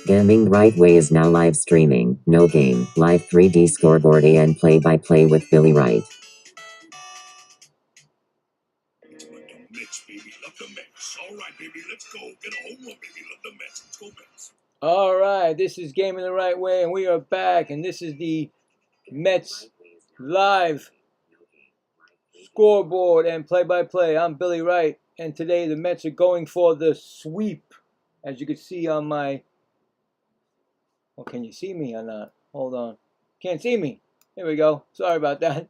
Gaming the Right Way is now live streaming. No game, live 3D scoreboard and play-by-play with Billy Wright. All right, this is Gaming the Right Way, and we are back, and this is the Mets live scoreboard and play-by-play. I'm Billy Wright, and today the Mets are going for the sweep. As you can see on my... Well, can you see me or not? Hold on. Can't see me. There we go. Sorry about that.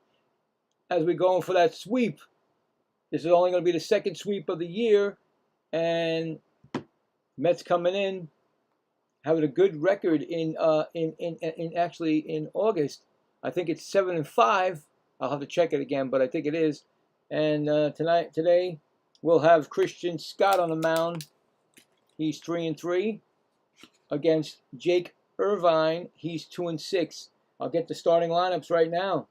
As we're going for that sweep. This is only going to be the second sweep of the year, and Mets coming in, having a good record in August. I think it's 7-5. I'll have to check it again, but I think it is. And today, we'll have Christian Scott on the mound. He's 3-3 against Jake Irvine. He's 2-6. I'll get the starting lineups right now.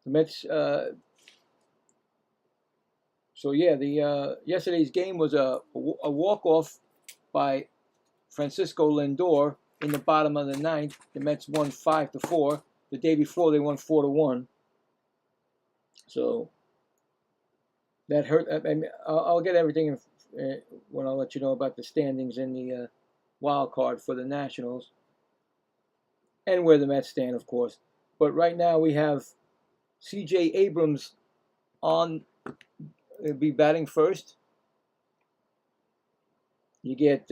The Mets. So yeah, the yesterday's game was a walk-off by Francisco Lindor in the bottom of the ninth. The Mets won 5-4. The day before they won 4-1. So that hurt. I mean, I'll get everything when I'll let you know about the standings in the wild card for the Nationals and where the Mets stand, of course. But right now we have C.J. Abrams on. He'll be batting first. You get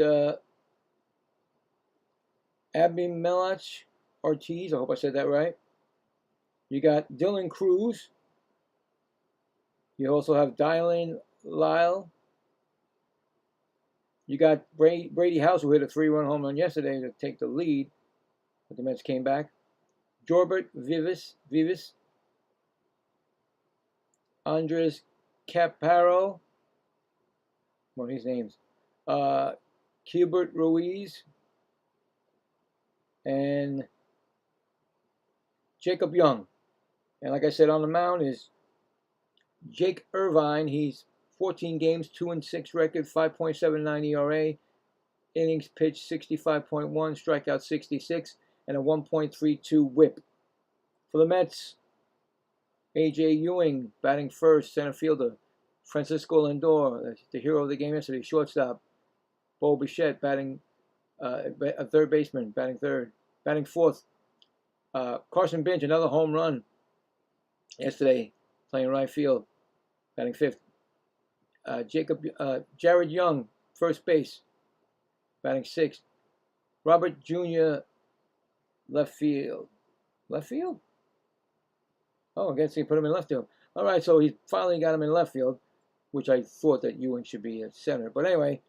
Abimelech Ortiz. I hope I said that right. You got Dylan Cruz. You also have Dylan Lyle. You got Brady House, who hit a 3-run home run yesterday to take the lead, but the Mets came back. Jorbert Vivas, Andres Caparo, what are these names? Gilbert Ruiz, and Jacob Young. And like I said, on the mound is Jake Irvine. He's 14 games, 2-6 record, 5.79 ERA, innings pitched 65.1, strikeout 66, and a 1.32 WHIP. For the Mets, A.J. Ewing batting first, center fielder. Francisco Lindor, the hero of the game yesterday, shortstop. Bo Bichette batting, a third baseman, batting third. Batting fourth, Carson Bench, another home run yesterday, playing right field, batting fifth. Jared Young, first base, batting sixth. Robert Jr., left field. Left field? Oh, I guess he put him in left field. All right, so he finally got him in left field, which I thought that Ewing should be at center. But anyway,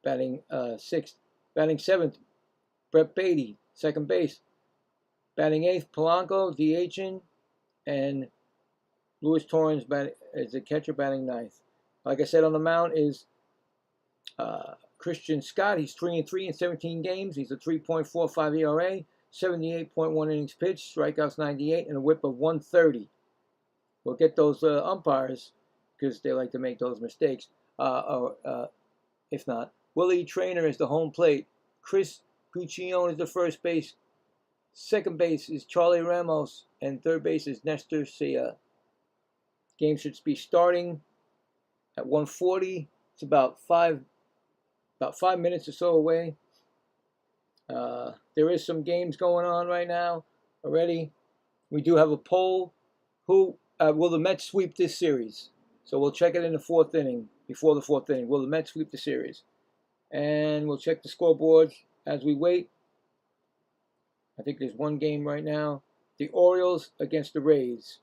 batting sixth. Batting seventh, Brett Beatty, second base. Batting eighth, Polanco, DHing, and Luis Torrens is the catcher, batting ninth. Like I said, on the mound is Christian Scott. He's 3-3 in 17 games. He's a 3.45 ERA, 78.1 innings pitched, strikeouts 98, and a WHIP of 130. We'll get those umpires because they like to make those mistakes. If not, Willie Traynor is the home plate. Chris Guccione is the first base. Second base is Charlie Ramos, and third base is Nestor Cia. Game should be starting at 1:40. It's about 5 minutes or so away. There is some games going on right now already. We do have a poll. Who will the Mets sweep this series? So we'll check it in the fourth inning, before the fourth inning. Will the Mets sweep the series? And we'll check the scoreboard as we wait. I think there's one game right now. The Orioles against the Rays.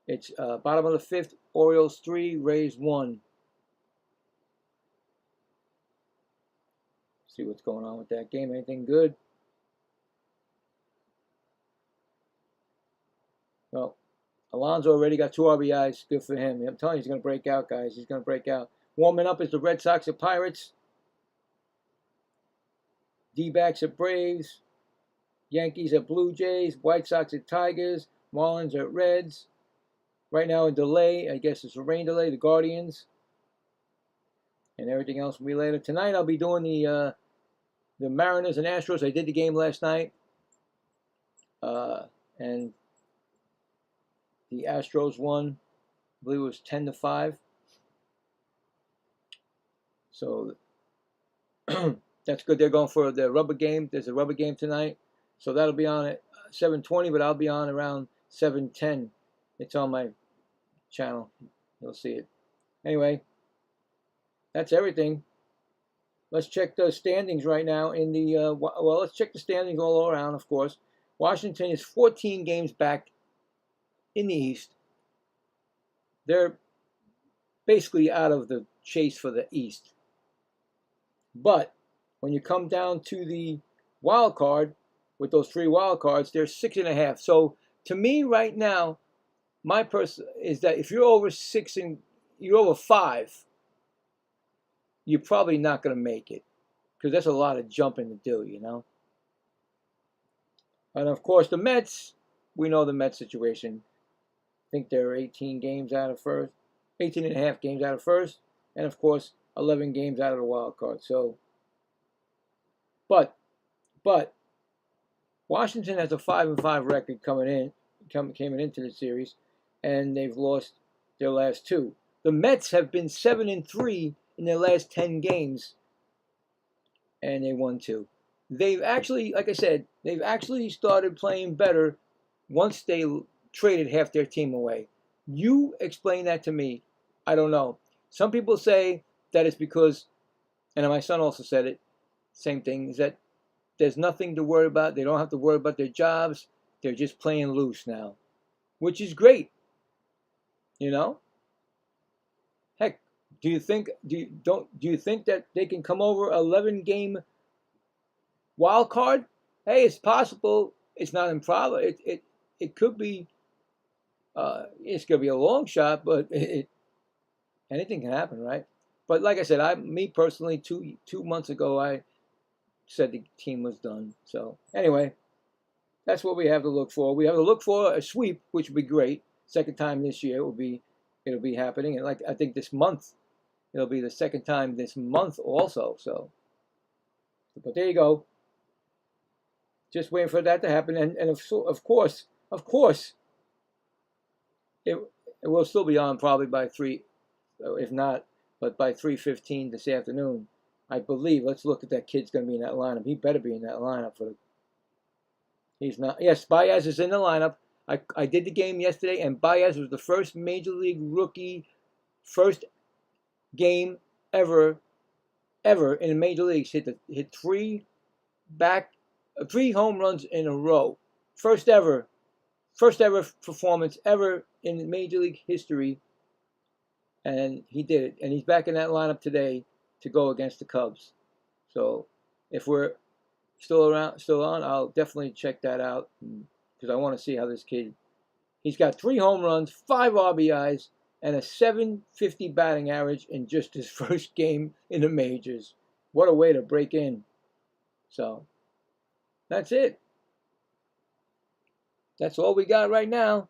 It's bottom of the fifth. Orioles 3, Rays 1. See what's going on with that game. Anything good? Well, Alonso already got 2 RBIs. Good for him. I'm telling you, he's going to break out, guys. He's going to break out. Warming up is the Red Sox and Pirates. D-backs at Braves. Yankees at Blue Jays, White Sox at Tigers, Marlins at Reds. Right now a delay, I guess it's a rain delay, the Guardians. And everything else will be later. Tonight I'll be doing the Mariners and Astros. I did the game last night. And the Astros won. I believe it was 10-5. So that's good. They're going for the rubber game. There's a rubber game tonight. So that'll be on at 7:20, but I'll be on around 7:10. It's on my channel. You'll see it. Anyway, that's everything. Let's check the standings right now in the, well, let's check the standings all around, of course. Washington is 14 games back in the East. They're basically out of the chase for the East. But when you come down to the wild card, with those 3 wild cards, they're 6.5. So to me right now, my person is that if you're over 6 and you're over 5, you're probably not going to make it, because that's a lot of jumping to do, you know. And of course the Mets, we know the Mets situation. I think they're 18 games out of first, 18.5 games out of first, and of course 11 games out of the wild card. So, but Washington has a 5-5 record coming into the series, and they've lost their last 2. The Mets have been 7-3 in their last 10 games, and they won 2. They've actually, like I said, they've actually started playing better once they traded half their team away. You explain that to me. I don't know. Some people say that it's because, and my son also said it, same thing, is that there's nothing to worry about. They don't have to worry about their jobs. They're just playing loose now, which is great. You know? Heck, do you think that they can come over 11-game wild card? Hey, it's possible. It's not improbable. It could be. It's gonna be a long shot, but anything can happen, right? But like I said, me personally, two months ago, I said the team was done. So anyway, that's what we have to look for. We have to look for a sweep, which would be great. Second time this year it'll be happening, and like I think this month, it'll be the second time this month also. So, but there you go. Just waiting for that to happen, and of course, it will still be on probably by 3, if not, but by 3:15 this afternoon, I believe. Let's look at that kid's going to be in that lineup. He better be in that lineup for the. He's not. Yes, Baez is in the lineup. I did the game yesterday, and Baez was the first Major League rookie, first game ever in the Major Leagues hit 3 home runs in a row. First ever performance ever in Major League history, and he did it. And he's back in that lineup today to go against the Cubs. So if we're still on, I'll definitely check that out, because I want to see how this kid. He's got 3 home runs, 5 RBIs, and a .750 batting average in just his first game in the majors. What a way to break in. So that's it. That's all we got right now.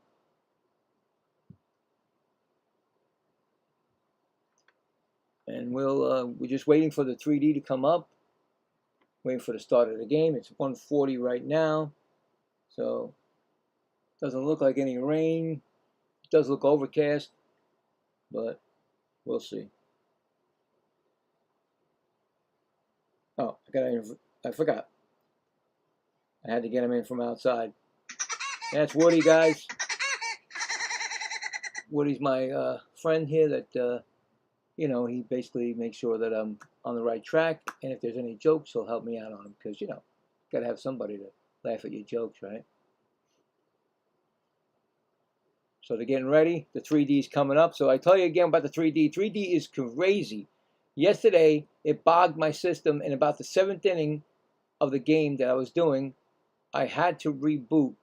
And we're just waiting for the 3D to come up. Waiting for the start of the game. It's 1:40 right now. So doesn't look like any rain. It does look overcast, but we'll see. Oh, I forgot. I had to get him in from outside. That's Woody, guys. Woody's my friend here that, he basically makes sure that I'm on the right track. And if there's any jokes, he'll help me out on them. Because, got to have somebody to laugh at your jokes, right? So they're getting ready. The 3D's coming up. So I tell you again about the 3D. 3D is crazy. Yesterday, it bogged my system in about the 7th inning of the game that I was doing. I had to reboot.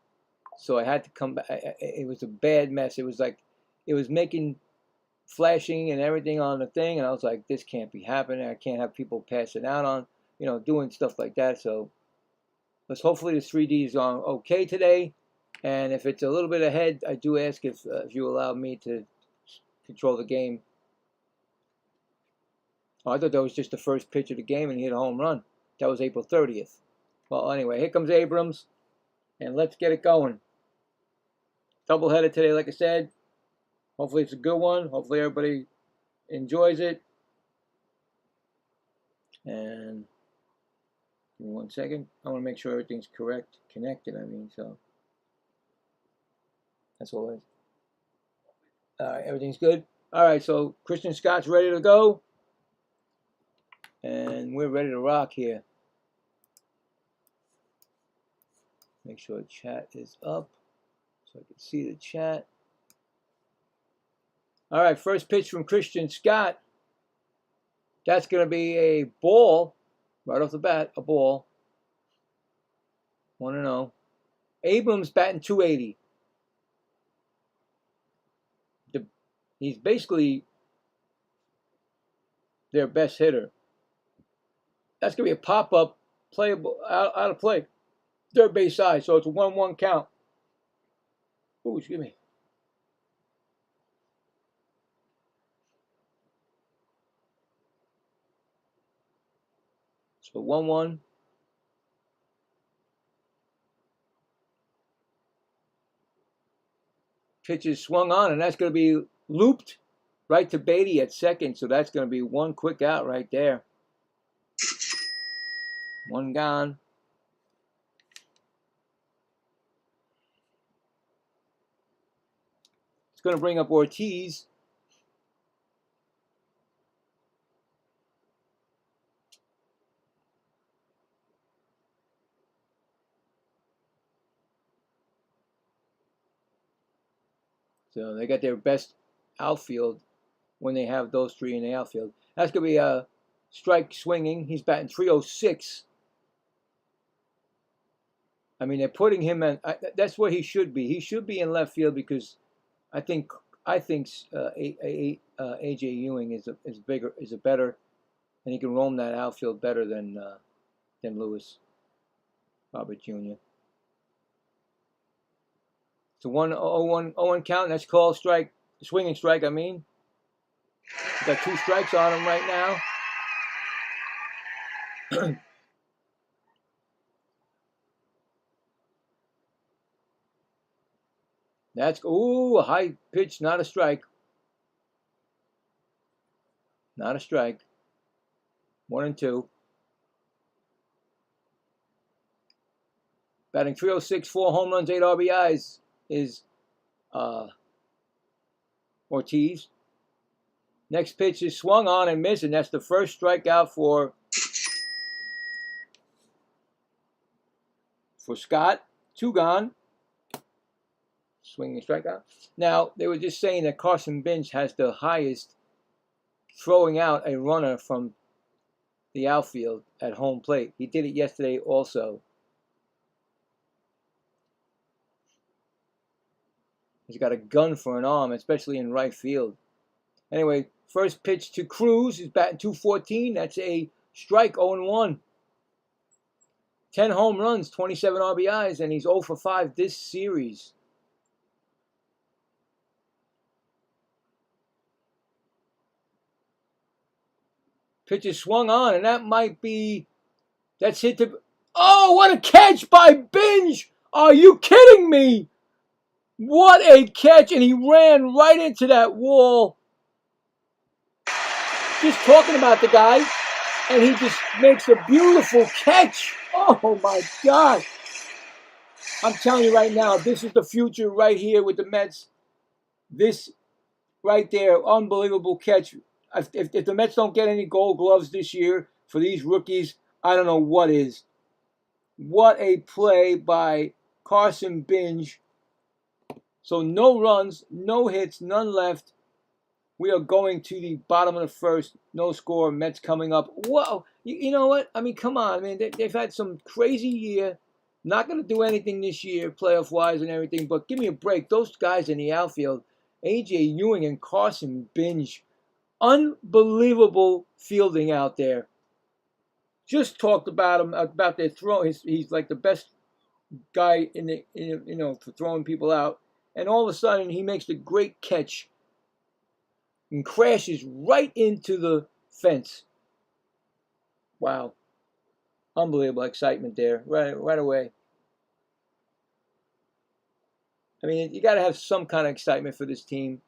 So I had to come back. It was a bad mess. It was like, it was making flashing and everything on the thing. And I was like, this can't be happening. I can't have people passing out on, doing stuff like that. So Let's hopefully the 3D is on okay today. And if it's a little bit ahead, I do ask if you allow me to control the game. Oh, I thought that was just the first pitch of the game and he hit a home run. That was April 30th. Well, anyway, here comes Abrams. And let's get it going. Doubleheader today, like I said. Hopefully it's a good one. Hopefully everybody enjoys it. And give me 1 second. I want to make sure everything's connected, so that's all it is. All right, everything's good. All right, so Christian Scott's ready to go. And we're ready to rock here. Make sure the chat is up so I can see the chat. All right, first pitch from Christian Scott. That's going to be a ball, right off the bat, a ball. 1-0. Abrams batting 280. He's basically their best hitter. That's going to be a pop-up, playable, out of play. Third base side, so it's a 1-1 count. Ooh, excuse me. So 1-1. Pitch is swung on, and that's going to be looped right to Beatty at second. So that's going to be one quick out right there. One gone. It's going to bring up Ortiz. So they got their best outfield when they have those three in the outfield. That's going to be a strike swinging. He's batting 306. I mean, they're putting him in. That's where he should be. He should be in left field because I think AJ Ewing is a better, and he can roam that outfield better than Lewis Robert Jr. It's a 1-0-1 count, and that's called strike, swinging strike. I mean, he's got 2 strikes on him right now. That's a high pitch, not a strike. Not a strike. 1-2. Batting 306, 4 home runs, 8 RBIs is Ortiz. Next pitch is swung on and missed, and that's the first strikeout for Scott. 2 gone. Swinging strikeout. Now, they were just saying that Carson Bench has the highest throwing out a runner from the outfield at home plate. He did it yesterday also. He's got a gun for an arm, especially in right field. Anyway, first pitch to Cruz. He's batting 214. That's a strike, 0-1. 10 home runs, 27 RBIs, and he's 0 for 5 this series. Pitch is swung on, and that's hit to... Oh, what a catch by Binge! Are you kidding me? What a catch, and he ran right into that wall. Just talking about the guy, and he just makes a beautiful catch. Oh, my God. I'm telling you right now, this is the future right here with the Mets. This right there, unbelievable catch. If the Mets don't get any Gold Gloves this year for these rookies, I don't know what is. What a play by Carson Binge. So no runs, no hits, none left. We are going to the bottom of the first. No score. Mets coming up. Whoa. You know what? I mean, come on. I mean, they've had some crazy year. Not going to do anything this year, playoff-wise and everything. But give me a break. Those guys in the outfield, AJ Ewing and Carson Binge, unbelievable fielding out there. just talked about him, about their throw. He's like the best guy for throwing people out. And all of a sudden, he makes the great catch and crashes right into the fence. Wow. Unbelievable excitement there, right away. I mean, you got to have some kind of excitement for this team,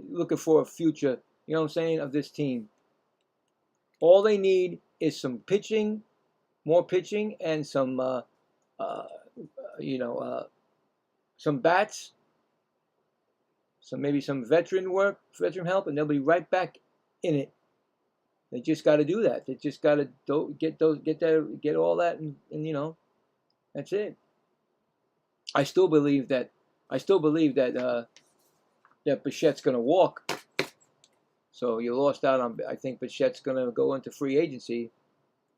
looking for a future, you know what I'm saying, of this team. All they need is some pitching, more pitching, and some, some bats, maybe some veteran help, and they'll be right back in it. They just got to do that. They just got to get all that, and that's it. I still believe that that Bichette's going to walk. So you lost out on. I think Bichette's going to go into free agency.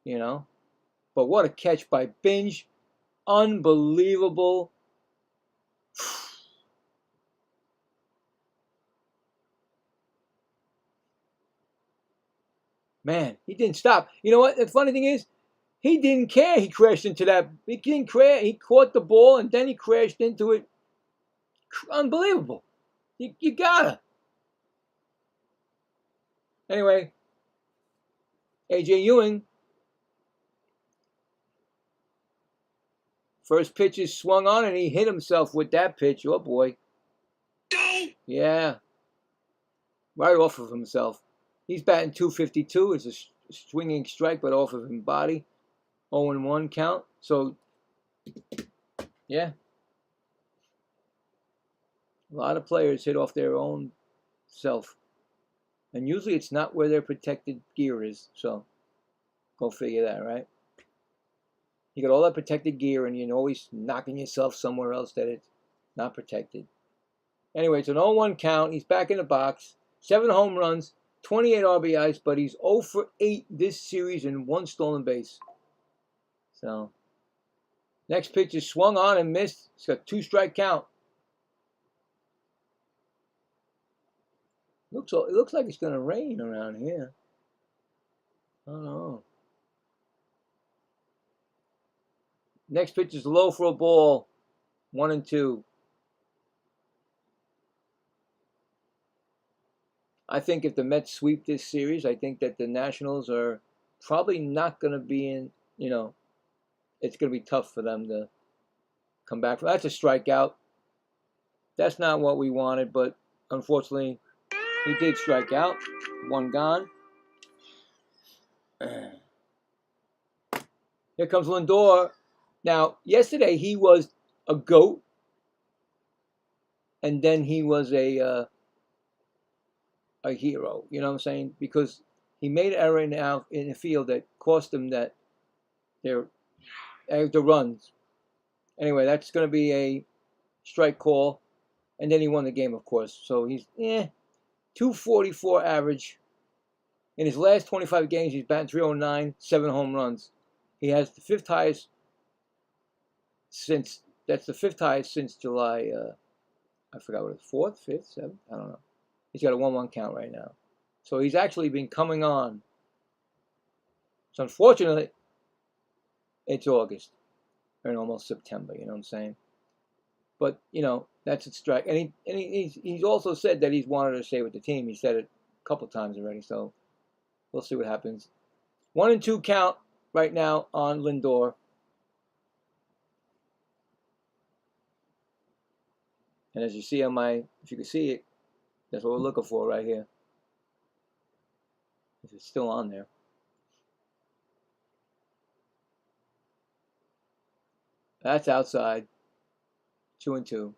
But what a catch by Binge! Unbelievable. Man, he didn't stop. You know what? The funny thing is, he didn't care. He crashed into that. He didn't care. He caught the ball and then he crashed into it. Unbelievable. You gotta. Anyway, AJ Ewing. First pitch is swung on and he hit himself with that pitch. Oh boy. Yeah. Right off of himself. He's batting .252. It's a swinging strike, but off of his body. 0-1 count. So, yeah. A lot of players hit off their own self. And usually it's not where their protected gear is. So, go figure that, right? You got all that protected gear and you're always knocking yourself somewhere else that it's not protected. Anyway, it's an 0-1 count. He's back in the box. 7 home runs, 28 RBIs, but he's 0 for 8 this series and 1 stolen base. So, next pitch is swung on and missed. It's got 2-strike count. It looks like it's going to rain around here. I don't know. Next pitch is low for a ball. 1-2. I think if the Mets sweep this series, I think that the Nationals are probably not going to be in, it's going to be tough for them to come back. That's a strikeout. That's not what we wanted, but unfortunately, he did strike out. 1 gone. Here comes Lindor. Now, yesterday he was a GOAT, and then he was a hero. You know what I'm saying? Because he made an error in the field that cost him the runs. Anyway, that's going to be a strike call, and then he won the game, of course. So he's 244 average. In his last 25 games, he's batting .309, 7 home runs. He has the 5th highest since July. I forgot what it was, 4th, 5th, 7th. I don't know. He's got a 1-1 count right now. So he's actually been coming on. So unfortunately, it's August. Or almost September, you know what I'm saying? But, that's a strike. And he's also said that he's wanted to stay with the team. He said it a couple times already, so we'll see what happens. 1-2 count right now on Lindor. And as you see on if you can see it, that's what we're looking for right here. If it's still on there. That's outside. 2-2.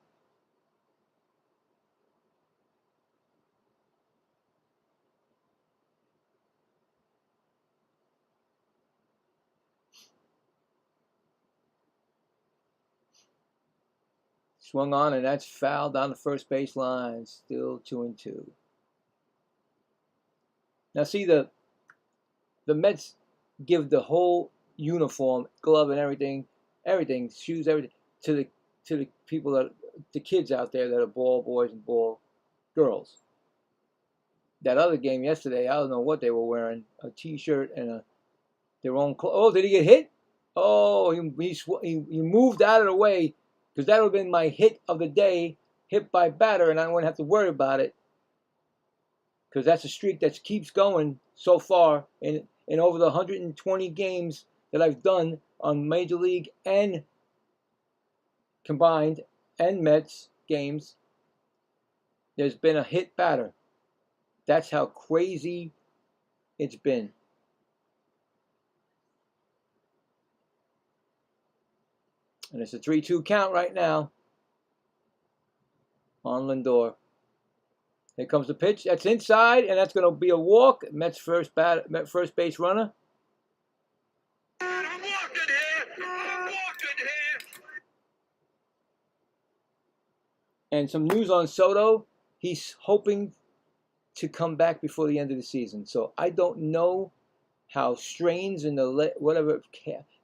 Swung on, and that's foul down the first base line. Still 2-2. Now see, the Mets give the whole uniform, glove, and everything, shoes, everything to the people the kids out there that are ball boys and ball girls. That other game yesterday, I don't know what they were wearing, a T-shirt and Their own. Oh, did he get hit? Oh, he moved out of the way because that would have been my hit of the day, hit by batter, and I wouldn't have to worry about it because that's a streak that keeps going so far in over the 120 games that I've done on Major League and combined and Mets games. There's been a hit batter. That's how crazy it's been. And it's a 3-2 count right now on Lindor. Here comes the pitch. That's inside, and that's going to be a walk. Mets first base runner. And some news on Soto. He's hoping to come back before the end of the season. So I don't know how strains in the whatever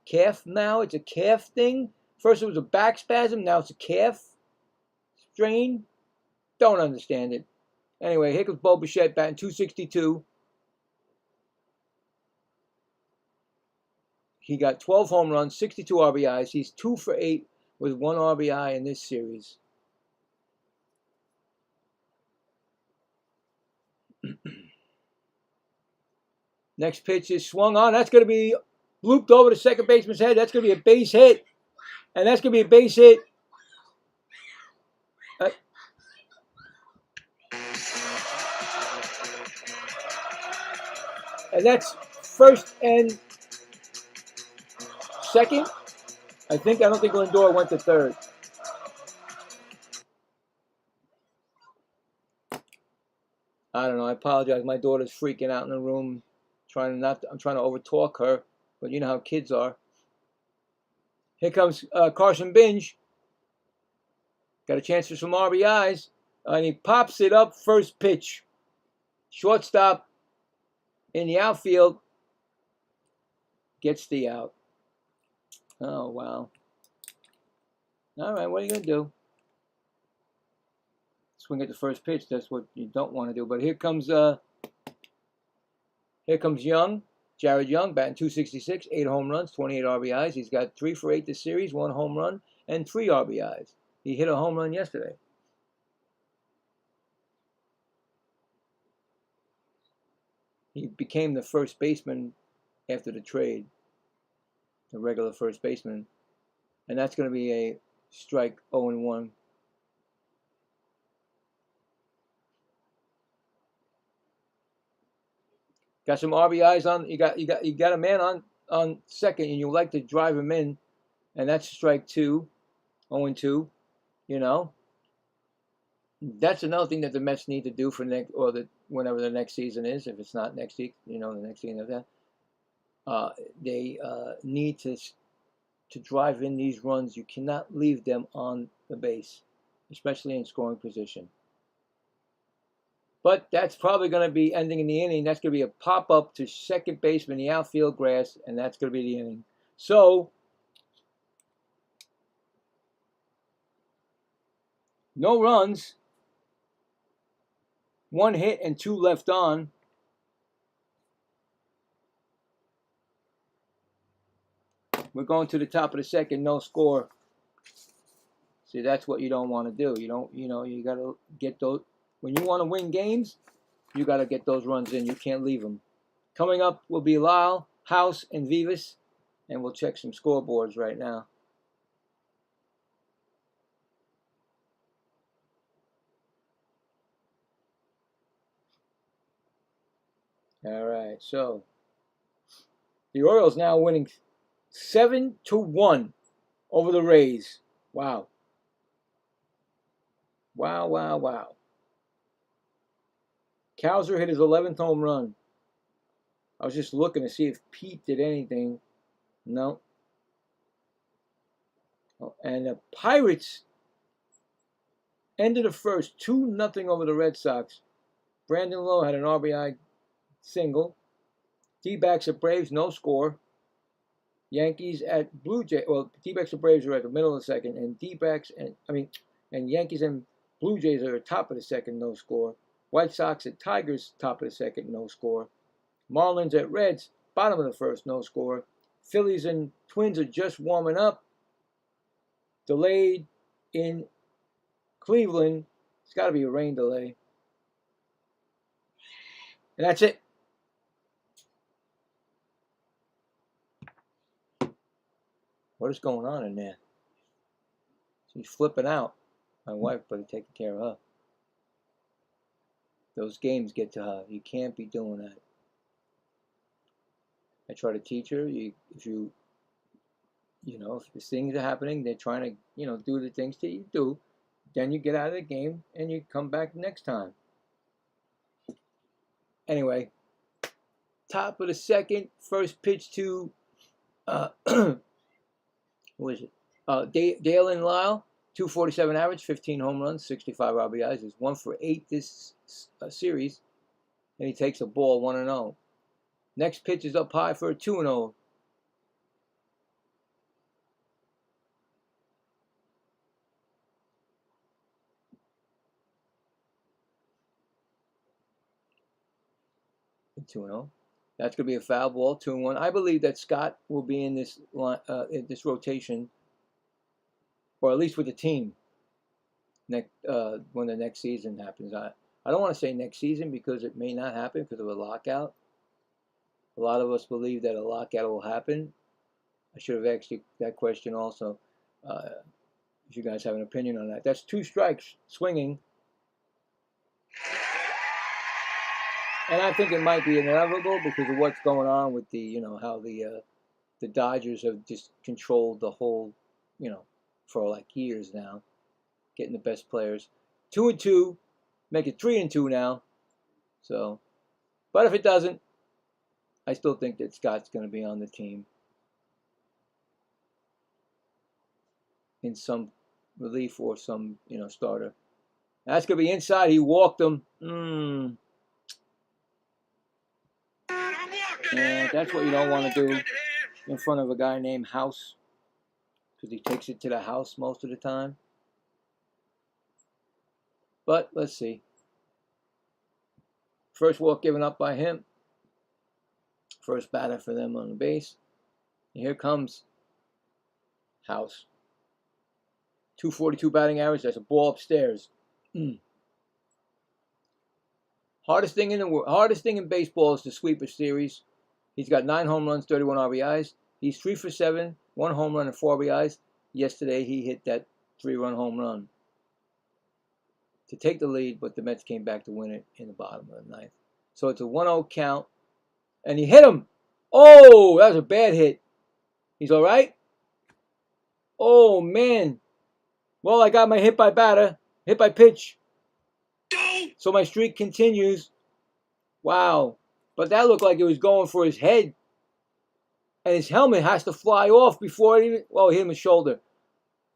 calf now. It's a calf thing. First it was a back spasm. Now it's a calf strain. Don't understand it. Anyway, here comes Bo Bichette batting .262. He got 12 home runs, 62 RBIs. He's 2 for 8 with 1 RBI in this series. Next pitch is swung on. That's going to be looped over the second baseman's head. That's going to be a base hit. And that's going to be a base hit. And that's first and second. I don't think Lindor went to third. I don't know. I apologize. My daughter's freaking out in the room. I'm trying to overtalk her, but you know how kids are. Here comes Carson Binge. Got a chance for some RBIs. And he pops it up first pitch. Shortstop in the outfield gets the out. Oh, wow. All right, what are you going to do? Swing at the first pitch. That's what you don't want to do. But here comes Young. Jared Young batting .266, 8 home runs, 28 RBIs. He's got 3 for 8 this series, 1 home run, and 3 RBIs. He hit a home run yesterday. He became the first baseman after the trade, the regular first baseman. And that's going to be a strike 0-1. Got some RBIs on. You got a man on second, and you like to drive him in, and that's strike 2, 0-2. You know, that's another thing that the Mets need to do for whenever the next season is. If it's not next week, the next season of that, they need to drive in these runs. You cannot leave them on the base, especially in scoring position. But that's probably going to be ending in the inning. That's going to be a pop-up to second baseman, the outfield grass, and that's going to be the inning. So, no runs, 1 hit and 2 left on. We're going to the top of the second, no score. See, that's what you don't want to do. You got to get those. When you want to win games, you got to get those runs in. You can't leave them. Coming up will be Lyle, House, and Vivas, and we'll check some scoreboards right now. All right, so the Orioles now winning 7-1 over the Rays. Wow. Wow, wow, wow. Kowser hit his 11th home run. I was just looking to see if Pete did anything. No. And the Pirates ended the first 2-0 over the Red Sox. Brandon Lowe had an RBI single. D-backs at Braves, no score. Yankees at Blue Jays. Well, D-backs and Braves are at the middle of the second, and and Yankees and Blue Jays are at the top of the second, no score. White Sox at Tigers, top of the second, no score. Marlins at Reds, bottom of the first, no score. Phillies and Twins are just warming up. Delayed in Cleveland. It's got to be a rain delay. And that's it. What is going on in there? She's flipping out. My wife better take care of her. Those games get to her. You can't be doing that. I try to teach her. If things are happening, they're trying to, do the things that you do. Then you get out of the game and you come back next time. Anyway, top of the second, first pitch to, who is it? Dale and Lyle, 247 average, 15 home runs, 65 RBIs. He's 1 for 8 this series, and he takes a ball 1-0. Next pitch is up high for a 2-0. That's going to be a foul ball, 2-1. I believe that Scott will be in this rotation, or at least with the team, when the next season happens. I don't want to say next season because it may not happen because of a lockout. A lot of us believe that a lockout will happen. I should have asked you that question also, if you guys have an opinion on that. That's 2 strikes swinging. And I think it might be inevitable because of what's going on with the, how the Dodgers have just controlled the whole, for like years now, getting the best players. 2-2, make it 3-2 now. So, but if it doesn't, I still think that Scott's going to be on the team in some relief or some, starter. That's going to be inside. He walked him. And that's what you don't want to do in front of a guy named House, because he takes it to the house most of the time. But let's see. First walk given up by him. First batter for them on the base. And here comes House. 242 batting average. That's a ball upstairs. Hardest thing in baseball is to sweep a series. He's got 9 home runs, 31 RBIs. He's 3 for 7, 1 home run and 4 RBIs. Yesterday he hit that 3-run home run to take the lead, but the Mets came back to win it in the bottom of the 9th. So it's a 1-0 count, and he hit him. Oh, that was a bad hit. He's all right? Oh, man. Well, I got my hit by pitch. So my streak continues. Wow. But that looked like it was going for his head. And his helmet has to fly off before it even... Well, he hit him in his shoulder.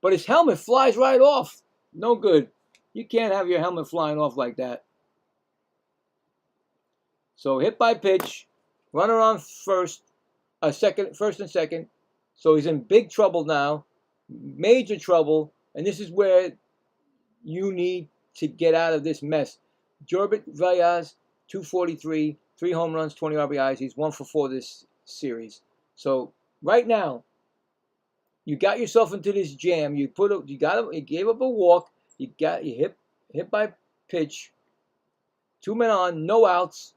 But his helmet flies right off. No good. You can't have your helmet flying off like that. So hit by pitch. Runner on first and second. So he's in big trouble now. Major trouble. And this is where you need to get out of this mess. Jorbit Vayaz, 243, 3 home runs, 20 RBIs. He's 1 for 4 this series. So right now, you got yourself into this jam. You gave up a walk. You hit by pitch. 2 men on, no outs.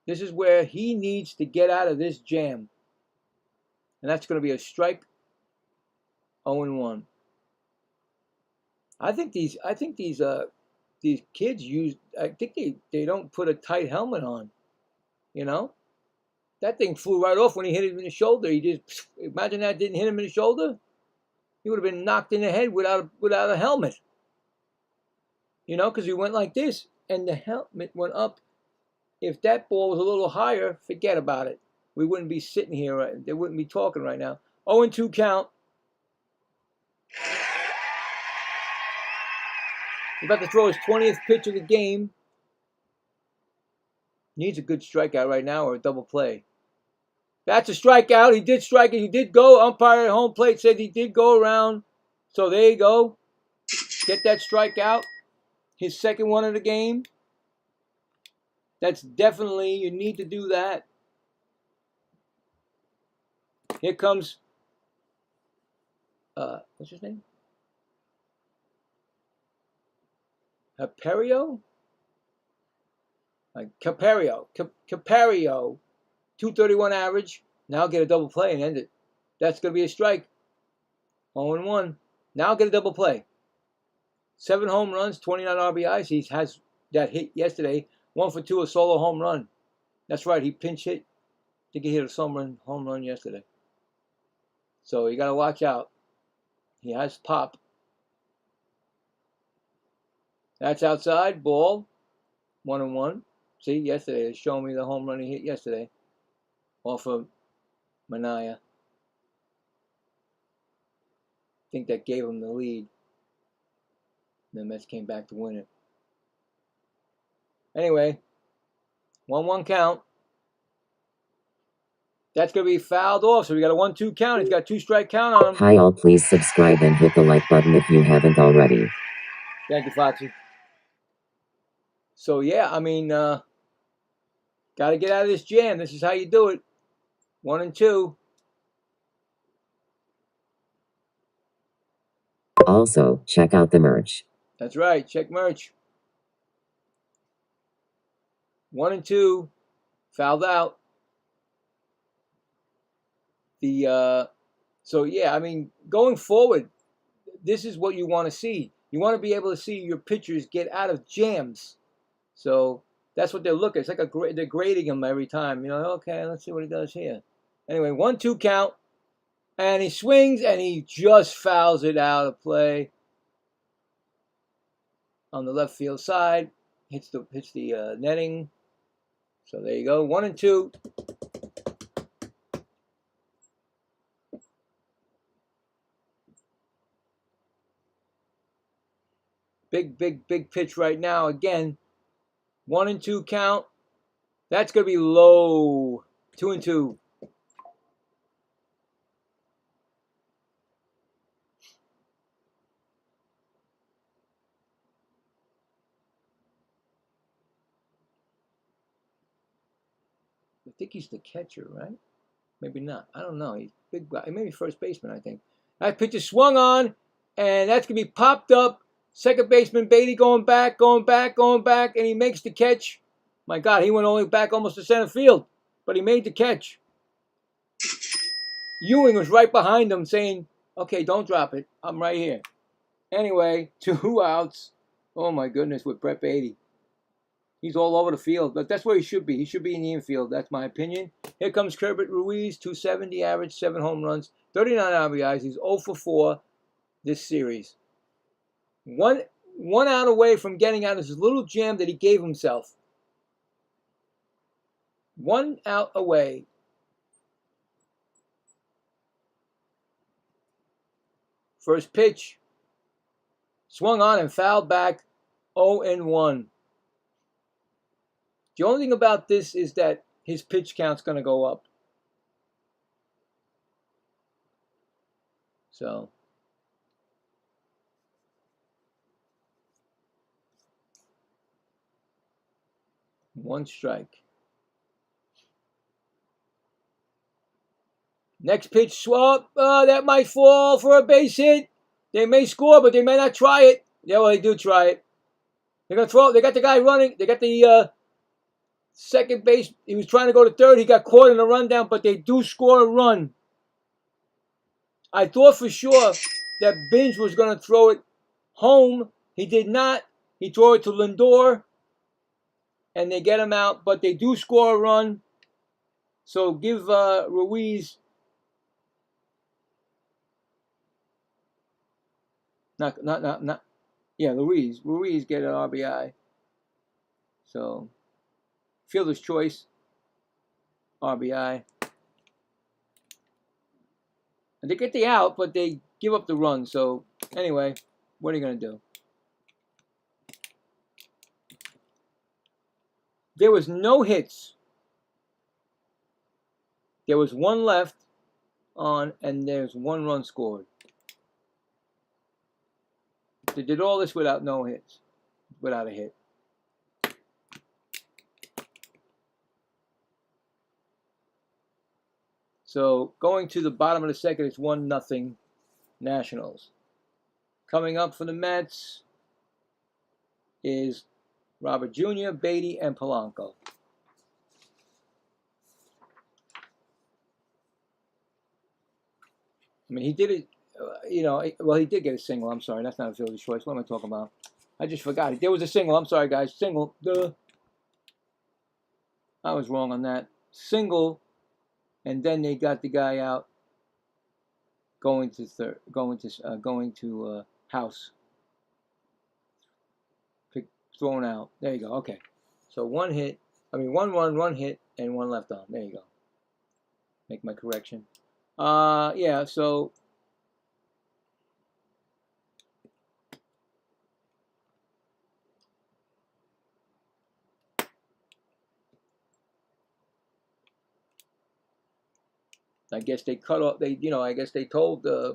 This is where he needs to get out of this jam. And that's going to be a strike. 0-1. I think these kids they don't put a tight helmet on. That thing flew right off when he hit him in the shoulder. Imagine that didn't hit him in the shoulder. He would have been knocked in the head without a helmet. Because he went like this and the helmet went up. If that ball was a little higher, forget about it. We wouldn't be sitting here. They wouldn't be talking right now. 0-2 count. He's about to throw his 20th pitch of the game. Needs a good strikeout right now or a double play. That's a strikeout. He did strike it. He did go. Umpire at home plate said he did go around. So there you go. Get that strikeout. His second one of the game. That's definitely, you need to do that. Here comes, what's his name? Capario? Capario. 231 average. Now get a double play and end it. That's going to be a strike. 0-1. Now get a double play. 7 home runs, 29 RBIs. He has that hit yesterday. 1 for 2, a solo home run. That's right, he pinch hit. I think he hit a home run yesterday. So you got to watch out. He has pop. That's outside, ball. 1-1. See, yesterday, it's showing me the home run he hit yesterday off of Manaya. I think that gave him the lead. The Mets came back to win it. Anyway, 1-1 count. That's going to be fouled off, so we got a 1-2 count. He's got 2-strike count on him. Hi all, please subscribe and hit the like button if you haven't already. Thank you, Foxy. So, yeah, I mean, got to get out of this jam. This is how you do it. 1-2. Also, check out the merch. That's right. Check merch. 1-2. Fouled out. So yeah, I mean, going forward, this is what you want to see. You want to be able to see your pitchers get out of jams. So that's what they're looking. It's like they're grading him every time. You know, okay, let's see what he does here. Anyway, 1-2 count, and he swings and he just fouls it out of play on the left field side. Hits the netting. So there you go. 1-2. Big pitch right now. Again, 1-2 count. That's going to be low. 2-2. I think he's the catcher, right? Maybe not. I don't know. He's big guy. Maybe first baseman, I think. That pitch is swung on, and that's going to be popped up. Second baseman Beatty going back, and he makes the catch. My God, he went only back almost to center field, but he made the catch. Ewing was right behind him saying, okay, don't drop it. I'm right here. Anyway, 2 outs. Oh, my goodness, with Brett Beatty. He's all over the field, but that's where he should be. He should be in the infield. That's my opinion. Here comes Kerbert Ruiz, 270 average, 7 home runs, 39 RBIs. He's 0 for 4 this series. One out away from getting out of his little jam that he gave himself. 1 out away. First pitch. Swung on and fouled back. 0-1. The only thing about this is that his pitch count's going to go up. So, one strike. Next pitch, swap. That might fall for a base hit. They may score, but they may not try it. Yeah, well, they do try it. They're going to throw. They got the guy running. They got the second base. He was trying to go to third. He got caught in a rundown, but they do score a run. I thought for sure that Binge was going to throw it home. He did not. He threw it to Lindor, and they get him out, but they do score a run. So give Ruiz Ruiz get an RBI. So fielder's choice, RBI. And they get the out, but they give up the run. So anyway, what are you going to do? There was no hits. There was 1 left on, and there's 1 run scored. They did all this without no hits, without a hit. So going to the bottom of the second, it's 1-0 Nationals. Coming up for the Mets is Robert Jr., Beatty, and Polanco. I mean, he did it, well, he did get a single. I'm sorry, that's not a fielder's choice. What am I talking about? I just forgot. There was a single. I'm sorry, guys. Single. Duh. I was wrong on that. Single, and then they got the guy out going to house. Thrown out. There you go. Okay. So one run, one hit, and one left on. There you go. Make my correction. Yeah, so I guess they cut off. I guess they told I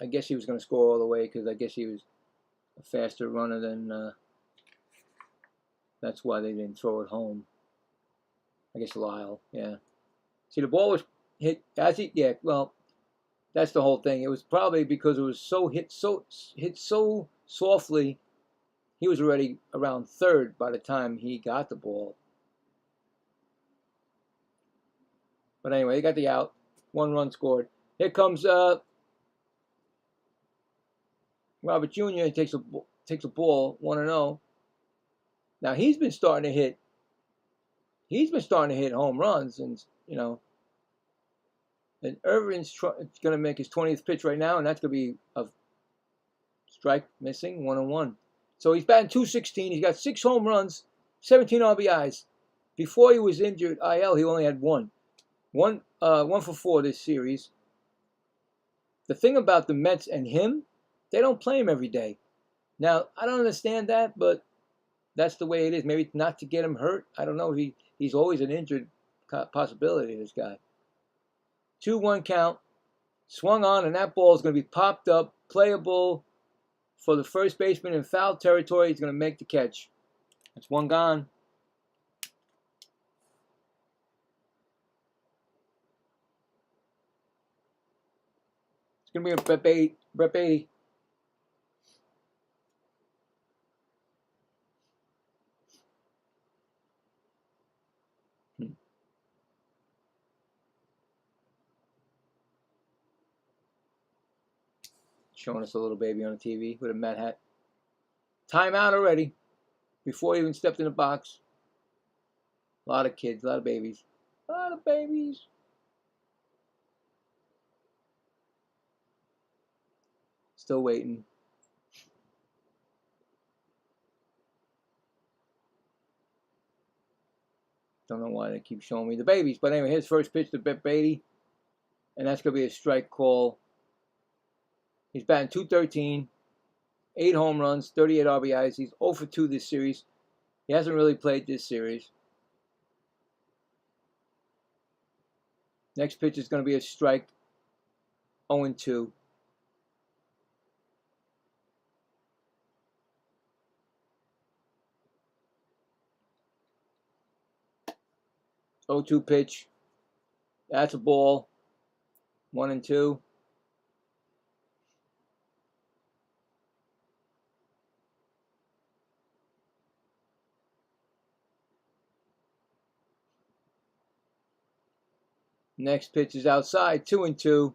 guess he was going to score all the way because I guess he was a faster runner than. That's why they didn't throw it home. I guess Lyle. Yeah. See, the ball was hit as he. Yeah. Well, that's the whole thing. It was probably because it was hit so softly. He was already around third by the time he got the ball. But anyway, he got the out. 1 run scored. Here comes Robert Jr. He takes a ball 1-0. Now he's been starting to hit home runs, and and Irvin's going to make his 20th pitch right now, and that's going to be a strike missing, 1-1. So he's batting .216. He's got 6 home runs, 17 RBIs. Before he was injured, IL, he only had one for 4 this series. The thing about the Mets and him, they don't play him every day. Now, I don't understand that, but that's the way it is. Maybe not to get him hurt. I don't know. He's always an injured possibility, this guy. 2-1 count. Swung on, and that ball is going to be popped up, playable for the first baseman in foul territory. He's going to make the catch. That's one gone. It's going to be a Brett Beatty. Showing us a little baby on the TV with a Met hat. Timeout already. Before he even stepped in the box. A lot of kids, a lot of babies. A lot of babies. Still waiting. Don't know why they keep showing me the babies. But anyway, his first pitch to Brett Beatty. And that's going to be a strike call. He's batting .213. 8 home runs, 38 RBIs. He's 0 for 2 this series. He hasn't really played this series. Next pitch is going to be a strike. 0-2. .02 pitch. That's a ball. 1-2. Next pitch is outside. 2-2.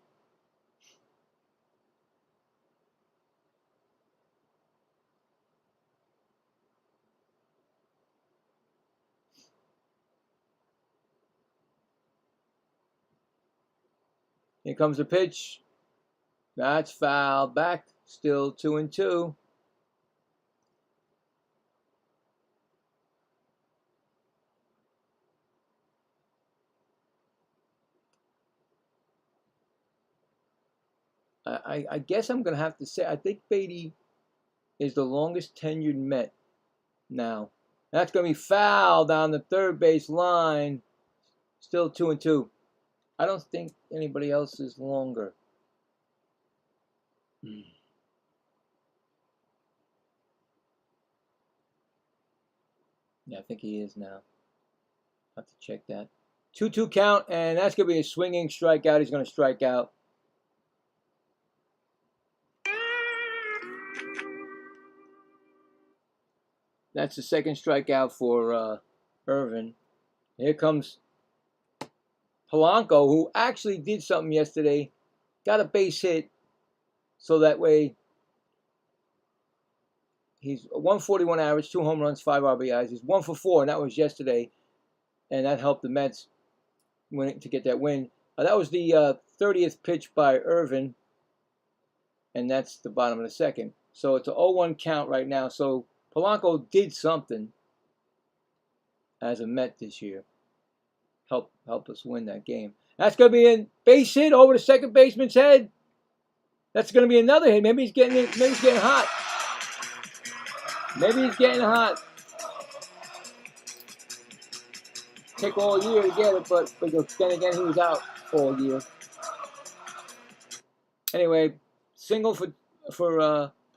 Here comes the pitch. That's foul. Back. Still 2-2. I guess I'm going to have to say, I think Beatty is the longest tenured Met now. That's going to be foul down the third base line. Still 2-2. I don't think anybody else is longer. Yeah, I think he is now. I'll have to check that. 2-2 count, and that's going to be a swinging strikeout. He's going to strike out. That's the second strikeout for Irvin. Here comes Polanco, who actually did something yesterday. Got a base hit, so that way he's a 141 average, 2 home runs, 5 RBIs. He's 1 for 4, and that was yesterday, and that helped the Mets to get that win. That was the 30th pitch by Irvin, and that's the bottom of the second. So it's an 0-1 count right now. So Polanco did something as a Met this year. Help us win that game. That's going to be a base hit over the second baseman's head. That's going to be another hit. Maybe he's getting it. Maybe he's getting hot. Maybe he's getting hot. Take all year to get it, but then again, he was out all year. Anyway, single for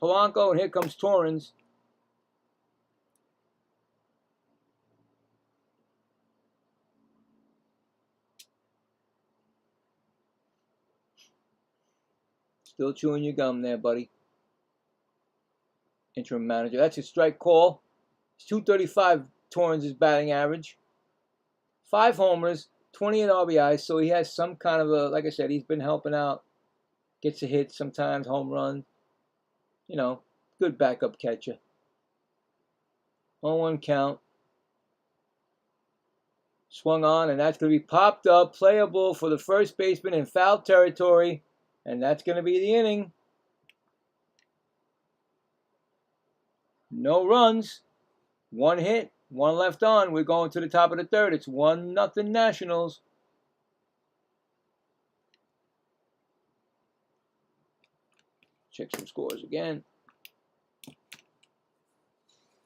Polanco, and here comes Torrens. Still chewing your gum there, buddy. Interim manager. That's a strike call. It's 235 Torrens' batting average. 5 homers, 28 RBIs, so he has some kind of a, like I said, he's been helping out. Gets a hit sometimes, home run. You know, good backup catcher. 0-1 count. Swung on, and that's going to be popped up, playable for the first baseman in foul territory, and that's going to be the inning. No runs, 1 hit, 1 left on. We're going to the top of the third. It's 1-0 Nationals. Check some scores again.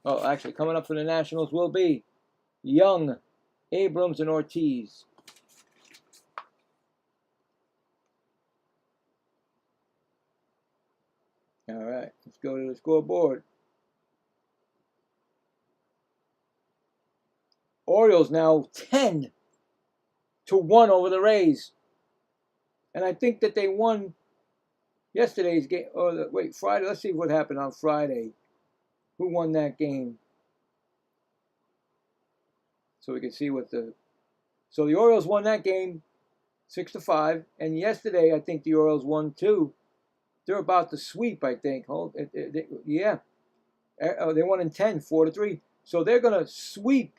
Oh, actually, coming up for the Nationals will be Young, Abrams, and Ortiz. All right, let's go to the scoreboard. Orioles now 10-1 over the Rays. And I think that they won yesterday's game. Friday. Let's see what happened on Friday. Who won that game? So we can see what the... So the Orioles won that game 6-5. And yesterday, I think the Orioles won too. They're about to sweep, I think. Yeah. They won in 10, 4-3. So they're going to sweep.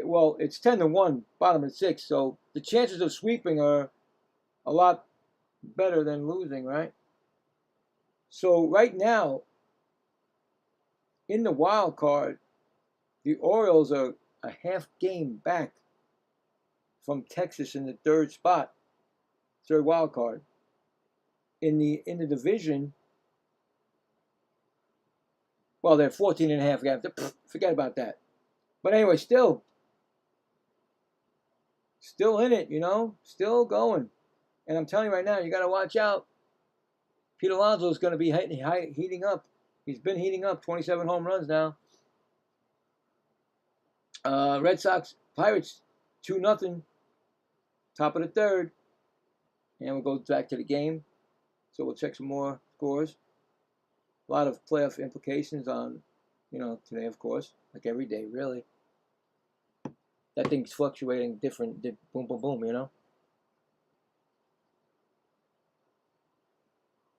Well, it's 10-1, bottom of 6. So the chances of sweeping are a lot better than losing, right? So right now, in the wild card, the Orioles are a half game back from Texas in the third spot, third wild card. In the division, well, they're 14.5. Forget about that. But anyway, still in it, you know, still going. And I'm telling you right now, you got to watch out. Pete Alonso is going to be heating up. He's been heating up, 27 home runs now. Red Sox, Pirates, 2-0. Top of the third. And we'll go back to the game. So we'll check some more scores. A lot of playoff implications on, today, of course. Like every day, really. That thing's fluctuating different, boom, boom, boom, you know?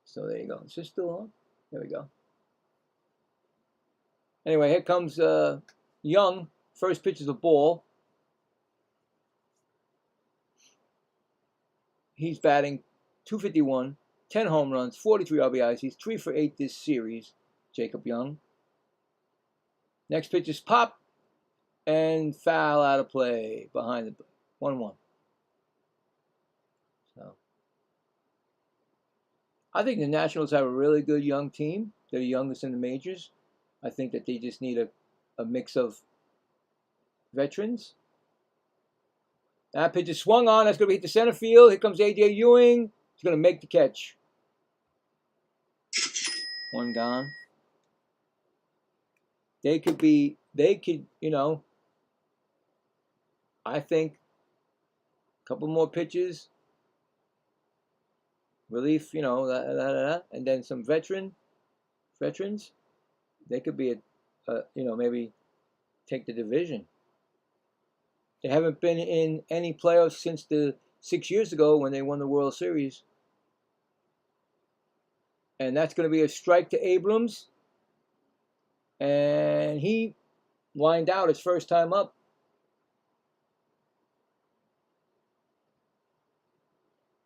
So there you go. Is this still on? There we go. Anyway, here comes Young. First pitch is a ball. He's batting .251, 10 home runs, 43 RBIs. He's 3 for 8 this series, Jacob Young. Next pitch is pop and foul out of play behind the 1-1. So I think the Nationals have a really good young team. They're the youngest in the majors. I think that they just need a mix of veterans. That pitch is swung on. That's going to hit the center field. Here comes A.J. Ewing. He's going to make the catch. One gone. They could, I think Couple more pitches. Relief, you know, and then some veterans. They could be you know, maybe take the division. They haven't been in any playoffs since the 6 years ago when they won the World Series. And that's going to be a strike to Abrams. And he lined out his first time up.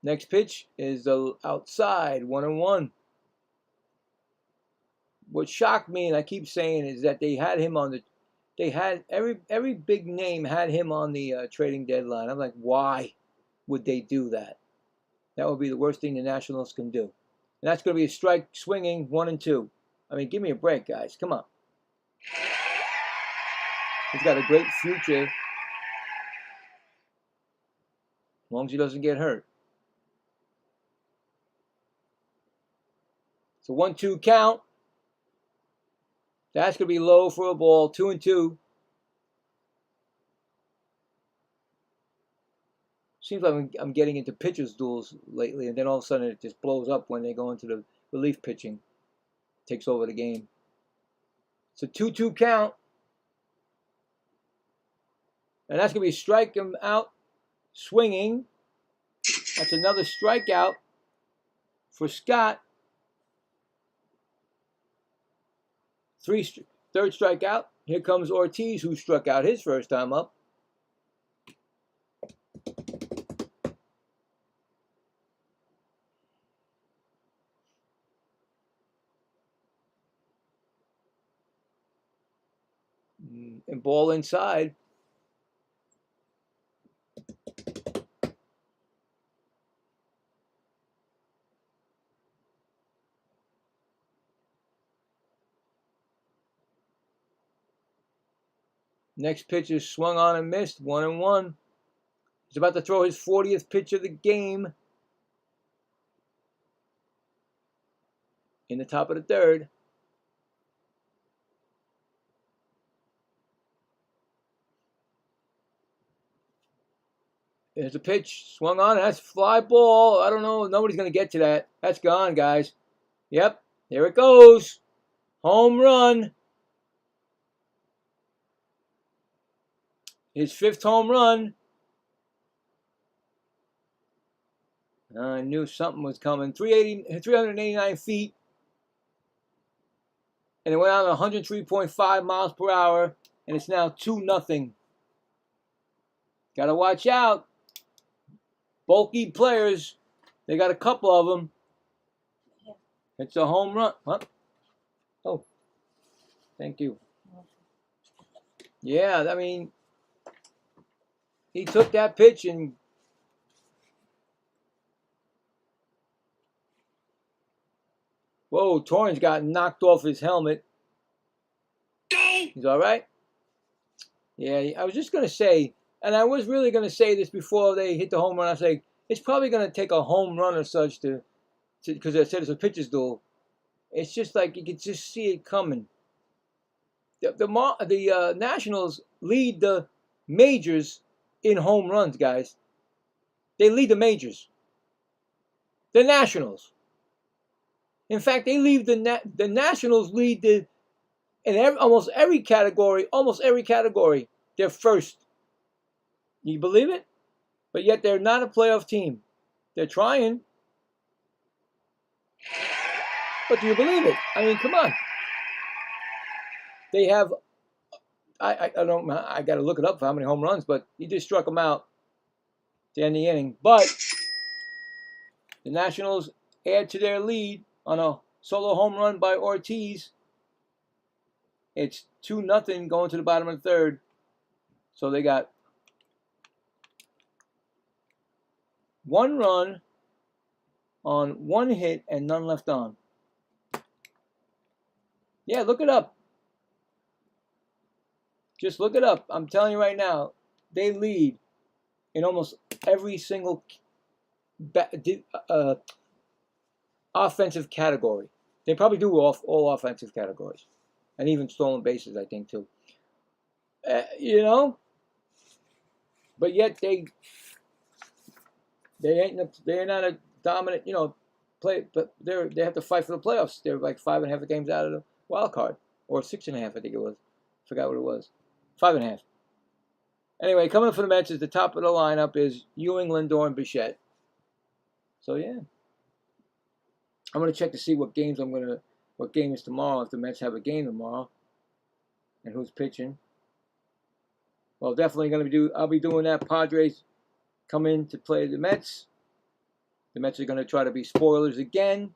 Next pitch is the outside, 1-1. What shocked me, and I keep saying, is that they had him on the, they had every big name had him on the trading deadline. I'm like, why would they do that? That would be the worst thing the Nationals can do. And that's going to be a strike swinging, 1-2. I mean, give me a break, guys. Come on. He's got a great future as long as he doesn't get hurt. It's a 1-2 count. That's going to be low for a ball, 2-2. Seems like I'm getting into pitchers' duels lately, and then all of a sudden it just blows up when they go into the relief pitching. Takes over the game. It's a 2-2 count. And that's going to be strike him out, swinging. That's another strikeout for Scott. Third strikeout. Here comes Ortiz, who struck out his first time up. And ball inside. Next pitch is swung on and missed, 1-1. He's about to throw his 40th pitch of the game in the top of the third. There's a pitch, swung on, and that's fly ball. I don't know, nobody's going to get to that. That's gone, guys. Yep, there it goes. Home run. His 5th home run. I knew something was coming. 389 feet. And it went out at 103.5 miles per hour. And it's now 2-0. Got to watch out. Bulky players. They got a couple of them. It's a home run. Huh? Oh. Thank you. Yeah, I mean, he took that pitch and whoa, Torrance got knocked off his helmet. He's all right? Yeah, I was just going to say, and I was really going to say this before they hit the home run. I say, it's probably going to take a home run or such to because I said it's a pitcher's duel. It's just like you could just see it coming. The Nationals lead the majors in home runs, guys. They lead the majors. The Nationals. In fact, they lead the Nationals lead almost every category. They're first. You believe it? But yet they're not a playoff team. They're trying. But do you believe it? I mean, come on. They have, I got to look it up for how many home runs, but he just struck them out to end the inning. But the Nationals add to their lead on a solo home run by Ortiz. It's 2-0 going to the bottom of the third. So they got 1 run on 1 hit and none left on. Yeah, look it up. Just look it up. I'm telling you right now, they lead in almost every single offensive category. They probably do all offensive categories. And even stolen bases, I think, too. You know? But yet they're not a dominant, play, but they have to fight for the playoffs. They're like 5.5 games out of the wild card, or 6.5, I think it was. Forgot what it was. 5.5. Anyway, coming up for the Mets is the top of the lineup is Ewing, Lindor, and Bichette. So yeah, I'm gonna check to see what game is tomorrow, if the Mets have a game tomorrow, and who's pitching. Well, definitely I'll be doing that. Padres come in to play the Mets. The Mets are going to try to be spoilers again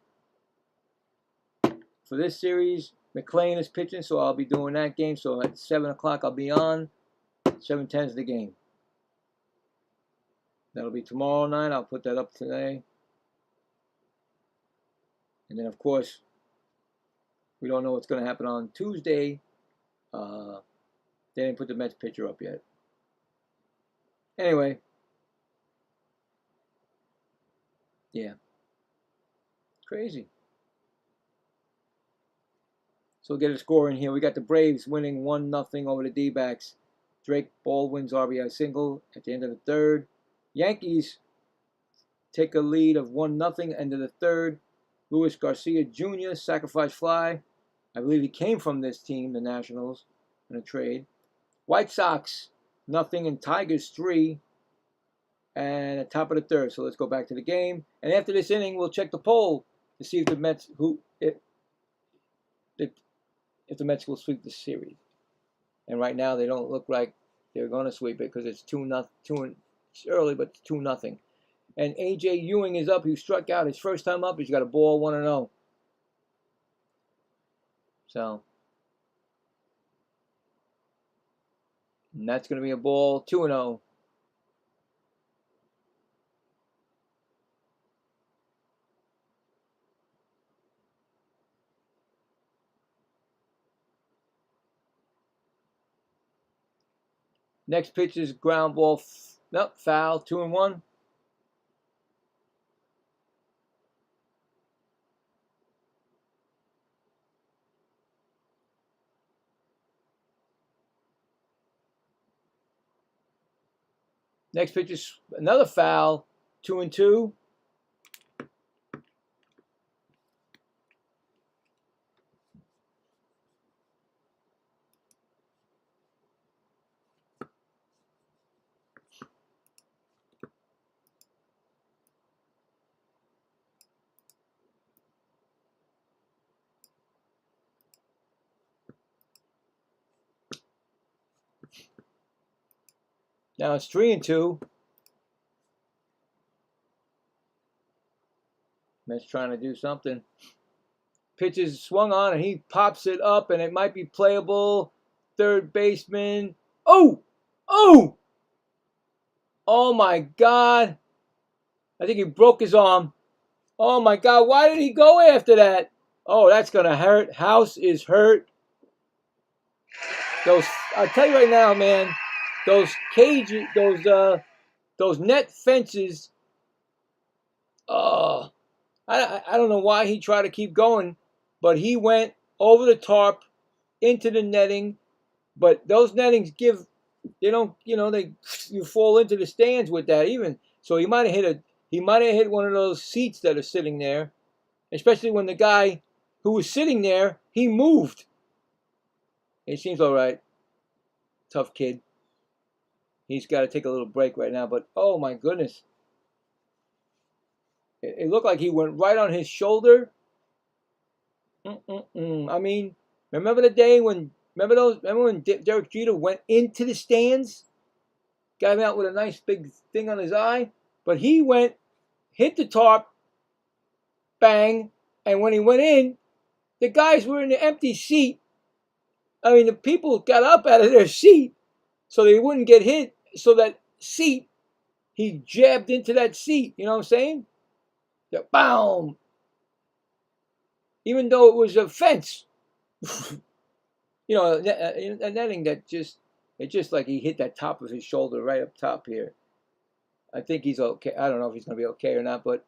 for this series. McClain is pitching, so I'll be doing that game. So at 7 o'clock, I'll be on. 7:10 is the game. That'll be tomorrow night. I'll put that up today. And then, of course, we don't know what's going to happen on Tuesday. They didn't put the Mets pitcher up yet. Anyway. Yeah. Crazy. So we'll get a score in here. We got the Braves winning 1-0 over the D-backs. Drake Baldwin's RBI single at the end of the third. Yankees take a lead of 1-0 end of the third. Luis Garcia Jr. sacrifice fly. I believe he came from this team, the Nationals, in a trade. White Sox 0 and Tigers 3. And at top of the third. So let's go back to the game. And after this inning, we'll check the poll to see if the Mets if the Mets will sweep the series. And right now they don't look like they're going to sweep it because it's 2-0. It's early, but it's 2-0. And A.J. Ewing is up. He struck out his first time up. He's got a ball 1-0. So, and that's going to be a ball 2-0. Next pitch is ground ball. Nope, foul. 2-1. Next pitch is another foul. 2-2. Now it's 3-2. Mets trying to do something. Pitch is swung on and he pops it up and it might be playable. Third baseman. Oh! Oh! Oh my God. I think he broke his arm. Oh my God. Why did he go after that? Oh, that's going to hurt. House is hurt. I'll tell you right now, man, those net fences, I don't know why he tried to keep going, but he went over the tarp into the netting. But those nettings you fall into the stands with that even. So he might have hit one of those seats that are sitting there, especially when the guy who was sitting there, he moved. He seems all right. Tough kid. He's got to take a little break right now, but oh my goodness. It looked like he went right on his shoulder. I mean, remember when Derek Jeter went into the stands? Got him out with a nice big thing on his eye. But he went, hit the tarp, bang, and when he went in, the guys were in the empty seat. I mean, the people got up out of their seat so they wouldn't get hit. So that seat, he jabbed into that seat. You know what I'm saying? Boom! Even though it was a fence. A netting that it's just like he hit that top of his shoulder right up top here. I think he's okay. I don't know if he's going to be okay or not, but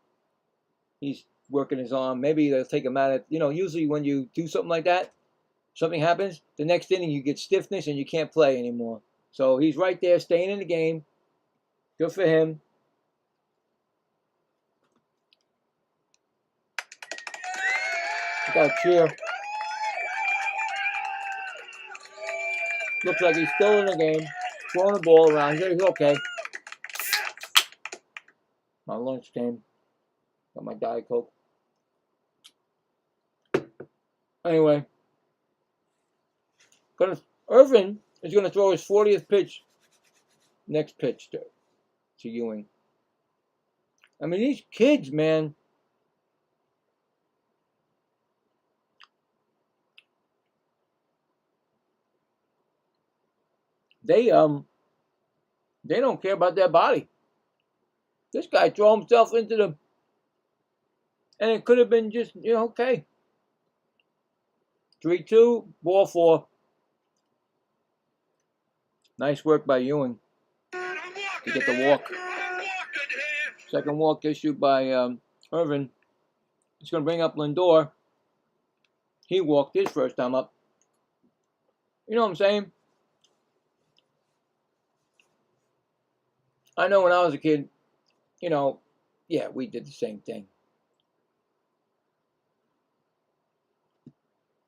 he's working his arm. Maybe they'll take him out. Usually when you do something like that, something happens, the next inning you get stiffness and you can't play anymore. So he's right there staying in the game. Good for him. Got a cheer. Looks like he's still in the game. Throwing the ball around here. He's okay. My lunch came. Got my Diet Coke. Anyway. Irvin is going to throw his 40th pitch. Next pitch to Ewing. I mean, these kids, man. They don't care about their body. This guy threw himself into the, and it could have been just, okay. 3-2, ball 4. Nice work by Ewing to get the walk. Second walk issued by Irvin. It's going to bring up Lindor. He walked his first time up. You know what I'm saying? I know when I was a kid, yeah, we did the same thing.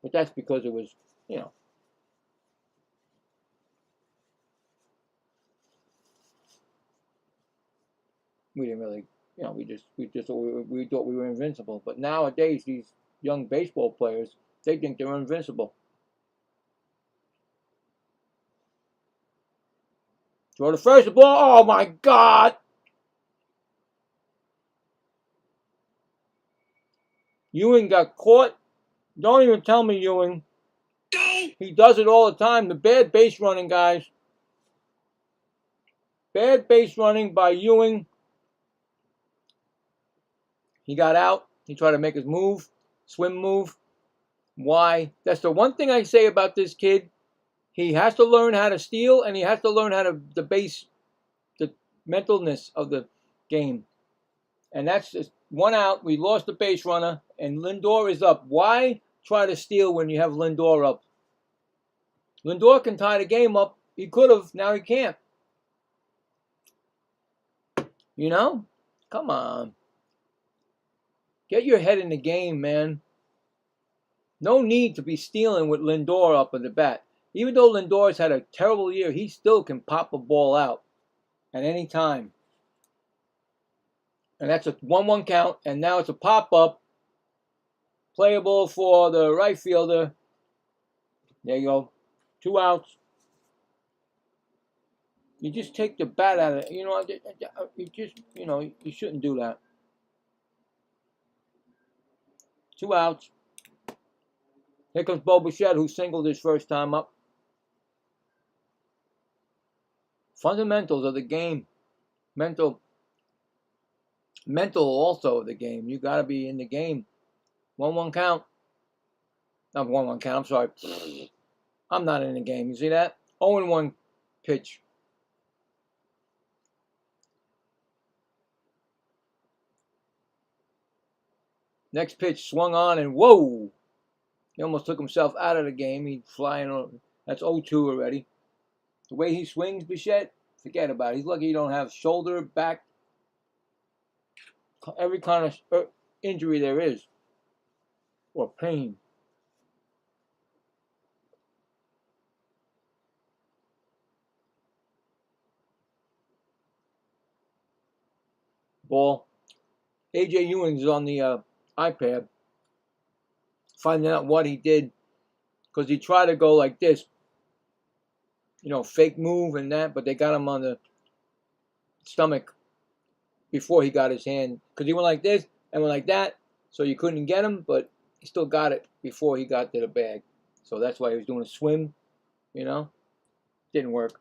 But that's because it was, we didn't really, we thought we were invincible. But nowadays, these young baseball players, they think they're invincible. Throw the first ball. Oh my God! Ewing got caught. Don't even tell me, Ewing. He does it all the time. The bad base running, guys. Bad base running by Ewing. He got out. He tried to make his move, swim move. Why? That's the one thing I say about this kid. He has to learn how to steal, and he has to learn how to the mentalness of the game. And that's just 1 out. We lost the base runner, and Lindor is up. Why try to steal when you have Lindor up? Lindor can tie the game up. He could have. Now he can't. Come on. Get your head in the game, man. No need to be stealing with Lindor up at the bat. Even though Lindor's had a terrible year, he still can pop a ball out at any time. And that's a 1-1 count, and now it's a pop-up. Playable for the right fielder. There you go. 2 outs. You just take the bat out of it. You shouldn't do that. 2 outs. Here comes Bo Bichette, who singled his first time up. Fundamentals of the game. Mental also of the game. You got to be in the game. 1-1 count. Not 1-1 count. I'm sorry. I'm not in the game. You see that? 0-1 pitch. Next pitch swung on and whoa! He almost took himself out of the game. He's flying over. That's 0-2 already. The way he swings, Bichette, forget about it. He's lucky he don't have shoulder, back, every kind of injury there is, or pain. Ball. A.J. Ewing's on the iPad, finding out what he did, because he tried to go like this, fake move and that, but they got him on the stomach before he got his hand, because he went like this and went like that, so you couldn't get him, but he still got it before he got to the bag. So that's why he was doing a swim, Didn't work.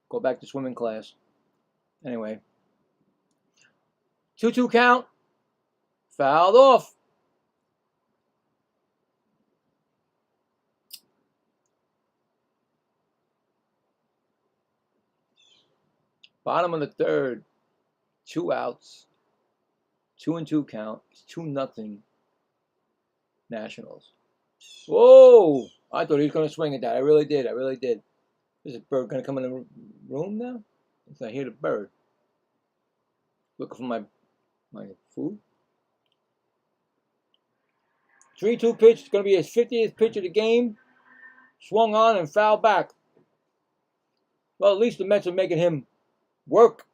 Go back to swimming class. Anyway. 2-2 count. Fouled off. Bottom of the third. 2 outs. 2-2 count. It's 2-0 Nationals. Whoa! I thought he was going to swing at that. I really did. Is a bird going to come in the room now? I hear the bird. Looking for my food. 3-2 pitch. It's going to be his 50th pitch of the game. Swung on and fouled back. Well, at least the Mets are making him work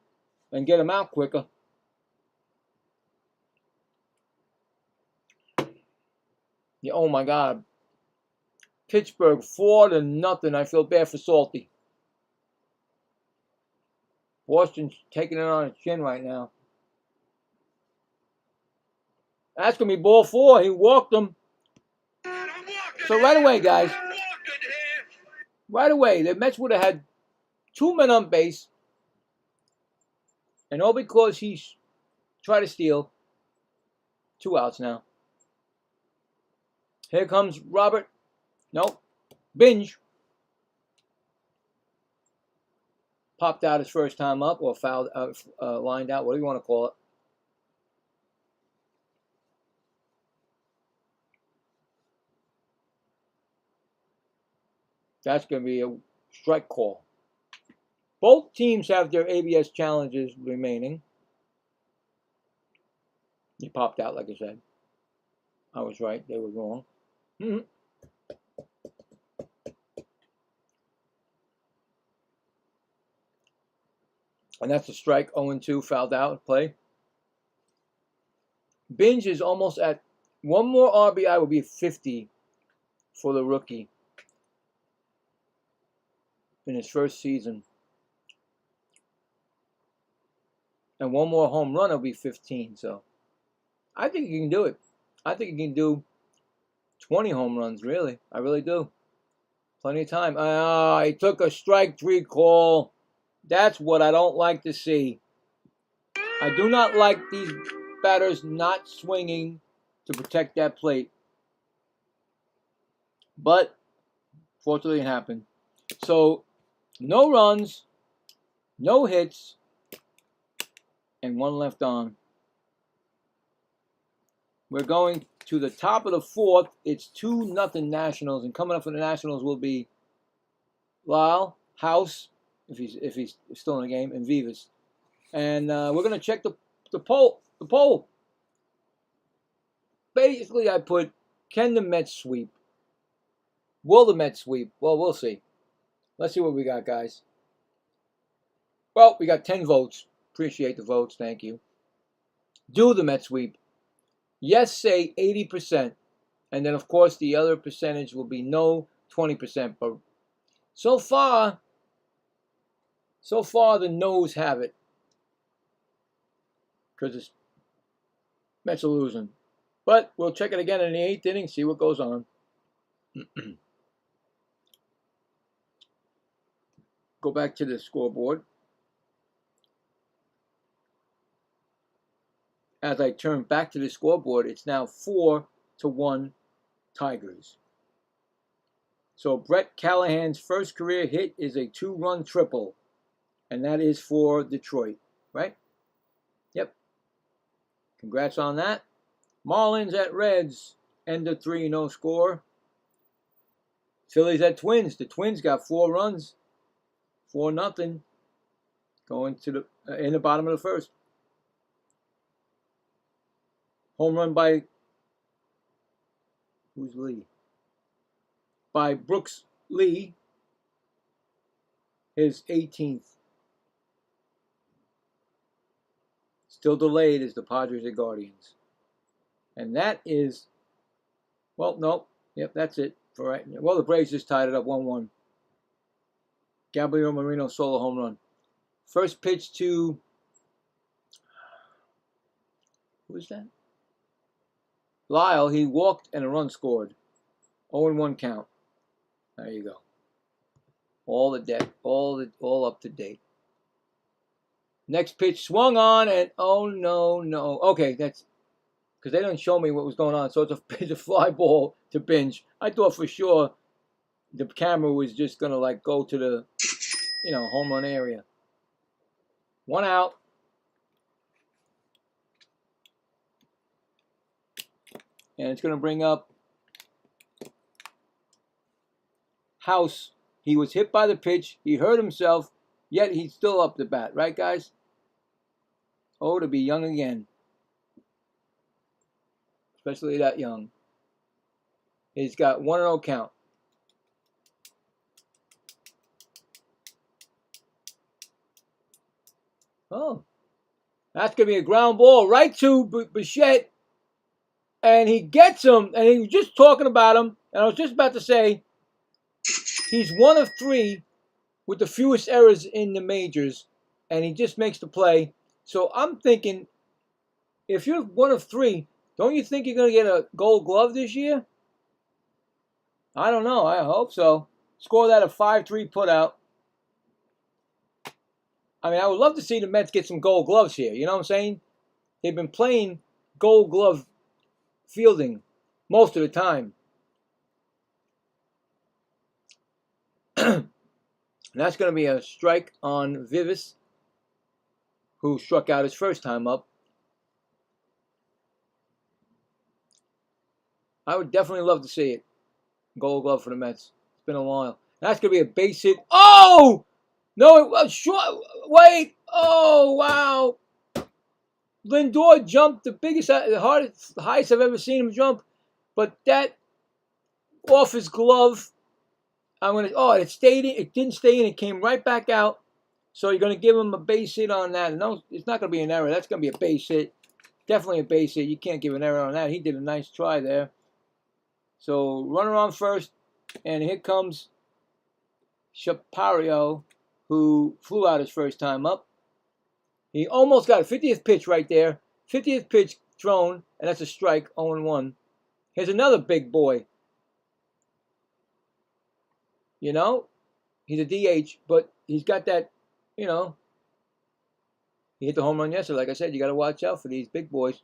and get him out quicker. Yeah, oh my God. Pittsburgh 4-0. I feel bad for Salty. Boston's taking it on its chin right now. That's going to be ball 4. He walked him. So right away, guys. Right away, the Mets would have had 2 men on base. And all because he tried to steal. 2 outs now. Here comes Robert. Nope. Binge. Popped out his first time up, or fouled, lined out, whatever you want to call it. That's going to be a strike call. Both teams have their ABS challenges remaining. He popped out, like I said. I was right. They were wrong. And that's a strike. 0-2, fouled out. Play. Binge is almost at one more RBI will be 50 for the rookie in his first season. And one more home run will be 15. So I think he can do it. I think he can do 20 home runs, really. I really do. Plenty of time. He took a strike 3 call. That's what I don't like to see. I do not like these batters not swinging to protect that plate. But fortunately it happened. So no runs, no hits, and 1 left on. We're going to the top of the 4th. It's 2-0 Nationals, and coming up for the Nationals will be Lyle, House, if he's still in the game, and Vivas. And we're gonna check the poll. The poll. Basically, I put, can the Mets sweep? Will the Mets sweep? Well, we'll see. Let's see what we got, guys. Well, we got 10 votes. Appreciate the votes. Thank you. Do the Mets sweep? Yes, say 80%. And then, of course, the other percentage will be no, 20%. But so far, the no's have it. Because the Mets are losing. But we'll check it again in the 8th inning, see what goes on. Go back to the scoreboard. As I turn back to the scoreboard, it's now 4-1 Tigers. So Brett Callahan's first career hit is a 2-run triple. And that is for Detroit, right? Yep. Congrats on that. Marlins at Reds. End of 3, no score. Phillies at Twins. The Twins got 4 runs. 4-0. Going to the in the bottom of the 1st. Home run by who's Lee? By Brooks Lee. His 18th. Still delayed is the Padres and Guardians. And that is, well, no. Yep, that's it for right now. Well, the Braves just tied it up 1-1. Gabriel Marino solo home run. First pitch to, who is that? Lyle. He walked and a run scored. 0-1 count. There you go. All up to date. Next pitch swung on and oh no. Okay, that's because they didn't show me what was going on. So it's a fly ball to Binge. I thought for sure the camera was just gonna like go to the home run area. 1 out. And it's gonna bring up House. He was hit by the pitch. He hurt himself, yet he's still up the bat. Right, guys? Oh, to be young again. Especially that young. He's got 1-0 count. Oh, that's going to be a ground ball right to Bichette. And he gets him, and he was just talking about him, and I was just about to say, he's 1 of 3 with the fewest errors in the majors, and he just makes the play. So I'm thinking, if you're 1 of 3, don't you think you're going to get a Gold Glove this year? I don't know. I hope so. Score that a 5-3 putout. I mean, I would love to see the Mets get some Gold Gloves here. You know what I'm saying? They've been playing Gold Glove fielding most of the time. And that's going to be a strike on Vivis, who struck out his first time up. I would definitely love to see it. Gold Glove for the Mets. It's been a while. That's going to be a base hit. Oh! No, it was short. Wait. Oh, wow. Lindor jumped the biggest, the hardest, highest I've ever seen him jump. But that off his glove. It stayed in. It didn't stay in. It came right back out. So you're going to give him a base hit on that. No, it's not going to be an error. That's going to be a base hit. Definitely a base hit. You can't give an error on that. He did a nice try there. So runner on first. And here comes Chapario, who flew out his first time up. He almost got a 50th pitch right there. 50th pitch thrown, and that's a strike, 0-1. Here's another big boy. You know, he's a DH, but he's got that, you know, he hit the home run yesterday. Like I said, you got to watch out for these big boys.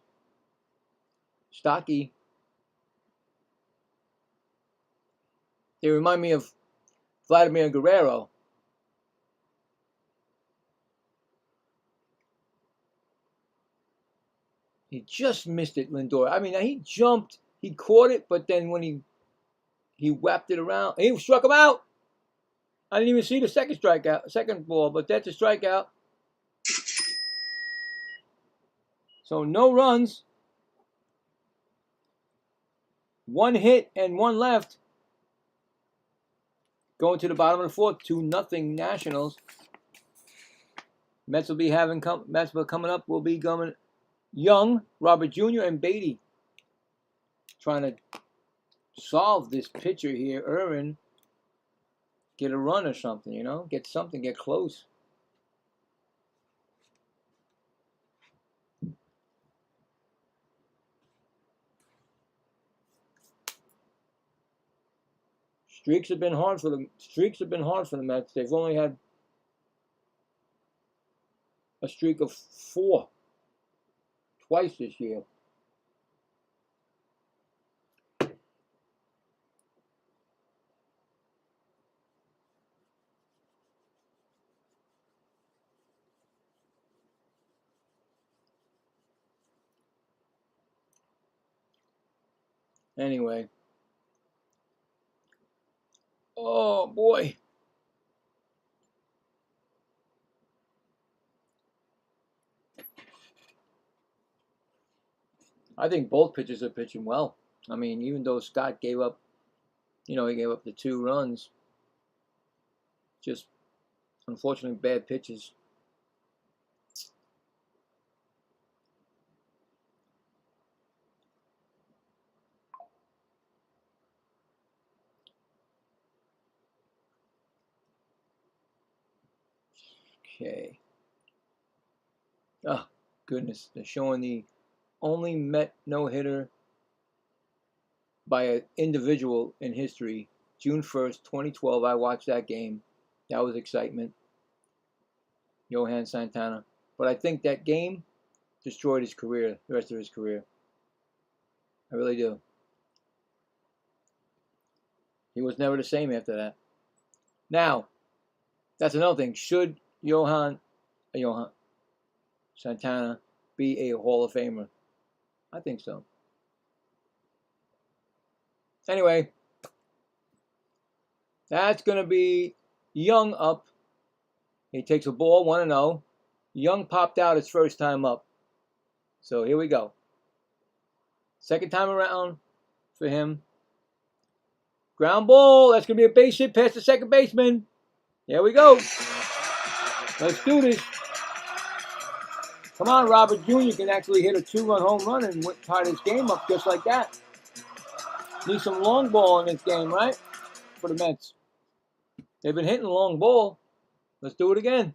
Stocky. They remind me of Vladimir Guerrero. He just missed it, Lindor. I mean, he jumped, he caught it, but then when he whapped it around, he struck him out. I didn't even see the second ball, but that's a strikeout. So no runs. 1 hit and 1 left. Going to the bottom of the 4th, 2-0 Nationals. Mets will be coming up. Will be coming Young, Robert Jr., and Beatty. Trying to solve this pitcher here, Irwin. Get a run or something, you know? Get something, get close. Streaks have been hard for the Mets. They've only had a streak of 4 twice this year. Anyway. Oh, boy. I think both pitchers are pitching well. I mean, even though Scott gave up, he gave up the 2 runs. Just, unfortunately, bad pitches. Okay. Oh, goodness. They're showing the only Met no-hitter by an individual in history. June 1st, 2012. I watched that game. That was excitement. Johan Santana. But I think that game destroyed his career, the rest of his career. I really do. He was never the same after that. Now, that's another thing. Should Johan Santana be a Hall of Famer? I think so. Anyway, that's going to be Young up. He takes a ball, 1-0. Young popped out his first time up. So here we go. Second time around for him. Ground ball. That's going to be a base hit past the second baseman. There we go. Let's do this. Come on, Robert Jr. can actually hit a 2-run home run and tie this game up just like that. Need some long ball in this game, right? For the Mets. They've been hitting long ball. Let's do it again.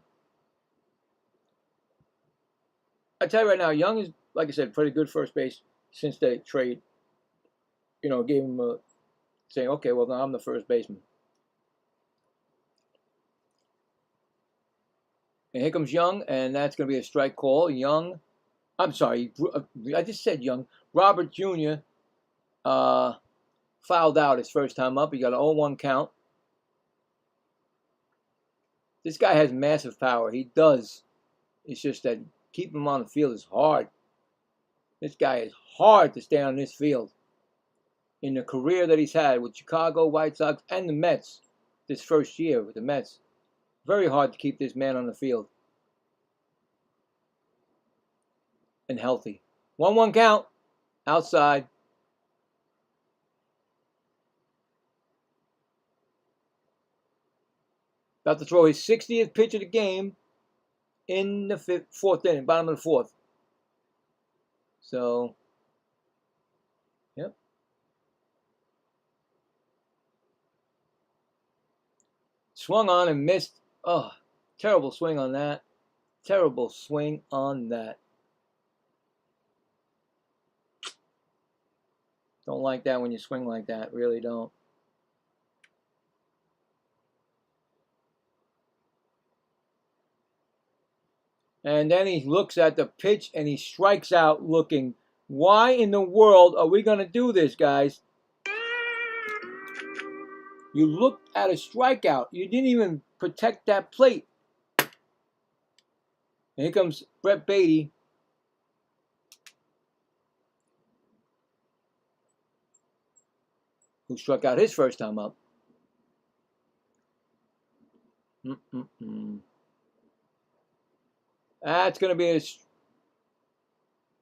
I tell you right now, Young is, like I said, pretty good first base since they trade. You know, gave him a saying, okay, well, now I'm the first baseman. And here comes Young, and that's going to be a strike call. Young, I'm sorry, I just said Young. Robert Jr. Fouled out his first time up. He got an 0-1 count. This guy has massive power. He does. It's just that keeping him on the field is hard. This guy is hard to stay on this field. In the career that he's had with Chicago, White Sox, and the Mets, this first year with the Mets, very hard to keep this man on the field. And healthy. 1-1 count. Outside. About to throw his 60th pitch of the game in the fourth inning, bottom of the fourth. So, yep. Swung on and missed. Oh, terrible swing on that. Terrible swing on that. Don't like that when you swing like that. Really don't. And then he looks at the pitch and he strikes out looking. Why in the world are we going to do this, guys? You looked at a strikeout. You didn't even protect that plate. And here comes Brett Beatty. Who struck out his first time up. That's going to be a...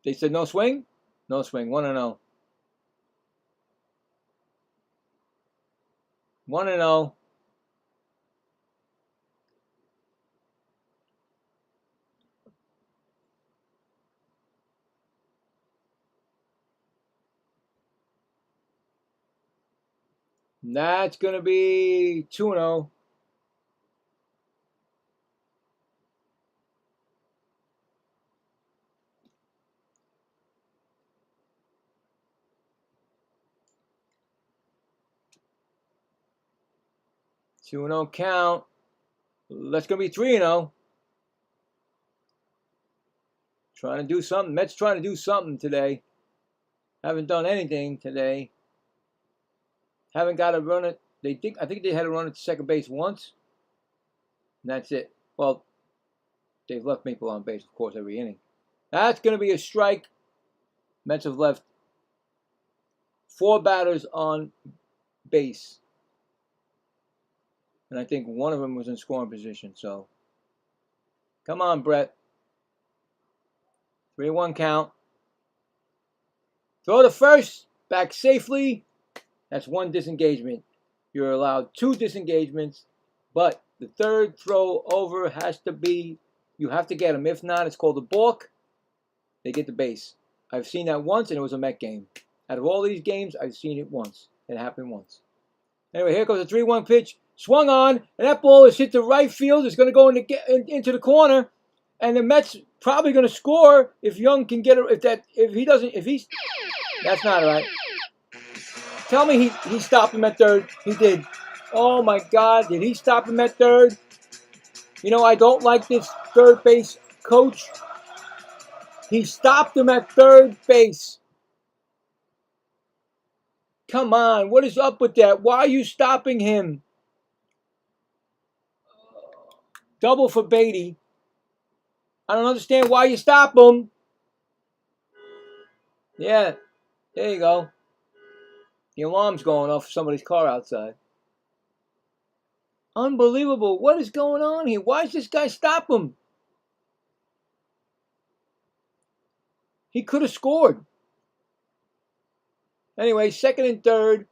They said no swing? No swing. 1-0. 1-0. That's going to be 2-0. Two and 0 count. That's going to be 3-0. Trying to do something. Mets trying to do something today. Haven't done anything today. Haven't got a run at. I think they had a run at second base once. And that's it. Well, they've left Maple on base, of course, every inning. That's going to be a strike. Mets have left 4 batters on base. And I think one of them was in scoring position. So, come on, Brett. 3-1 count. Throw to first. Back safely. That's 1 disengagement. You're allowed 2 disengagements. But the third throw over has to be, you have to get them. If not, it's called a balk. They get the base. I've seen that once, and it was a Met game. Out of all these games, I've seen it once. It happened once. Anyway, here goes a 3-1 pitch. Swung on, and that ball is hit to right field. It's going to go into the corner, and the Mets probably going to score if Young can get it. That's not right. Tell me he stopped him at third. He did. Oh my God, did he stop him at third? You know, I don't like this third base coach. He stopped him at third base. Come on, what is up with that? Why are you stopping him? Double for Beatty. I don't understand why you stop him. Yeah, there you go. The alarm's going off for somebody's car outside. Unbelievable. What is going on here? Why does this guy stop him? He could have scored. Anyway, second and third.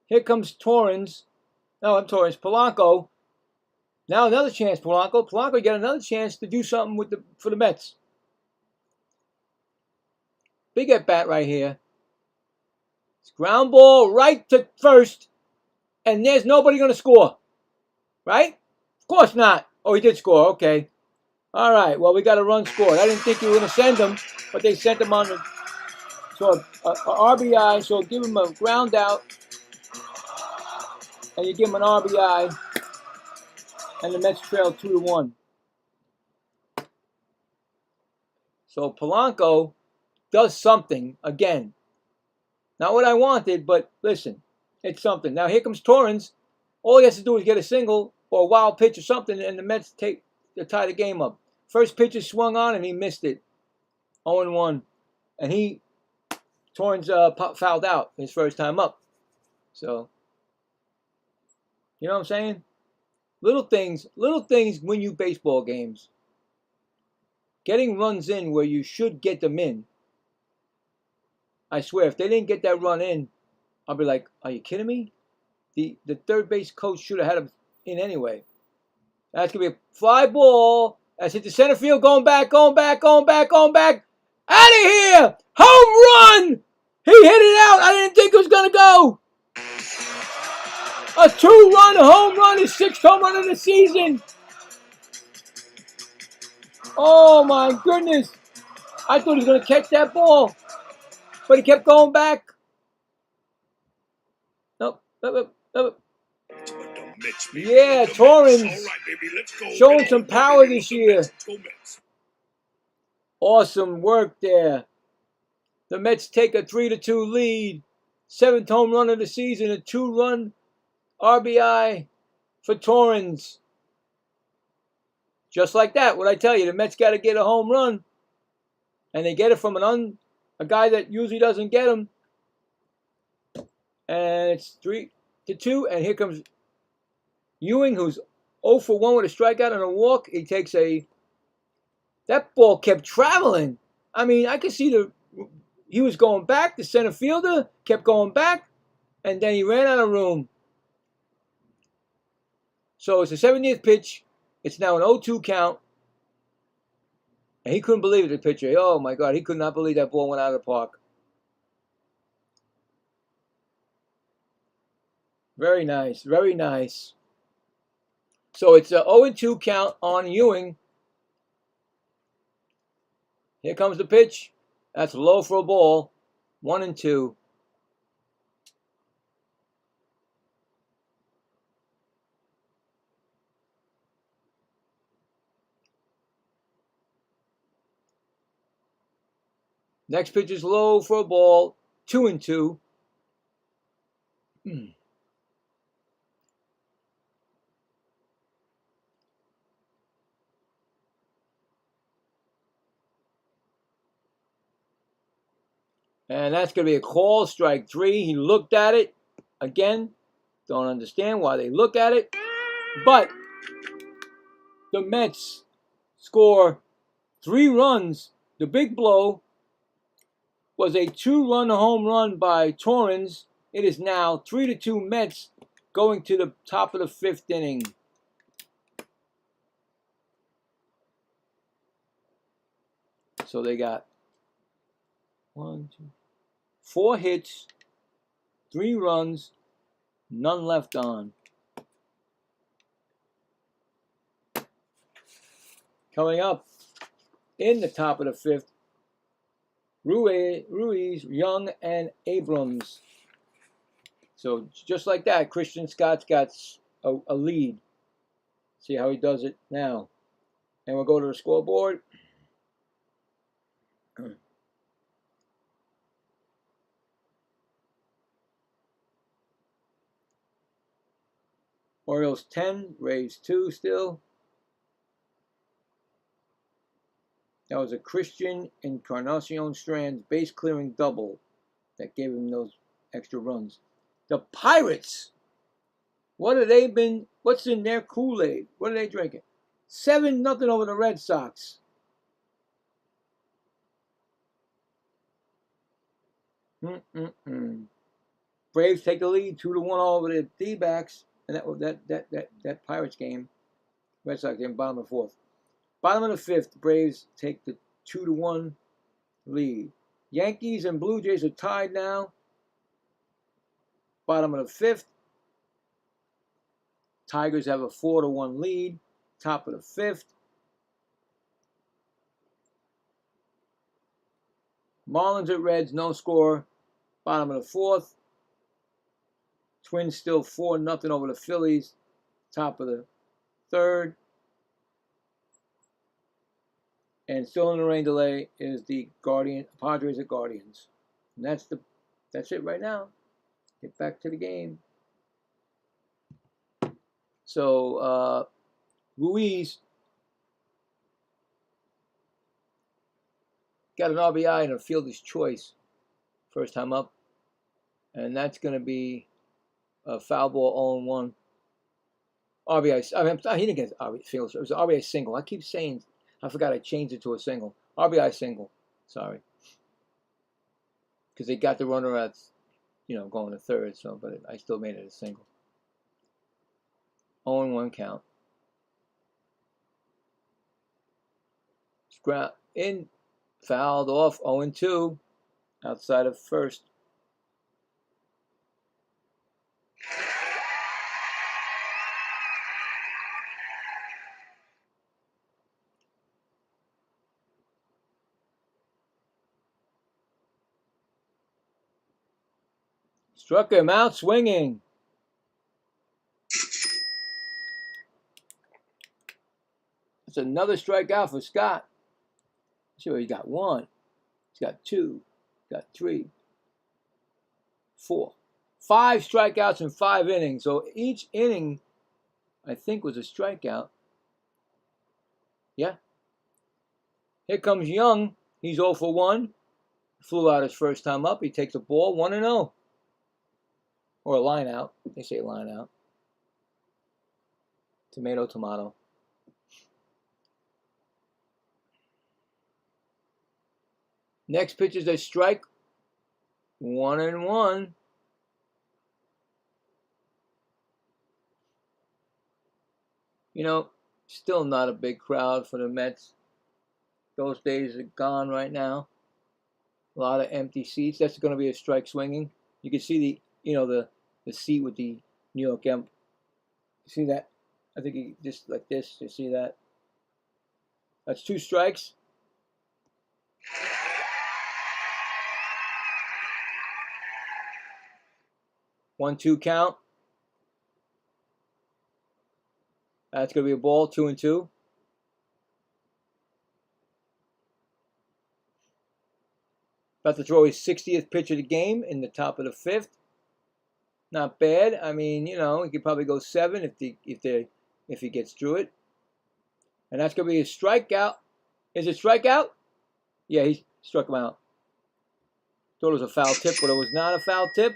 Here comes Torrens. No, I'm Torrens. Polanco. Now another chance, Polanco. Polanco got another chance to do something for the Mets. Big at bat right here. It's ground ball right to first, and there's nobody going to score. Right? Of course not. Oh, he did score. Okay. All right. Well, we got a run scored. I didn't think you were going to send him, but they sent him on the a RBI. So give him a ground out, and you give him an RBI, and the Mets trail 2-1. So Polanco does something again. Not what I wanted, but listen, it's something. Now here comes Torrens. All he has to do is get a single or a wild pitch or something, and the Mets tie the game up. First pitch is swung on, and he missed it. 0-1. And Torrens fouled out his first time up. So, you know what I'm saying? Little things win you baseball games. Getting runs in where you should get them in. I swear, if they didn't get that run in, I'll be like, are you kidding me? The third base coach should have had him in anyway. That's going to be a fly ball. That's hit the center field. Going back. Out of here! Home run! He hit it out. I didn't think it was going to go. A 2-run home run, his 6th home run of the season. Oh my goodness. I thought he was going to catch that ball. But he kept going back. Nope. Yeah, Torrens showing some power this year. Awesome work there. The Mets take a 3-2 lead. 7th home run of the season. A 2-run RBI for Torrens. Just like that, what I tell you, the Mets got to get a home run. And they get it from a guy that usually doesn't get them. And it's 3-2. And here comes Ewing, who's 0 for 1 with a strikeout and a walk. He takes that ball kept traveling. I mean, I could see he was going back. The center fielder kept going back. And then he ran out of room. So it's the 70th pitch. It's now an 0-2 count. And he couldn't believe it, the pitcher. Oh, my God. He could not believe that ball went out of the park. Very nice. Very nice. So it's a 0-2 count on Ewing. Here comes the pitch. That's low for a ball. 1-2. Next pitch is low for a ball. 2-2. And that's going to be a call, strike 3. He looked at it. Again, don't understand why they look at it. But the Mets score 3 runs. The big blow was a 2-run home run by Torrens. It is now 3-2 Mets going to the top of the 5th inning. So they got 4 hits, 3 runs, none left on. Coming up in the top of the 5th, Ruiz, Young, and Abrams. So just like that, Christian Scott's got a lead. See how he does it now. And we'll go to the scoreboard. Orioles 10, Rays 2 still. That was a Christian Encarnacion Strand's base clearing double that gave him those extra runs. The Pirates, what's in their Kool-Aid? What are they drinking? 7-0 over the Red Sox. Braves take the lead 2-1 over the D-backs, and that Pirates game. Red Sox game, bottom of the fourth. Bottom of the fifth, Braves take the 2-1 lead. Yankees and Blue Jays are tied now. Bottom of the fifth. Tigers have a 4-1 lead. Top of the fifth. Marlins at Reds, no score. Bottom of the fourth. Twins still 4-0 over the Phillies. Top of the third. And still in the rain delay is the Padres at Guardians. And that's it right now. Get back to the game. So Ruiz got an RBI and a fielder's choice first time up. And that's going to be a foul ball 0-1. RBI. I mean, he didn't get RBI fielder's choice. It was an RBI single. I keep saying, I forgot I changed it to a single. RBI single. Sorry. Because they got the runner at, going to third. So, but I still made it a single. 0-1 count. Ground in, fouled off. 0-2, outside of first. Struck him out swinging. It's another strikeout for Scott. Sure, he got 1. He's got 2. Got 3. 4. 5 strikeouts in 5 innings. So each inning, I think, was a strikeout. Yeah. Here comes Young. He's 0 for 1. Flew out his first time up. He takes a ball 1-0. Or a line out. They say line out. Tomato, tomato. Next pitch is a strike. 1-1. Still not a big crowd for the Mets. Those days are gone right now. A lot of empty seats. That's going to be a strike swinging. You can see the seat with the New York Emp. You see that? I think he just like this. You see that? That's 2 strikes. One, 2 count. That's going to be a ball, 2-2. About to throw his 60th pitch of the game in the top of the 5th. Not bad. I mean, he could probably go 7 if he gets through it. And that's going to be a strikeout. Is it strikeout? Yeah, he struck him out. Thought it was a foul tip, but it was not a foul tip.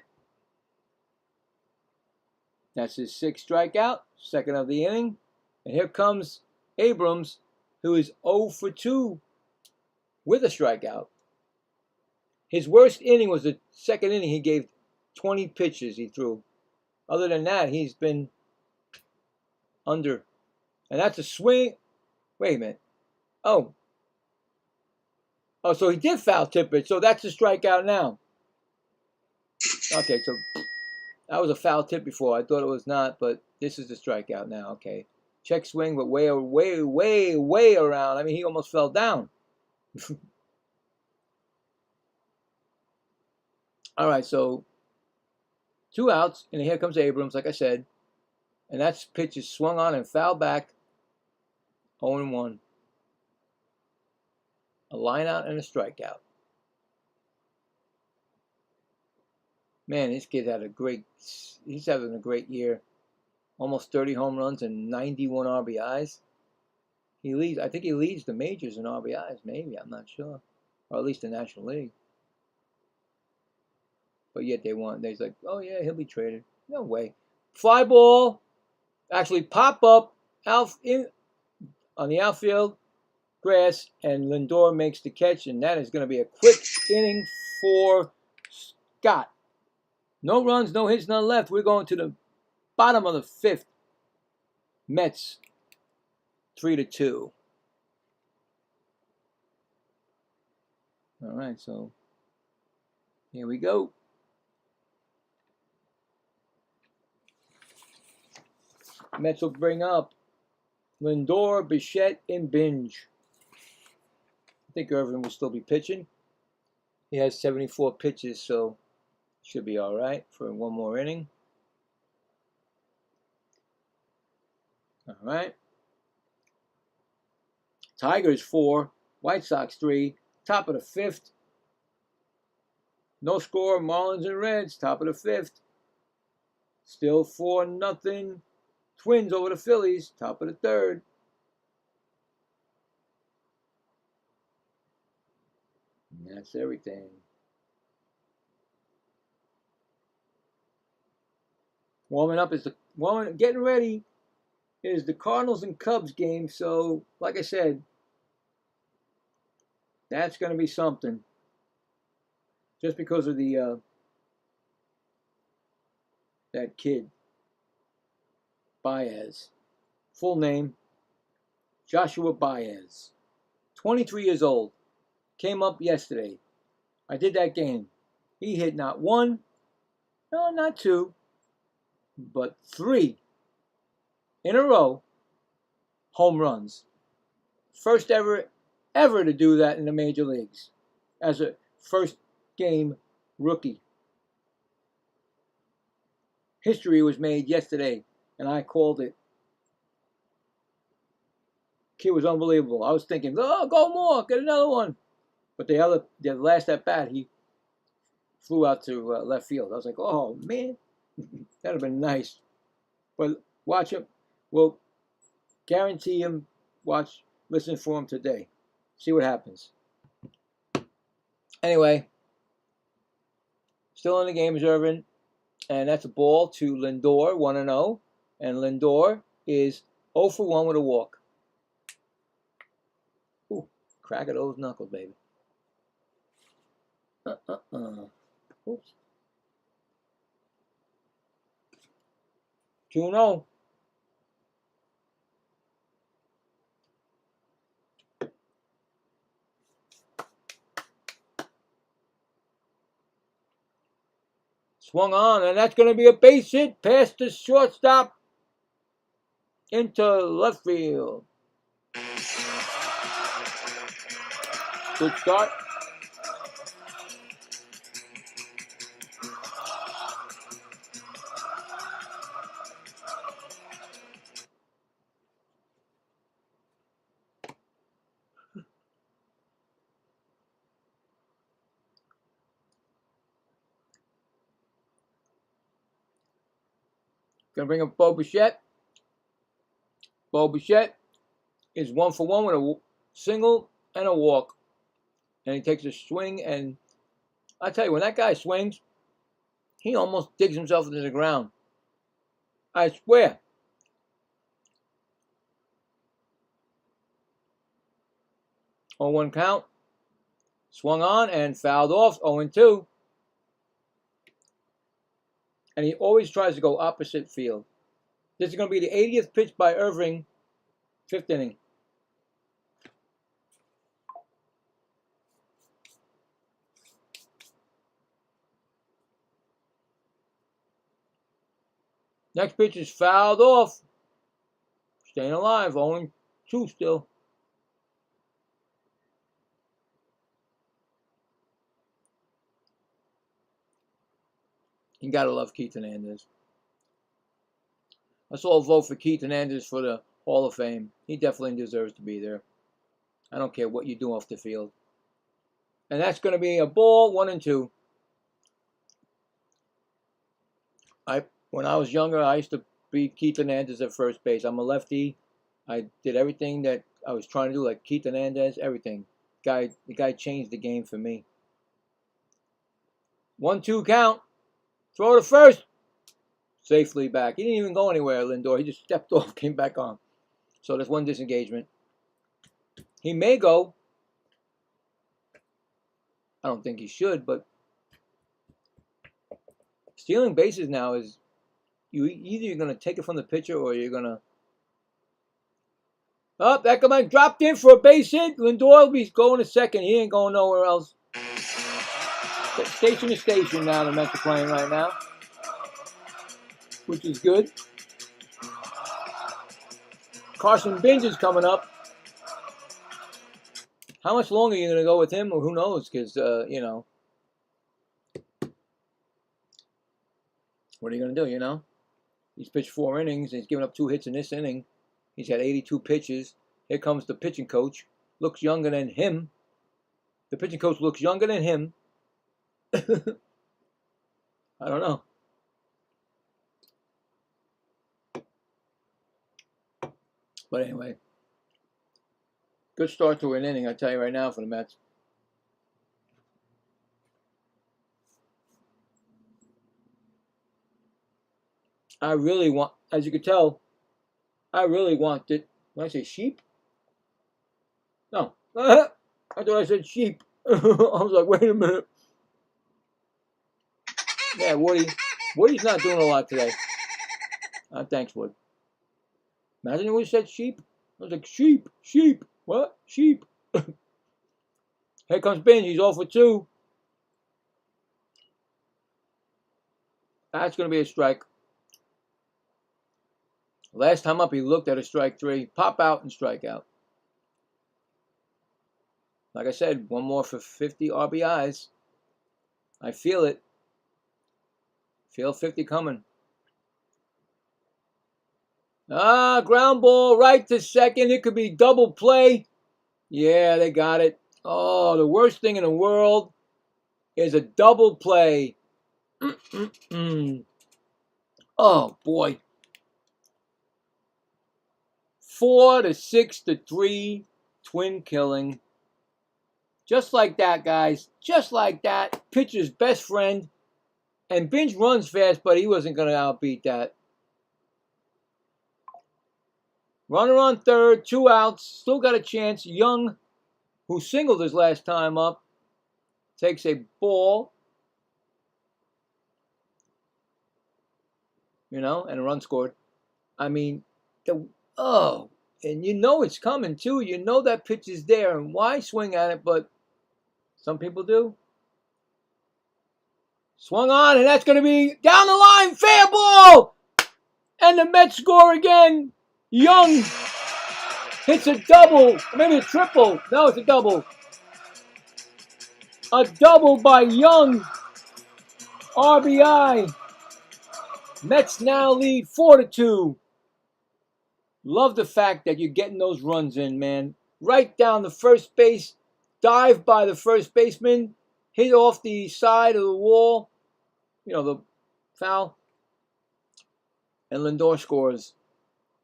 That's his 6th strikeout, 2nd of the inning. And here comes Abrams, who is 0 for 2 with a strikeout. His worst inning was the 2nd inning. He gave 20 pitches he threw. Other than that, he's been under. And that's a swing. Wait a minute. Oh, so he did foul tip it. So that's a strikeout now. Okay, so that was a foul tip before. I thought it was not, but this is the strikeout now. Okay. Check swing, but way around. I mean, he almost fell down. All right, so 2 outs, and here comes Abrams, like I said. And that pitch is swung on and fouled back. 0-1. A line out and a strikeout. Man, this kid he's having a great year. Almost 30 home runs and 91 RBIs. I think he leads the majors in RBIs, maybe, I'm not sure. Or at least the National League. But yet they're like, oh yeah, he'll be traded. No way. Fly ball, actually pop up on the outfield grass, and Lindor makes the catch, and that is going to be a quick inning for Scott. No runs, no hits, none left. We're going to the bottom of the 5th. Mets 3-2. All right, so here we go. Mets will bring up Lindor, Bichette, and Binge. I think Irvin will still be pitching. He has 74 pitches, so should be all right for one more inning. All right. Tigers 4, White Sox 3, top of the 5th. No score, Marlins and Reds, top of the 5th. Still 4-0. Twins over the Phillies, top of the 3rd. And that's everything. Getting ready is the Cardinals and Cubs game. So, like I said, that's going to be something. Just because of the that kid, Baez. Full name, Joshua Baez. 23 years old. Came up yesterday. I did that game. He hit not 1, no, not 2, but 3 in a row home runs. First ever to do that in the major leagues as a first game rookie. History was made yesterday, and I called it. Kid was unbelievable. I was thinking, oh, go more, get another one. But the last at bat, he flew out to left field. I was like, oh, man, that would have been nice. But watch him. We'll guarantee him, listen for him today. See what happens. Anyway, still in the game is Irvin. And that's a ball to Lindor, 1-0. And Lindor is 0 for 1 with a walk. Ooh, crack of those knuckles, baby. Oops. 2-0. Swung on, and that's going to be a base hit past the shortstop into left field. Good start. Going to bring up Bo Bichette. Bo Bichette is 1 for 1 with a single and a walk. And he takes a swing, and I tell you, when that guy swings, he almost digs himself into the ground. I swear. On 1 count. Swung on and fouled off, 0-2. And he always tries to go opposite field. This is going to be the 80th pitch by Irving, 5th inning. Next pitch is fouled off. Staying alive, 0-2 still. You gotta love Keith Hernandez. Let's all vote for Keith Hernandez for the Hall of Fame. He definitely deserves to be there. I don't care what you do off the field. And that's going to be a ball, 1-2. When I was younger, I used to be Keith Hernandez at first base. I'm a lefty. I did everything that I was trying to do, like Keith Hernandez, everything. The guy changed the game for me. 1-2 count. Throw to first. Safely back. He didn't even go anywhere, Lindor. He just stepped off, came back on. So there's 1 disengagement. He may go. I don't think he should, but Stealing bases now is either you're going to take it from the pitcher or you're going to. Oh, that guy dropped in for a base hit. Lindor will be going to second. He ain't going nowhere else. Station to station now, the Mets are playing right now, which is good. Carson Binge is coming up. How much longer are you going to go with him? Well, who knows? Because, you know, what are you going to do, you know? He's pitched 4 innings, and he's given up 2 hits in this inning. He's had 82 pitches. Here comes the pitching coach. Looks younger than him. The pitching coach looks younger than him. I don't know. But anyway, good start to an inning, I tell you right now, for the Mets. I really want, as you can tell, I really want it. Did I say sheep? No. I thought I said sheep. I was like, wait a minute. Yeah, Woody's not doing a lot today. Thanks, Wood. Imagine it would have said sheep. I was like, sheep. What? Sheep. Here comes Binge. He's 0 for 2. That's going to be a strike. Last time up, he looked at a strike 3. Pop out and strike out. Like I said, one more for 50 RBIs. I feel it. Feel 50 coming. Ground ball right to second. It could be double play. Yeah, they got it. Oh, the worst thing in the world is a double play. Oh, boy. 4 to 6 to 3. Twin killing. Just like that, guys. Just like that. Pitcher's best friend. And Binge runs fast, but he wasn't going to outbeat that. Runner on third, 2 outs. Still got a chance. Young, who singled his last time up, takes a ball. You know, and a run scored. I mean, and you know it's coming too. You know that pitch is there. And why swing at it? But some people do. Swung on, and that's going to be down the line. Fair ball! And the Mets score again. Young hits a double. Maybe a triple. No, it's a double. A double by Young. RBI. Mets now lead 4 to 2. Love the fact that you're getting those runs in, man. Right down the first base. Dive by the first baseman. Hit off the side of the wall. You know, the foul. And Lindor scores.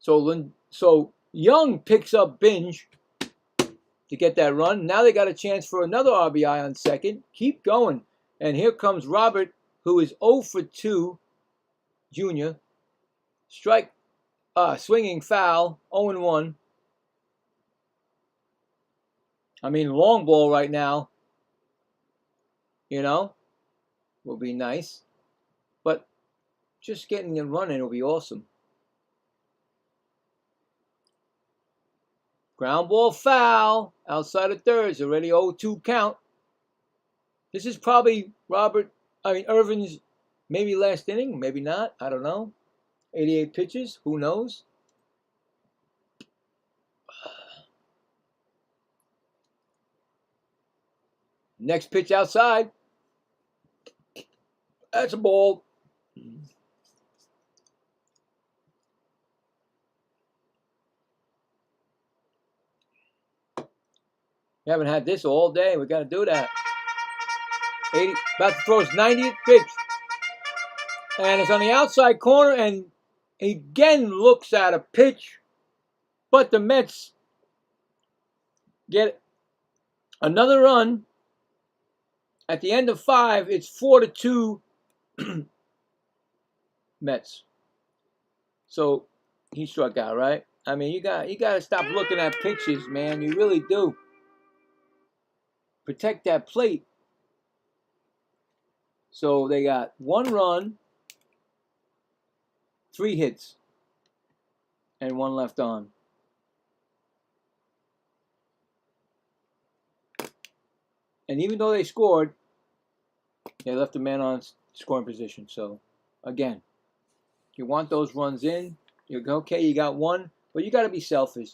So Young picks up Binge to get that run. Now they got a chance for another RBI on second. Keep going. And here comes Robert, who is 0 for 2. Junior. Strike. Swinging foul. 0-1. I mean, long ball right now. You know. Will be nice. But just getting a run in will be awesome. Ground ball foul. Outside of third. It's already 0-2 count. This is probably Irvin's maybe last inning. Maybe not. I don't know. 88 pitches. Who knows? Next pitch outside. That's a ball. We haven't had this all day. We got to do that. 80, about to throw his 90th pitch. And it's on the outside corner, and he again looks at a pitch. But the Mets get another run. At the end of 5, it's 4 to 2 Mets. So he struck out, right? I mean, you got to stop looking at pitches, man. You really do. Protect that plate. So they got 1 run, 3 hits and 1 left on. And even though they scored, they left a man on scoring position. So, again, you want those runs in. You're okay, you got 1, but you got to be selfish.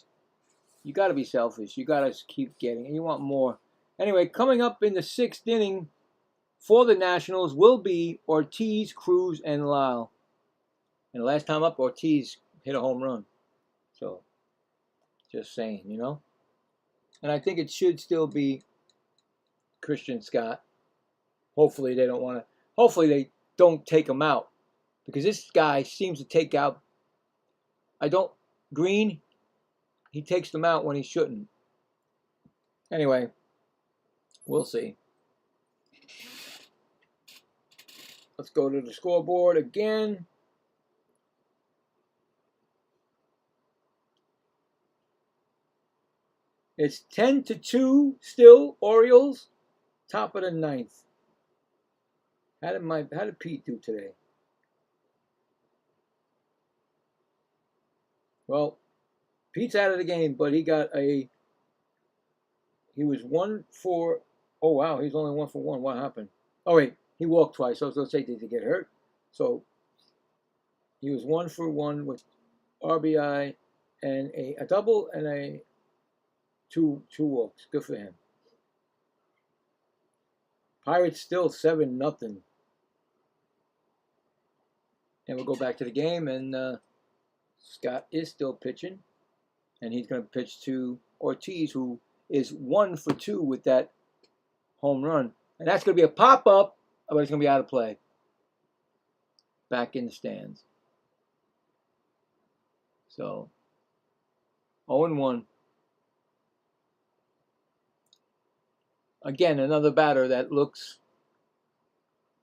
You got to be selfish. You got to keep getting, and you want more. Anyway, coming up in the 6th inning for the Nationals will be Ortiz, Cruz, and Lyle. And the last time up, Ortiz hit a home run. So, just saying, you know. And I think it should still be Christian Scott. Hopefully they don't take him out. Because this guy seems to take out, Green, he takes them out when he shouldn't. Anyway, we'll see. Let's go to the scoreboard again. It's 10-2 still, Orioles, top of the 9th. How did Pete do today? Well, Pete's out of the game, but he was 1 for, oh wow, he's only 1 for 1. What happened? Oh wait, he walked twice. I was going to say, did he get hurt? So, he was 1 for 1 with RBI and a double and a two walks. Good for him. Pirates still 7-0. And we'll go back to the game, and Scott is still pitching, and he's going to pitch to Ortiz, who is 1 for 2 with that home run. And that's going to be a pop-up, but it's going to be out of play. Back in the stands. So, 0-1. Again, another batter that looks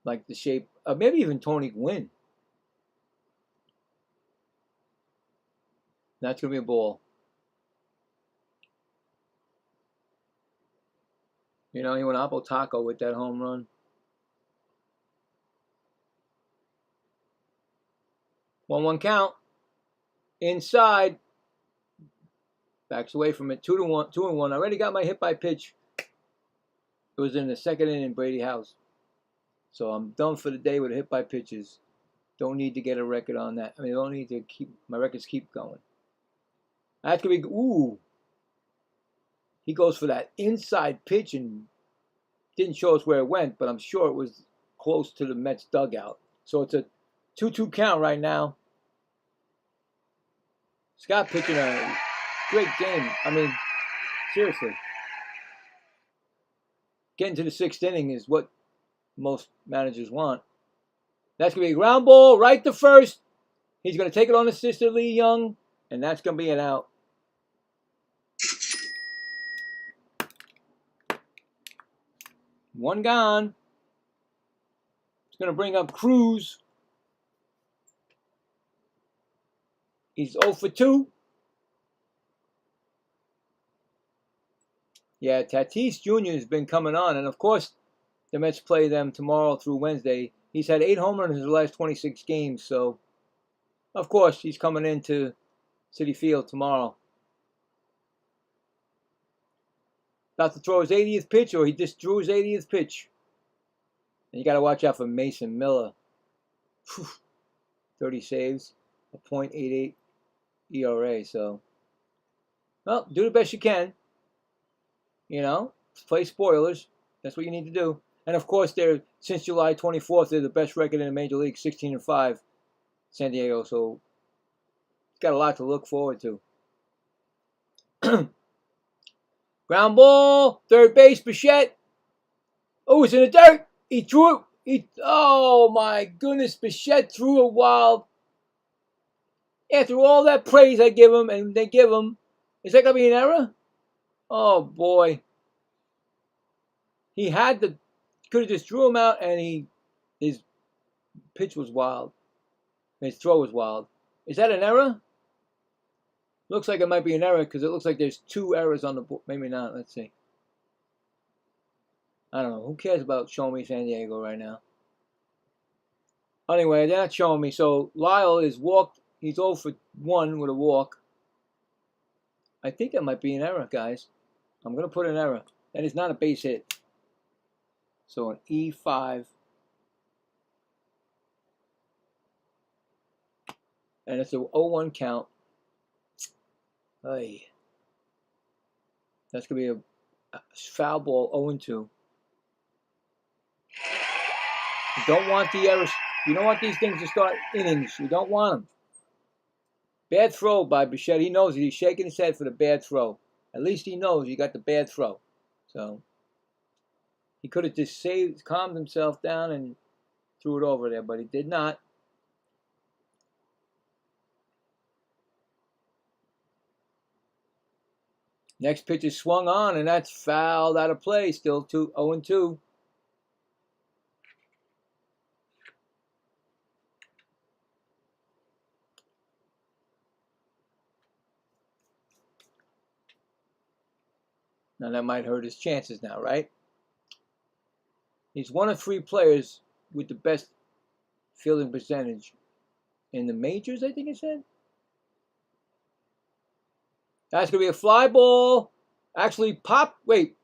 like the shape of maybe even Tony Gwynn. That's going to be a ball. You know, he went Apple Taco with that home run. 1-1 count. Inside. Backs away from it. 2-1. I already got my hit by pitch. It was in the 2nd inning, Brady House. So I'm done for the day with hit by pitches. Don't need to get a record on that. I mean, I don't need to keep my records keep going. That's going to be, ooh. He goes for that inside pitch and didn't show us where it went, but I'm sure it was close to the Mets dugout. So it's a 2-2 count right now. Scott pitching a great game. I mean, seriously. Getting to the 6th inning is what most managers want. That's going to be a ground ball right to first. He's going to take it on his sister, Lee Young, and that's going to be an out. One gone. It's going to bring up Cruz. He's 0 for 2. Yeah, Tatis Jr. has been coming on. And, of course, the Mets play them tomorrow through Wednesday. He's had 8 home runs in his last 26 games. So, of course, he's coming into Citi Field tomorrow. About to throw his 80th pitch, or he just drew his 80th pitch. And you got to watch out for Mason Miller. 30 saves, a .88 ERA. So, well, do the best you can. You know, play spoilers. That's what you need to do. And of course, since July 24th, they're the best record in the Major League, 16-5, San Diego. So, it's got a lot to look forward to. Ground ball, third base, Bichette. Oh, it's in the dirt. He threw it. Oh my goodness, Bichette threw it wild. After all that praise I give him, and they give him, is that gonna be an error? Oh boy. He could have just drew him out, and his pitch was wild. His throw was wild. Is that an error? Looks like it might be an error because it looks like there's 2 errors on the board. Maybe not. Let's see. I don't know. Who cares about Show Me San Diego right now? Anyway, they're not showing me. So Lyle is walked. He's 0 for 1 with a walk. I think that might be an error, guys. I'm going to put an error. That is not a base hit. So an E5. And it's a 0-1 count. Ay. That's going to be a foul ball, 0-2. You don't want the errors. You don't want these things to start innings. You don't want them. Bad throw by Bichette. He knows it. He's shaking his head for the bad throw. At least he knows he got the bad throw. So he could have just calmed himself down and threw it over there, but he did not. Next pitch is swung on, and that's fouled out of play. Still 0-2. Now that might hurt his chances now, right? He's one of 3 players with the best fielding percentage in the majors, I think it said. That's going to be a fly ball. Actually, wait.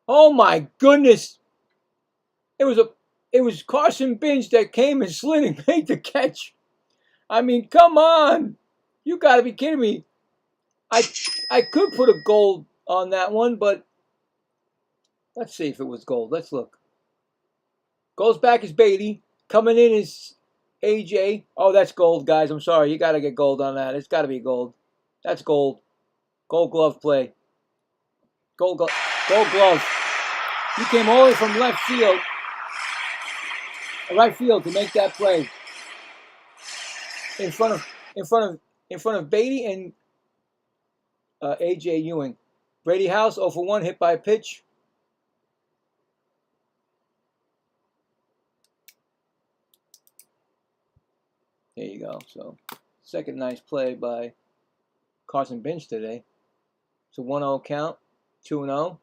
Oh my goodness. It was Carson Binge that came and slid and made the catch. I mean, come on. You got to be kidding me. I could put a gold on that one, but let's see if it was gold. Let's look. Goes back is Beatty. Coming in is AJ. Oh, that's gold, guys. I'm sorry. You got to get gold on that. It's got to be gold. That's gold. Gold glove play. Gold glove. He came all the way from left field, right field to make that play. In front of Beatty and AJ Ewing. Brady House 0 for 1, hit by a pitch. There you go. So second nice play by Carson Binge today. It's a 1-0 count, 2-0.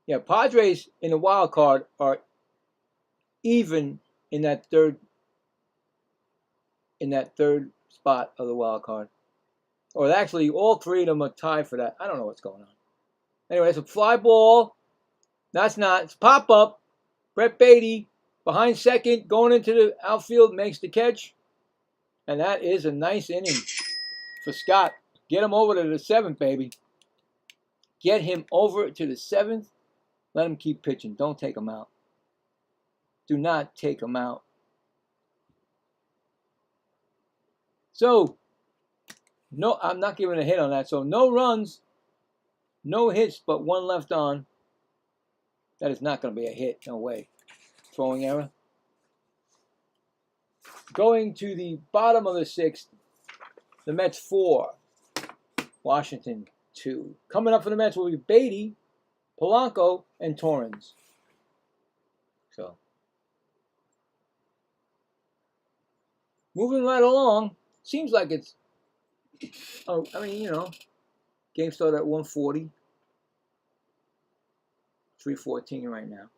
Yeah, Padres in the wild card are even in that third spot of the wild card. Or actually, all 3 of them are tied for that. I don't know what's going on. Anyway, it's a fly ball. That's not. It's pop up. Brett Beatty behind second, going into the outfield, makes the catch. And that is a nice inning for Scott. Get him over to the 7th, baby. Get him over to the 7th. Let him keep pitching. Don't take him out. Do not take him out. So, no, I'm not giving a hit on that. So, no runs, no hits, but 1 left on. That is not going to be a hit. No way. Throwing error. Going to the bottom of the 6th, the Mets 4, Washington 2. Coming up for the Mets will be Beatty, Polanco, and Torrens. So, moving right along. Seems like it's, game started at 1:40. 3:14 right now.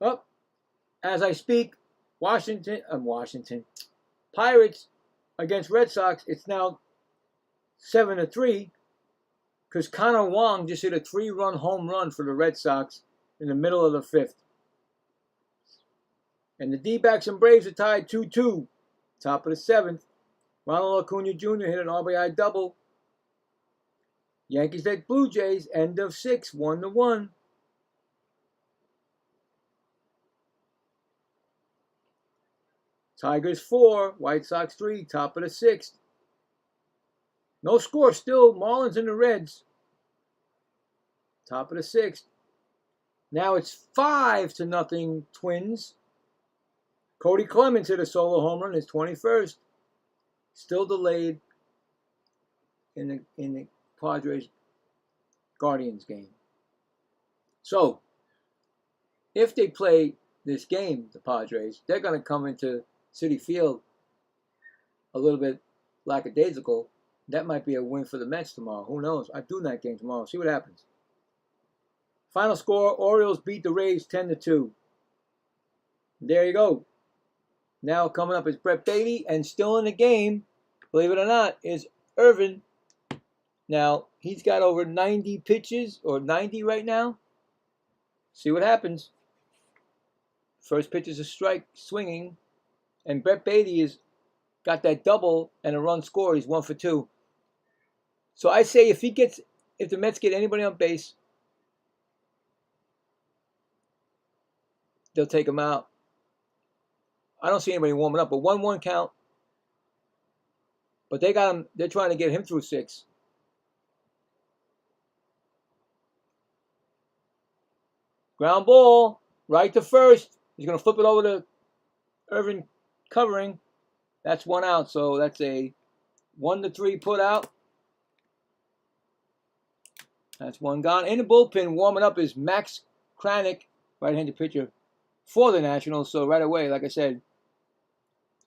Up, as I speak, Washington. Pirates against Red Sox. It's now 7-3 because Connor Wong just hit a 3-run home run for the Red Sox in the middle of the 5th. And the D-backs and Braves are tied 2-2. Top of the 7th. Ronald Acuna Jr. hit an RBI double. Yankees at Blue Jays, end of 6, 1-1. Tigers 4, White Sox 3, top of the 6th. No score still, Marlins and the Reds. Top of the 6th. Now it's 5-0 Twins. Cody Clemens hit a solo home run, his 21st. Still delayed in the Padres Guardians game. So, if they play this game, the Padres, they're going to come into Citi Field a little bit lackadaisical. That might be a win for the Mets tomorrow. Who knows? I do that game tomorrow. See what happens. Final score, Orioles beat the Rays 10-2. There you go. Now coming up is Brett Baty, and still in the game, believe it or not, is Irvin. Now, he's got over 90 pitches, or 90 right now. See what happens. First pitch is a strike, swinging, and Brett Baty has got that double and a run scored. He's 1 for 2. So I say if the Mets get anybody on base, they'll take him out. I don't see anybody warming up, but 1-1 count. But they got him. They're trying to get him through 6. Ground ball, right to first. He's going to flip it over to Irvin covering. That's 1 out, so that's a 1-3 put out. That's 1 gone. In the bullpen, warming up is Max Kranick, right-handed pitcher for the Nationals. So right away, like I said,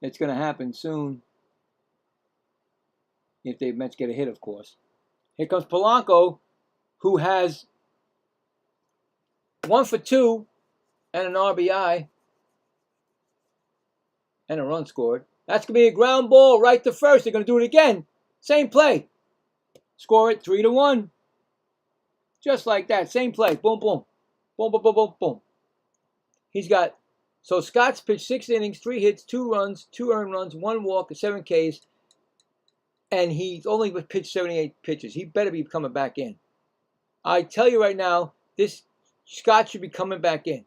it's going to happen soon. If the Mets get a hit, of course. Here comes Polanco, who has 1 for 2 and an RBI and a run scored. That's going to be a ground ball right to first. They're going to do it again. Same play. Score it 3-1. Just like that. Same play. Boom, boom. Boom, boom, boom, boom, boom. So Scott's pitched 6 innings, 3 hits, 2 runs, 2 earned runs, 1 walk, 7 Ks. And he's only pitched 78 pitches. He better be coming back in. I tell you right now, this Scott should be coming back in.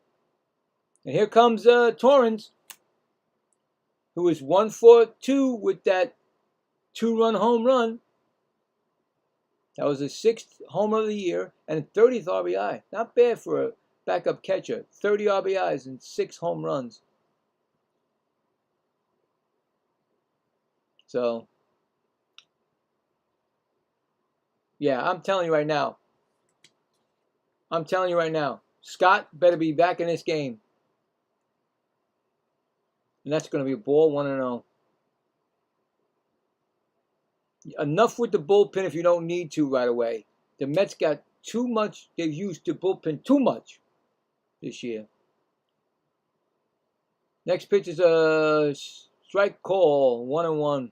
And here comes Torrens, who is 1 for 2 with that 2-run home run. That was his 6th home run of the year and 30th RBI. Not bad for a backup catcher. 30 RBIs and 6 home runs. So, yeah, I'm telling you right now. Scott better be back in this game. And that's going to be a ball 1-0. Enough with the bullpen if you don't need to right away. The Mets got too much. They've used the bullpen too much this year. Next pitch is a strike call, 1-1.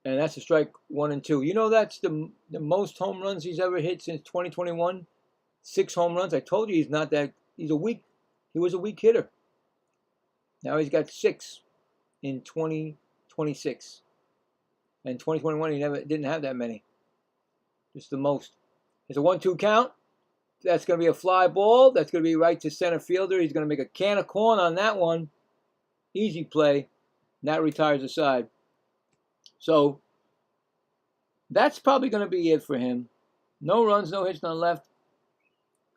And that's a strike 1-2. You know that's the most home runs he's ever hit since 2021. 6 home runs. I told you he was a weak hitter. Now he's got 6 in 2026. And 2021 he didn't have that many. Just the most. It's a 1-2 count. That's going to be a fly ball. That's going to be right to center fielder. He's going to make a can of corn on that one. Easy play. And that retires the side. So that's probably going to be it for him. No runs, no hits, none left.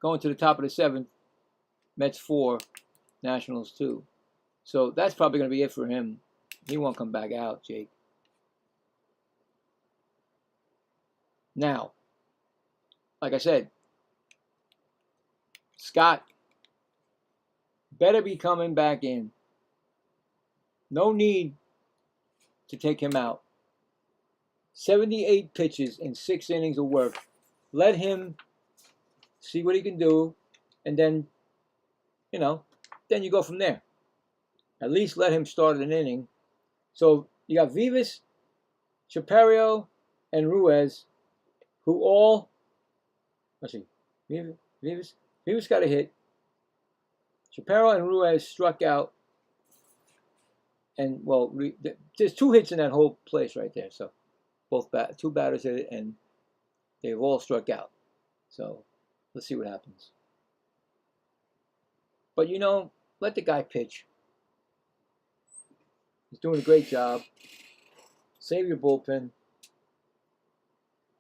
Going to the top of the 7th. Mets 4, Nationals 2. So that's probably going to be it for him. He won't come back out, Jake. Now, like I said, Scott better be coming back in. No need to take him out. 78 pitches in 6 innings of work. Let him see what he can do, and then, then you go from there. At least let him start an inning. So you got Vivas, Chaparro, and Ruiz, who all, Vivas got a hit. Chaparro and Ruiz struck out. And, well, there's 2 hits in that whole place right there. So two batters hit it, and they've all struck out. So let's see what happens. But, let the guy pitch. He's doing a great job. Save your bullpen.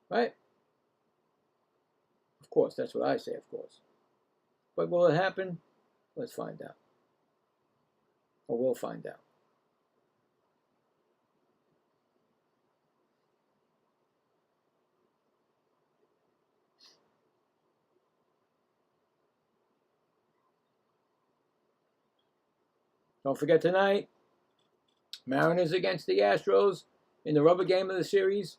Right? Of course, that's what I say, of course. But will it happen? Let's find out. Or we'll find out. Don't forget tonight, Mariners against the Astros in the rubber game of the series.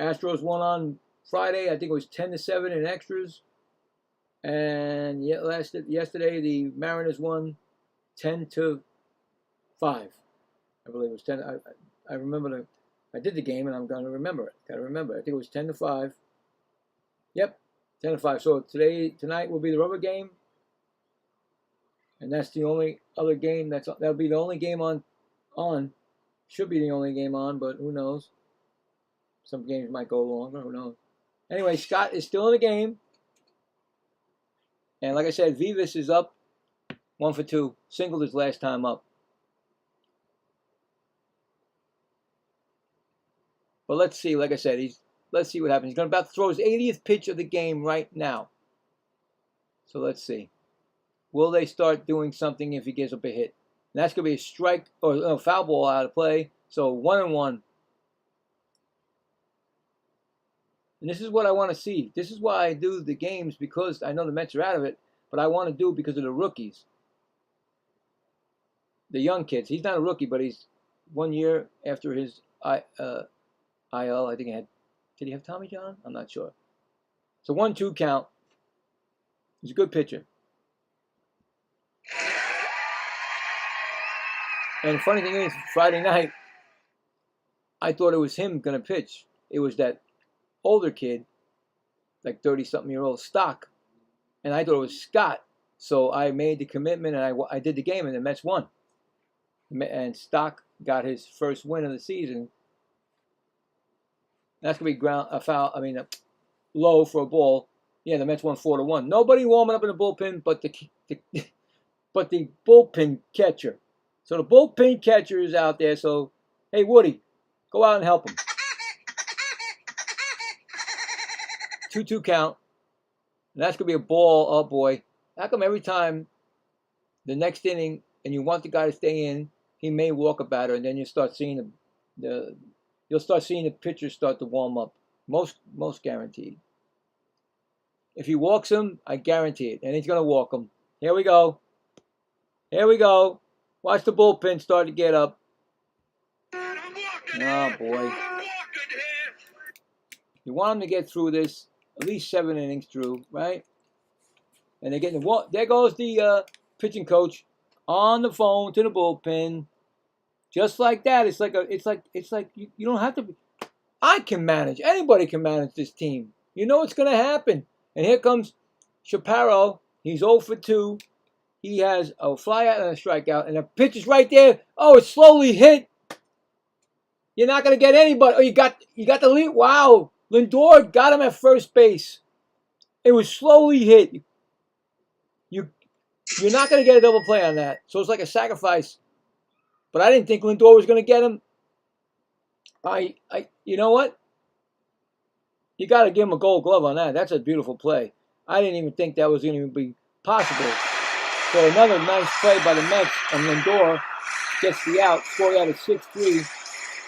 Astros won on Friday. I think it was 10-7 in extras. And yesterday, the Mariners won 10-5. I believe it was 10. I remember I did the game, and I'm going to remember it. Got to remember. I think it was 10-5. Yep, 10-5. So tonight will be the rubber game, and that's the only other game that'll be the only game on. Should be the only game on, but who knows? Some games might go longer. Who knows? Anyway, Scott is still in the game, and like I said, Vivas is up 1 for 2. Singled his last time up. But let's see. Like I said, let's see what happens. He's going to about to throw his 80th pitch of the game right now. So let's see. Will they start doing something if he gives up a hit? And that's going to be a strike or a foul ball out of play. So 1-1. And this is what I want to see. This is why I do the games, because I know the Mets are out of it, but I want to do it because of the rookies. The young kids. He's not a rookie, but he's 1 year after his IL. I think did he have Tommy John? I'm not sure. It's a 1-2 count. He's a good pitcher. And the funny thing is, Friday night, I thought it was him going to pitch. It was that older kid, like 30-something-year-old Stock, and I thought it was Scott. So I made the commitment, and I did the game, and the Mets won. And Stock got his first win of the season. That's gonna be low for a ball. Yeah, the Mets won 4-1. Nobody warming up in the bullpen, but the bullpen catcher. So the bullpen catcher is out there. So hey, Woody, go out and help him. 2-2 count. And that's gonna be a ball. Oh boy, how come every time the next inning and you want the guy to stay in, he may walk a batter, and then you start seeing you'll start seeing the pitchers start to warm up. Most guaranteed. If he walks him, I guarantee it. And he's going to walk him. Here we go. Here we go. Watch the bullpen start to get up. Oh, boy. You want him to get through this, at least 7 innings through, right? And they're getting there goes the pitching coach on the phone to the bullpen. Just like that. It's like you don't have to be. I can manage. Anybody can manage this team. You know what's going to happen. And here comes Chaparro. He's 0 for 2. He has a flyout and a strikeout. And the pitch is right there. Oh, it's slowly hit. You're not going to get anybody. Oh, you got the lead. Wow. Lindor got him at first base. It was slowly hit. You're not going to get a double play on that. So it's like a sacrifice. But I didn't think Lindor was going to get him. You know what? You got to give him a gold glove on that. That's a beautiful play. I didn't even think that was going to be possible. So another nice play by the Mets, and Lindor gets the out, scored out at 6-3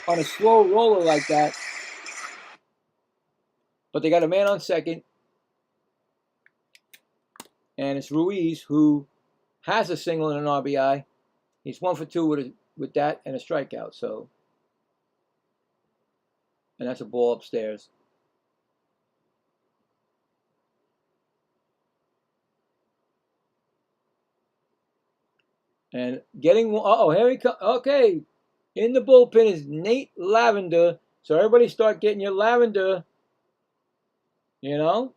on a slow roller like that. But they got a man on second, and it's Ruiz who has a single and an RBI. He's 1 for 2 with that and a strikeout. So, and that's a ball upstairs. And getting, here he comes. Okay, in the bullpen is Nate Lavender. So everybody start getting your lavender. You know?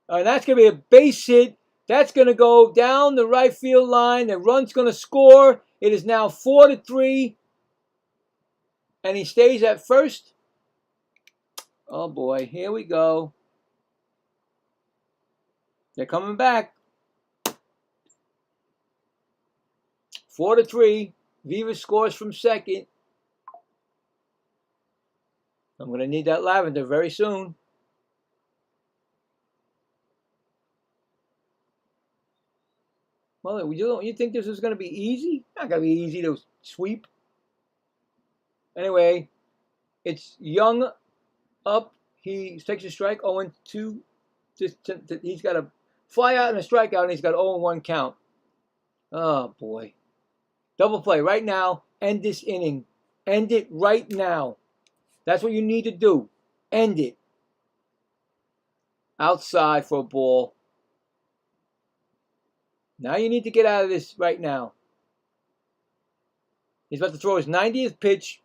And that's going to be a base hit. That's going to go down the right field line. The run's going to score. It is now 4-3. And he stays at first. Oh boy, here we go. They're coming back. 4-3. Vivas scores from second. I'm going to need that lavender very soon. Well, you think this is going to be easy? Not going to be easy to sweep. Anyway, it's Young up. He takes a strike. 0-2. He's got a Fly out and a strikeout, and he's got 0-1 count. Oh, boy. Double play right now. End this inning. End it right now. That's what you need to do. End it. Outside for a ball. Now you need to get out of this right now. He's about to throw his 90th pitch.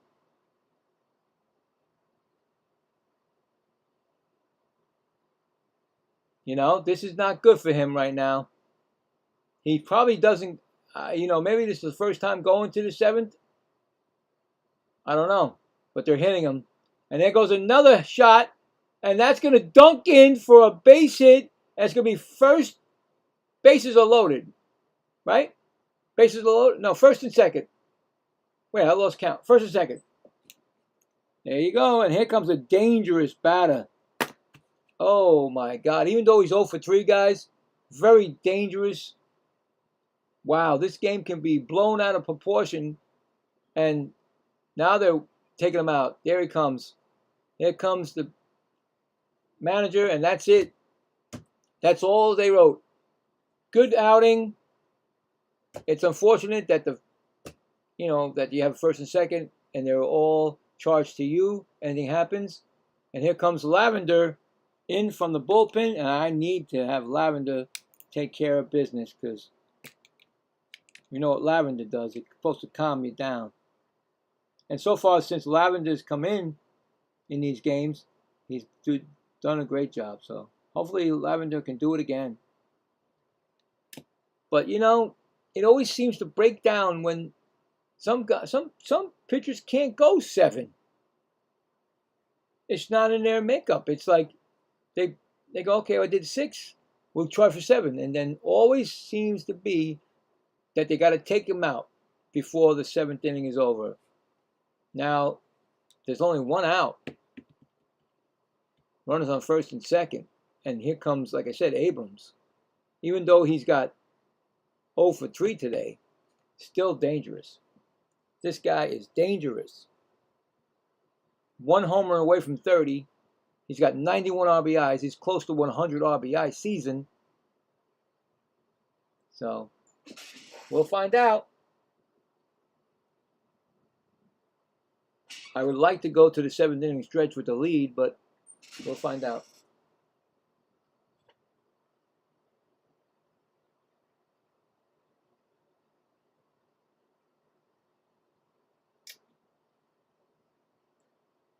You know, this is not good for him right now. He probably doesn't, maybe this is the first time going to the 7th. I don't know. But they're hitting him. And there goes another shot. And that's going to dunk in for a base hit. And it's going to be first. Bases are loaded. Right? Bases are loaded. No, first and second. Wait, I lost count. First and second. There you go. And here comes a dangerous batter. Oh, my God. Even though he's 0 for 3, guys, very dangerous. Wow, this game can be blown out of proportion. And now they're taking him out. There he comes. Here comes the manager, and that's it. That's all they wrote. Good outing. It's unfortunate that that you have first and second, and they're all charged to you. Anything happens. And here comes Lavender in from the bullpen, and I need to have Lavender take care of business because you know what Lavender does. It's supposed to calm you down. And so far, since Lavender's come in these games, he's done a great job. So hopefully Lavender can do it again. But it always seems to break down when some pitchers can't go 7. It's not in their makeup. It's like they go, okay, I did 6. We'll try for 7. And then always seems to be that they got to take him out before the 7th inning is over. Now, there's only 1 out. Runners on first and second. And here comes, like I said, Abrams. Even though he's got 0 for 3 today, still dangerous. This guy is dangerous. 1 homer away from 30. He's got 91 RBIs. He's close to 100 RBI season. So, we'll find out. I would like to go to the 7th inning stretch with the lead, but we'll find out.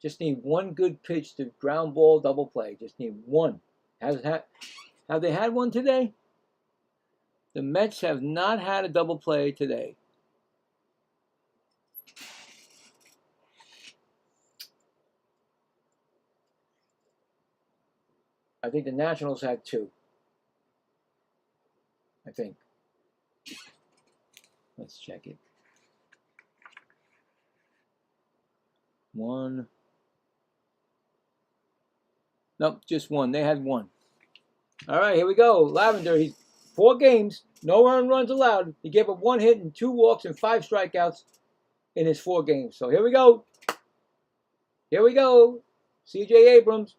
Just need 1 good pitch to ground ball double play. Just need 1. Have they had one today? The Mets have not had a double play today. I think the Nationals had 2. I think. Let's check it. 1. Nope, just 1. They had 1. All right, here we go. Lavender, he's 4 games, no earned runs allowed. He gave up 1 hit and 2 walks and 5 strikeouts in his 4 games. So here we go. Here we go. C.J. Abrams.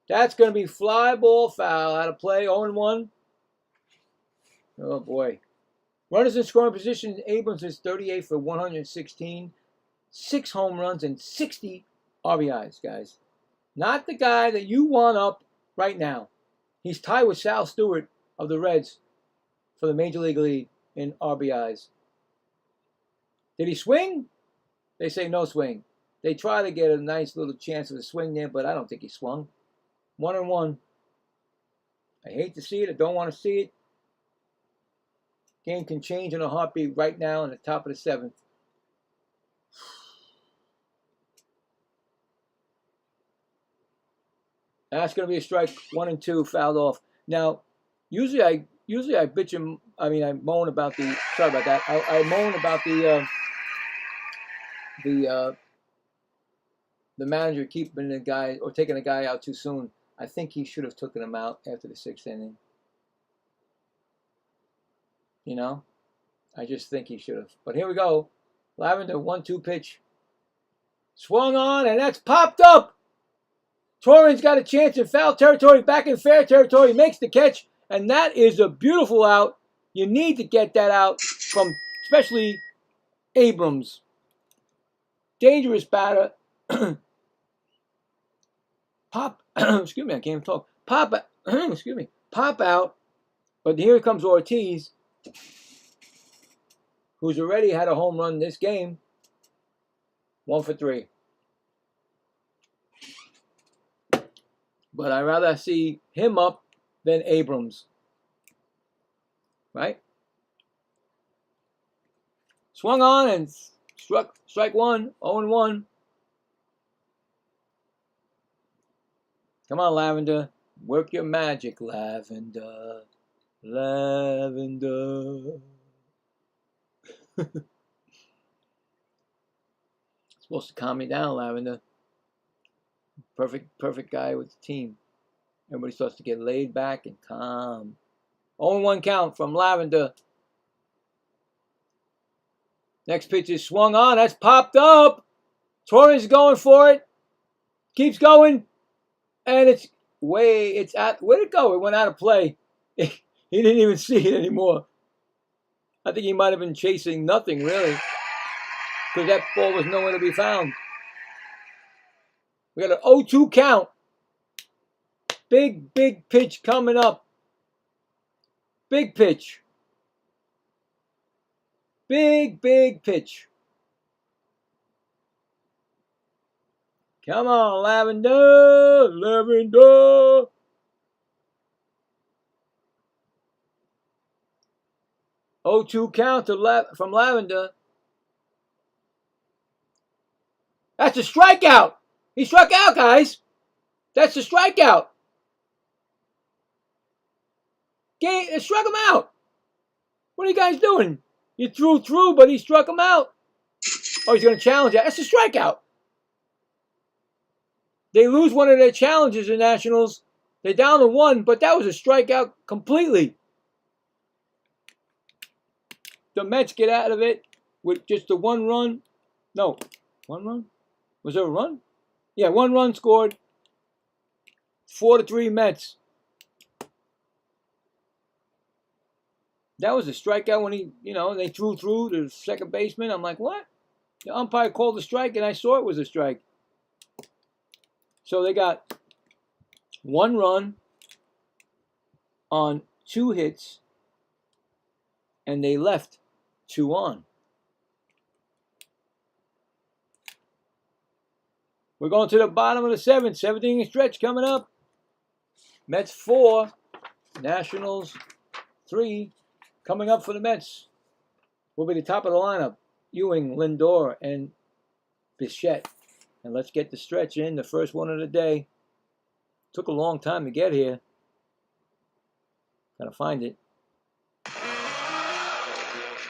That's going to be fly ball foul. Out of play, 0-1. Oh, boy. Runners in scoring position, Abrams is 38 for 116. 6 home runs and 60 RBIs, guys. Not the guy that you want up right now. He's tied with Sal Stewart of the Reds for the Major League lead in RBIs. Did he swing? They say no swing. They try to get a nice little chance of a swing there, but I don't think he swung. 1-1. I hate to see it. I don't want to see it. Game can change in a heartbeat right now in the top of the 7th. That's going to be a strike. 1 and 2 fouled off. Now, usually I bitch him. I mean, I moan about the. Sorry about that. I moan about the manager keeping the guy or taking a guy out too soon. I think he should have taken him out after the 6th inning. I just think he should have. But here we go. Lavender 1-2 pitch. Swung on, and that's popped up. Torrens got a chance in foul territory, back in fair territory, makes the catch, And that is a beautiful out. You need to get that out from especially Abrams. Dangerous batter. Pop. Excuse me, I can't even talk. Pop. Excuse me. Pop out. But here comes Ortiz, who's already had a home run this game. 1 for 3. But I'd rather see him up than Abrams. Right? Swung on and struck strike one. 0-1. Come on, Lavender. Work your magic, Lavender. Lavender. Supposed to calm me down, Lavender. Perfect guy with the team. Everybody starts to get laid back and calm. 0-1 count from Lavender. Next pitch is swung on. That's popped up. Torres is going for it. Keeps going. And it's at, where'd it go? It went out of play. He didn't even see it anymore. I think he might have been chasing nothing, really. Because that ball was nowhere to be found. We got an 0-2 count. Big pitch coming up. Big pitch. Big pitch. Come on, Lavender. Lavender. Oh, 2 count from Lavender. That's a strikeout. He struck out, guys. That's a strikeout. It struck him out. What are you guys doing? You threw through, but he struck him out. Oh, he's going to challenge that. That's a strikeout. They lose one of their challenges in Nationals. They're down to 1, but that was a strikeout completely. The Mets get out of it with just the 1 run. No, 1 run? Was there a run? Yeah, 1 run scored. 4-3 Mets. That was a strikeout when they threw through the second baseman. I'm like, what? The umpire called a strike, and I saw it was a strike. So they got 1 run on 2 hits, and they left 2 on. We're going to the bottom of the 7th. 7th-inning stretch coming up. Mets 4, Nationals 3. Coming up for the Mets will be the top of the lineup. Ewing, Lindor, and Bichette. And let's get the stretch in, the first one of the day. Took a long time to get here. Gotta find it.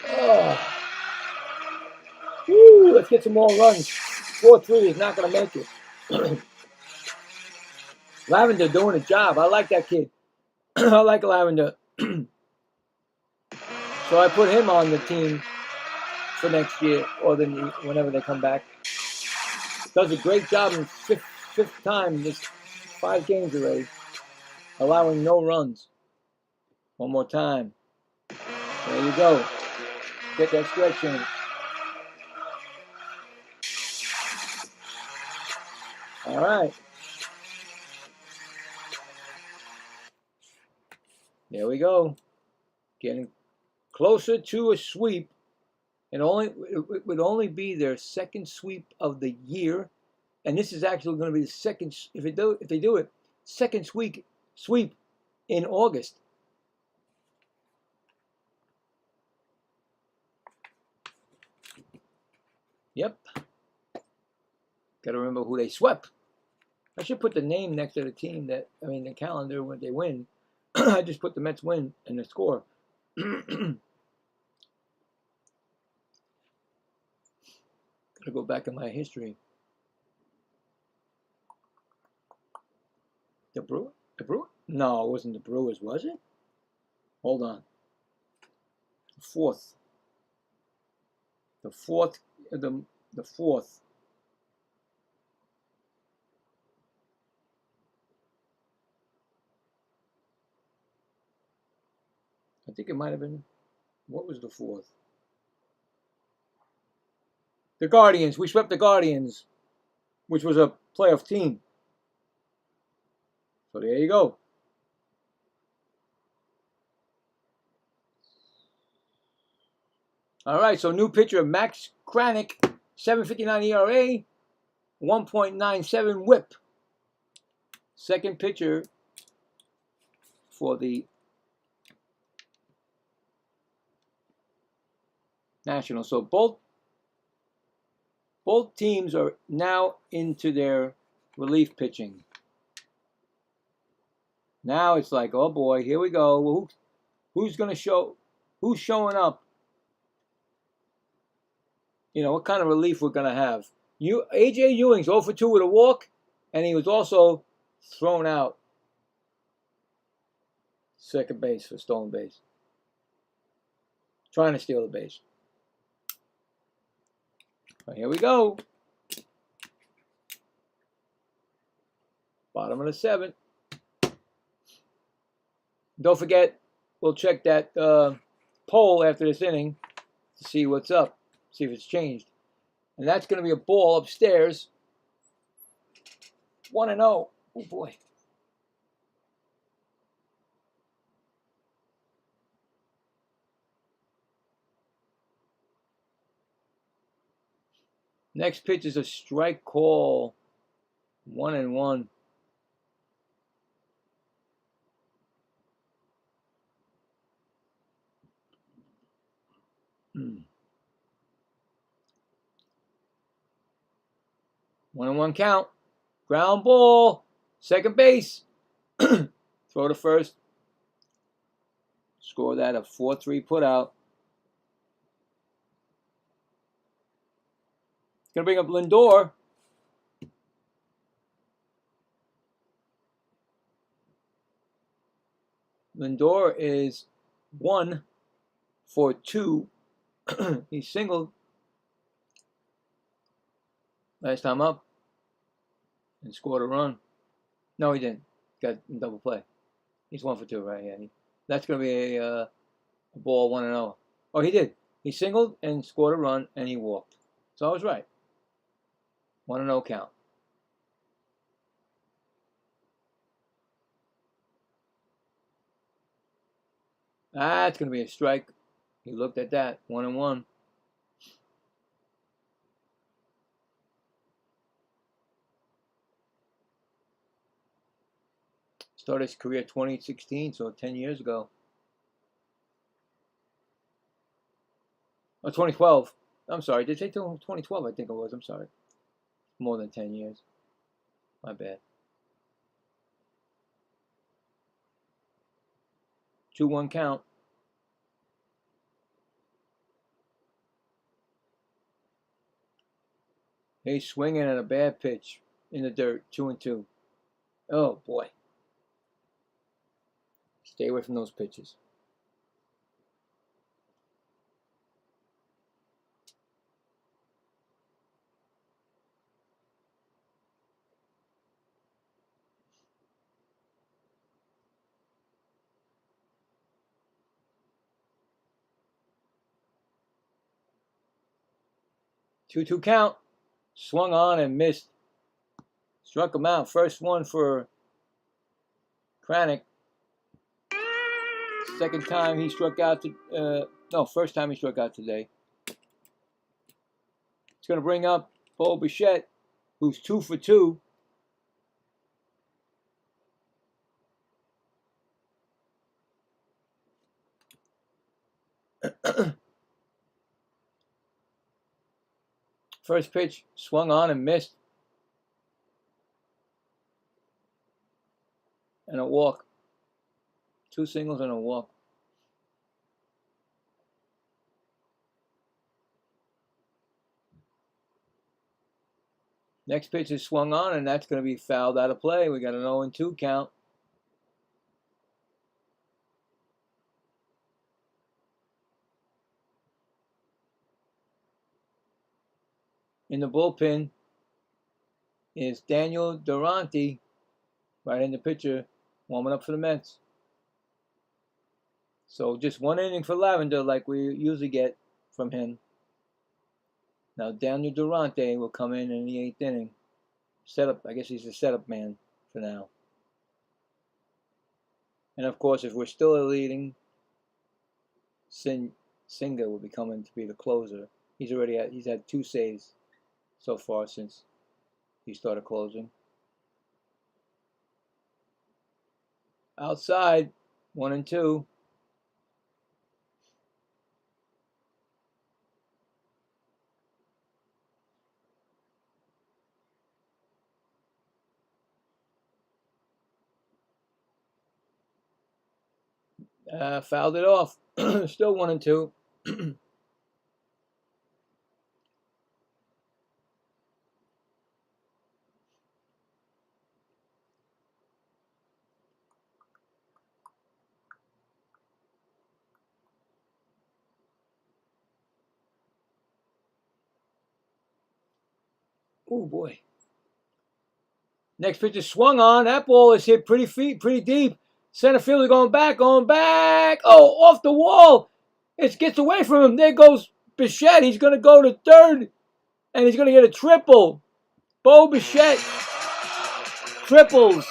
Oh. Woo, let's get some more runs. 4-3 is not gonna make it. Lavender doing a job. I like that kid. I like Lavender. So I put him on the team for next year, or whenever they come back. Does a great job in fifth time this 5 games already, allowing no runs. One more time. There you go. Get that stretch in. All right. There we go. Getting closer to a sweep. It would only be their second sweep of the year, and this is actually going to be the second, if they do it, second sweep in August. Yep. Got to remember who they swept. I should put the name next to the team the calendar when they win. I just put the Mets win and the score. Gotta go back in my history. The Brewers? No, it wasn't the Brewers, was it? Hold on. The fourth. think it might have been, what was the fourth? The Guardians. We swept the Guardians, which was a playoff team. So there you go. All right, so new pitcher Max Kranick, 7.59 ERA, 1.97 WHIP. Second pitcher for the Nationals. So both teams are now into their relief pitching. Now it's like, oh boy, here we go. Well, who's going to show? Who's showing up? You know, what kind of relief we're going to have. A.J. Ewing's 0 for 2 with a walk, and he was also thrown out second base for stolen base. Trying to steal the base. But here we go. Bottom of the seventh. Don't forget, we'll check that poll after this inning to see what's up, see if it's changed. And that's going to be a ball upstairs. 1-0. Oh, boy. Next pitch is a strike call. 1-1. One and one count. Ground ball. Second base. Throw to first. Score that a 4-3 put out. Gonna bring up Lindor. Lindor is 1 for 2. He singled last time up and scored a run. No, he didn't. Got double play. He's 1 for 2, right? Yeah. That's going to be a ball 1-0. Oh, he did. He singled and scored a run, and he walked. So I was right. 1-0 count. That's going to be a strike. He looked at that. 1-1. Started his career 2016, so 10 years ago. Oh, 2012. I'm sorry. Did they say 2012? I think it was. I'm sorry. More than 10 years. My bad. 2-1 count. He's swinging at a bad pitch in the dirt. 2-2. Oh, boy. Stay away from those pitches. Two count. Swung on and missed. Struck him out. First one for Kranick. Second time he struck out. First time he struck out today. It's going to bring up Bo Bichette, who's 2 for 2. First pitch swung on and missed. And a walk. 2 singles and a walk. Next pitch is swung on, and that's going to be fouled out of play. We got an 0-2 count. In the bullpen is Daniel Durante, right-handed pitcher, warming up for the Mets. So just 1 inning for Lavender like we usually get from him. Now Daniel Durante will come in the 8th inning. Setup, I guess he's the setup man for now. And of course, if we're still leading, Singa will be coming to be the closer. He's had 2 saves so far since he started closing. Outside, 1 and 2. Fouled it off. Still 1 and 2. Oh boy. Next pitch is swung on. That ball is hit pretty deep. Center fielder going back. Oh, off the wall. It gets away from him. There goes Bichette. He's going to go to third, and he's going to get a triple. Bo Bichette triples.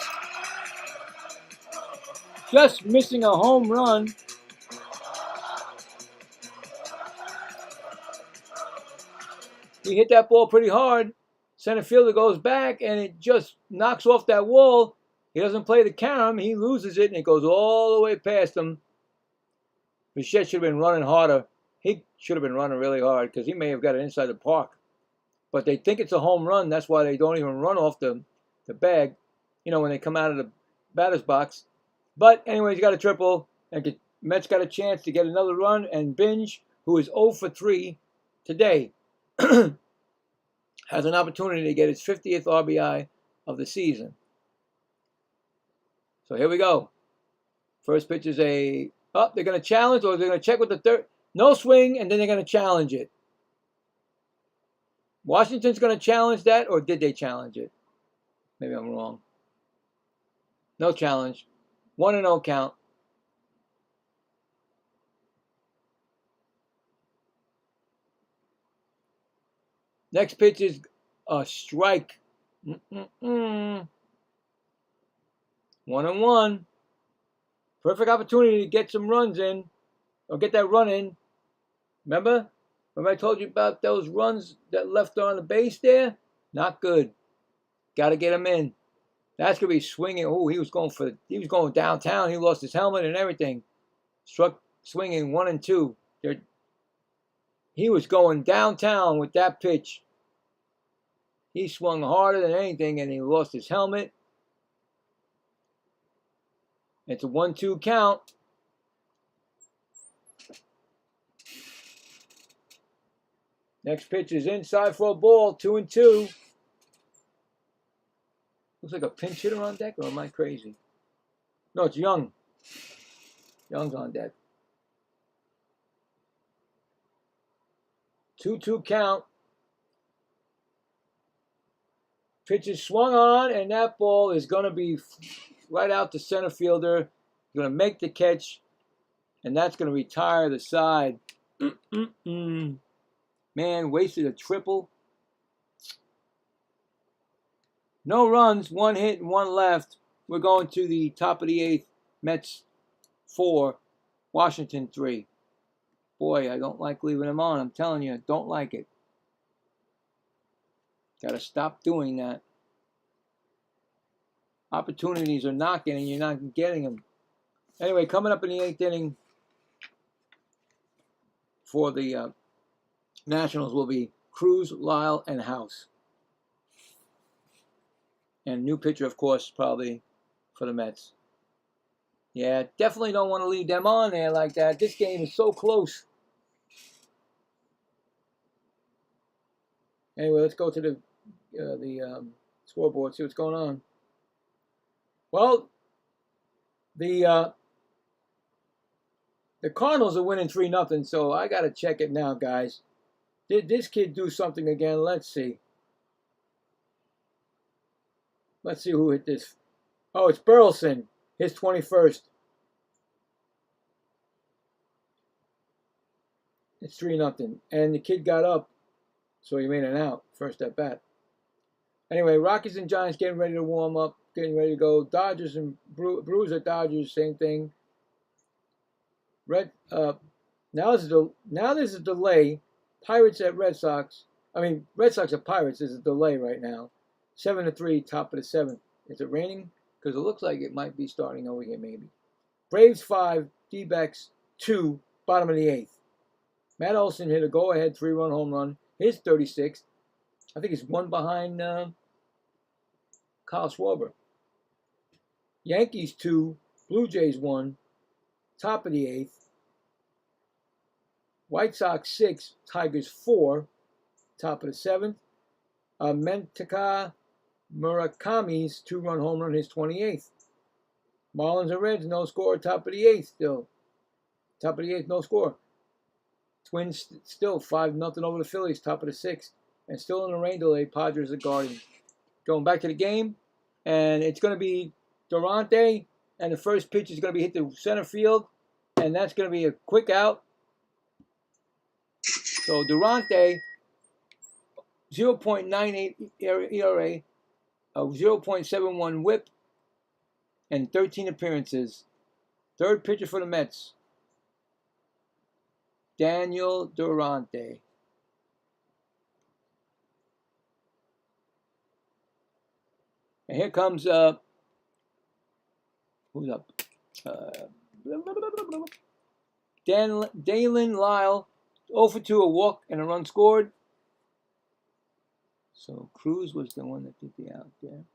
Just missing a home run. He hit that ball pretty hard. Center fielder goes back, and it just knocks off that wall. He doesn't play the carom. He loses it, and it goes all the way past him. Bichette should have been running harder. He should have been running really hard because he may have got it inside the park. But they think it's a home run. That's why they don't even run off the bag, when they come out of the batter's box. But anyway, he's got a triple, and Mets got a chance to get another run, and Binge, who is 0 for 3 today, has an opportunity to get his 50th RBI of the season. So here we go. First pitch is they're going to challenge, or they're going to check with the third. No swing, and then they're going to challenge it. Washington's going to challenge that, or did they challenge it? Maybe I'm wrong. No challenge. 1-0 count. Next pitch is a strike. 1-1. Perfect opportunity to get some runs in, or get that run in. Remember I told you about those runs that left on the base there? Not good. Got to get them in. That's gonna be swinging. Oh, he was going downtown. He lost his helmet and everything. Struck swinging 1 and 2. He was going downtown with that pitch. He swung harder than anything, and he lost his helmet. It's a 1-2 count. Next pitch is inside for a ball, 2-2. Looks like a pinch hitter on deck, or am I crazy? No, it's Young. Young's on deck. 2-2 count. Pitch is swung on, and that ball is going to be right out to center fielder. He's going to make the catch, and that's going to retire the side. Man, wasted a triple. No runs, 1 hit and 1 left. We're going to the top of the 8th. Mets 4, Washington 3. Boy, I don't like leaving him on. I'm telling you, I don't like it. Got to stop doing that. Opportunities are knocking, and you're not getting them. Anyway, coming up in the 8th inning for the Nationals will be Cruz, Lyle, and House. And new pitcher, of course, probably for the Mets. Yeah, definitely don't want to leave them on there like that. This game is so close. Anyway, let's go to the scoreboard, see what's going on. Well, the Cardinals are winning 3-0, so I got to check it now, guys. Did this kid do something again? Let's see. Let's see who hit this. Oh, it's Burleson, his 21st. It's 3-0. And the kid got up, so he made an out, first at bat. Anyway, Rockies and Giants getting ready to warm up, getting ready to go. Dodgers and Brewers at Dodgers, same thing. Now there's a delay. Pirates at Red Sox. Red Sox at Pirates. There's a delay right now. 7-3, top of the 7th. Is it raining? Because it looks like it might be starting over here, maybe. Braves 5, D-backs 2, bottom of the 8th. Matt Olson hit a go-ahead 3-run home run. His 36th. I think he's one behind Kyle Schwarber. Yankees 2, Blue Jays 1, top of the 8th. White Sox 6, Tigers 4, top of the 7th. Mentaka Murakami's 2-run home run, his 28th. Marlins and Reds, no score, top of the 8th still. Top of the 8th, no score. Twins still 5-0 over the Phillies, top of the 6th. And still in the rain delay, Padres are guarding. Going back to the game, and it's going to be Durante, and the first pitch is going to be hit to center field, and that's going to be a quick out. So Durante, 0.98 ERA, a 0.71 whip, and 13 appearances. Third pitcher for the Mets, Daniel Durante. And here comes, who's up? Dalen Lyle, 0 for 2, a walk and a run scored. So Cruz was the one that did the out there.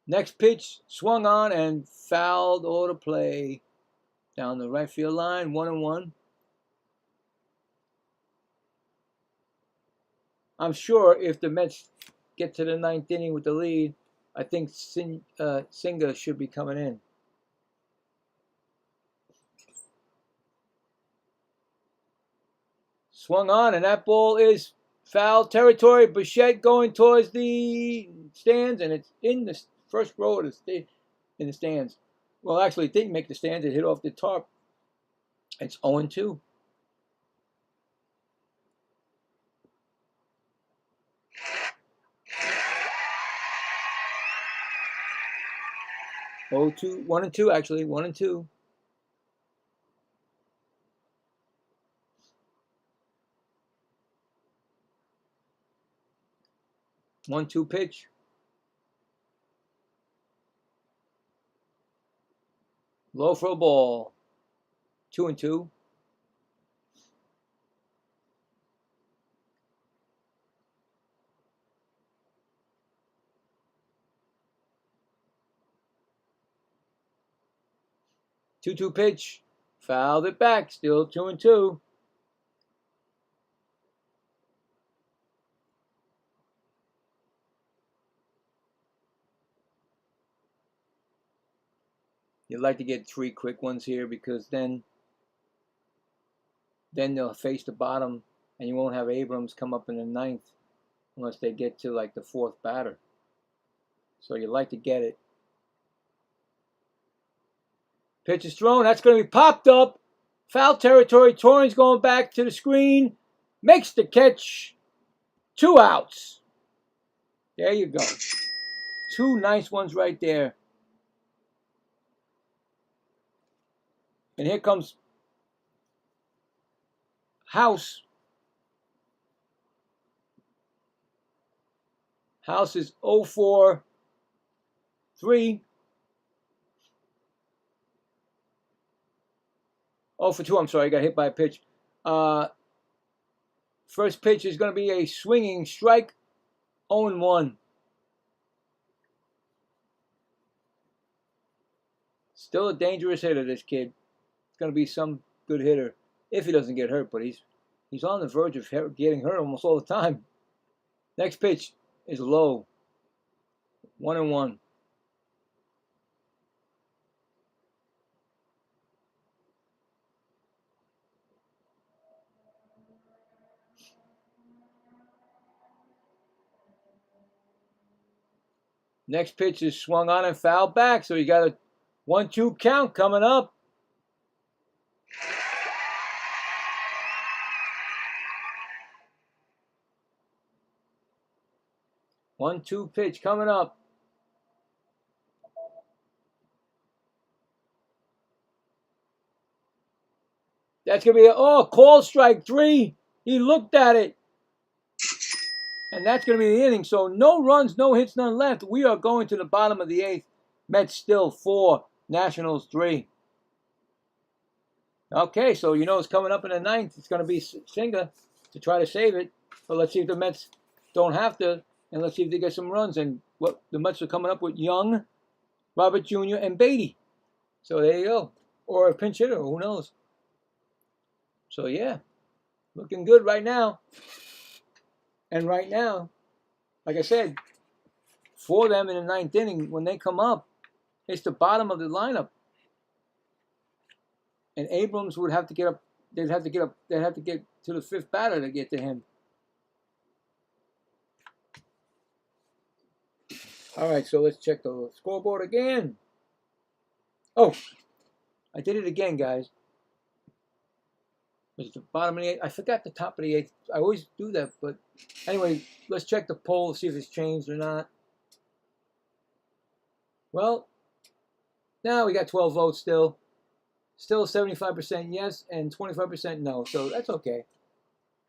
Next pitch, swung on and fouled all the play down the right field line, 1-1. I'm sure if the Mets get to the 9th inning with the lead, I think Singa should be coming in. Swung on, and that ball is foul territory. Bichette going towards the stands, and it's in the first row of in the stands. Well, actually, it didn't make the stands. It hit off the tarp. It's 0-2. Oh, 2, 1-2 actually, 1-2. One-two pitch. Low for a ball. 2-2. Two-two pitch. Fouled it back. Still 2-2. You'd like to get 3 quick ones here because then they'll face the bottom and you won't have Abrams come up in the 9th unless they get to like the 4th batter. So you'd like to get it. Pitch is thrown. That's going to be popped up. Foul territory. Torrens going back to the screen. Makes the catch. 2 outs. There you go. 2 nice ones right there. And here comes House. House is 0 for 3. 0 for 2, I'm sorry, I got hit by a pitch. First pitch is going to be a swinging strike, 0-1. Still a dangerous hitter, this kid. It's going to be some good hitter if he doesn't get hurt, but he's on the verge of getting hurt almost all the time. Next pitch is low, 1-1. Next pitch is swung on and fouled back, so you got a 1-2 count coming up. 1-2 pitch coming up. That's going to be call strike 3. He looked at it. And that's going to be the inning. So no runs, no hits, none left. We are going to the bottom of the 8th. Mets still 4, Nationals 3. Okay, so you know it's coming up in the 9th. It's going to be Singer to try to save it. But let's see if the Mets don't have to. And let's see if they get some runs. And what the Mets are coming up with: Young, Robert Jr., and Beatty. So there you go. Or a pinch hitter, who knows. So yeah, looking good right now. And right now, like I said, for them in the 9th inning, when they come up, it's the bottom of the lineup. And Abrams would have to get up. They'd have to get to the 5th batter to get to him. All right, so let's check the scoreboard again. Oh, I did it again, guys. It's the bottom of the 8th. I forgot the top of the 8th. I always do that, but anyway, let's check the poll, see if it's changed or not. Well, now we got 12 votes still. Still 75% yes and 25% no. So that's okay.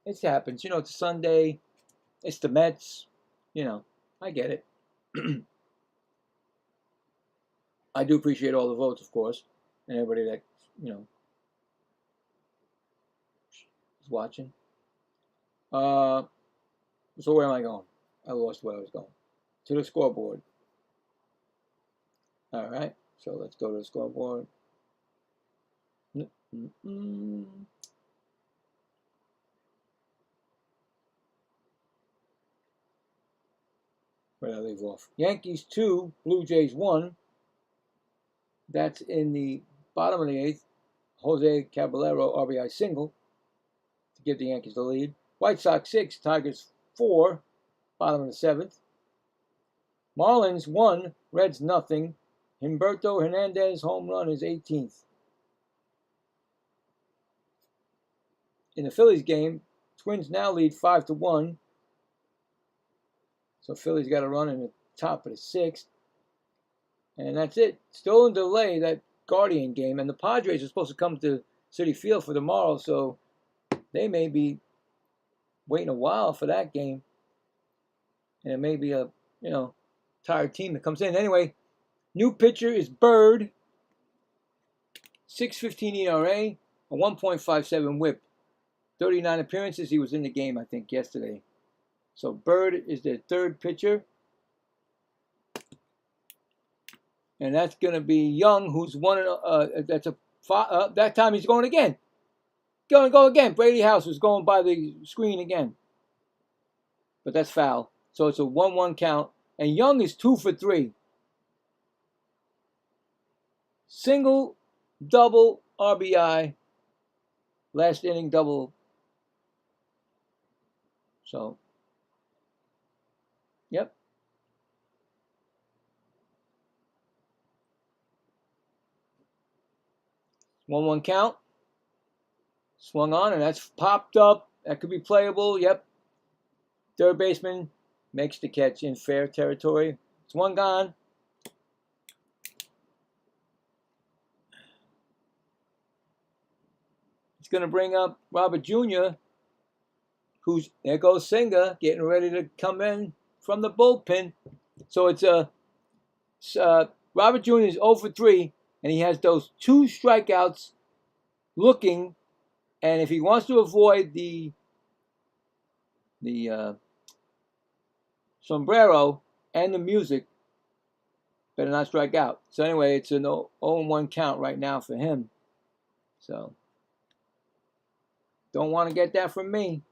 It happens. You know, it's a Sunday. It's the Mets. You know, I get it. I do appreciate all the votes, of course, and everybody that, you know, is watching. So where am I going? I lost where I was going. To the scoreboard. All right. So let's go to the scoreboard. Where did I leave off? Yankees 2, Blue Jays 1. That's in the bottom of the 8th. Jose Caballero RBI single to give the Yankees the lead. White Sox 6, Tigers 4, bottom of the 7th. Marlins 1, Reds nothing. Humberto Hernandez home run is 18th. In the Phillies game, Twins now lead 5-1. So Phillies got a run in the top of the 6th. And that's it. Still in delay, that Guardian game. And the Padres are supposed to come to Citi Field for tomorrow, so they may be waiting a while for that game. And it may be a, you know, tired team that comes in. Anyway, new pitcher is Bird. 6.15 ERA, a 1.57 whip. 39 appearances. He was in the game, I think, yesterday. So Bird is the 3rd pitcher. And that's going to be Young, who's one. That's a that time he's going again. Going to go again. Brady House was going by the screen again. But that's foul. So it's a 1-1 count. And Young is 2 for 3. Single, double, RBI. Last inning double. So, yep. 1-1 count. Swung on, and that's popped up. That could be playable. Yep. 3rd baseman makes the catch in fair territory. It's 1 gone. It's going to bring up Robert Jr., who's, there goes Singer, getting ready to come in from the bullpen. So it's Robert Jr. is 0 for 3, and he has those 2 strikeouts looking, and if he wants to avoid the sombrero and the music, better not strike out. So anyway, it's an 0-1 count right now for him. So don't want to get that from me.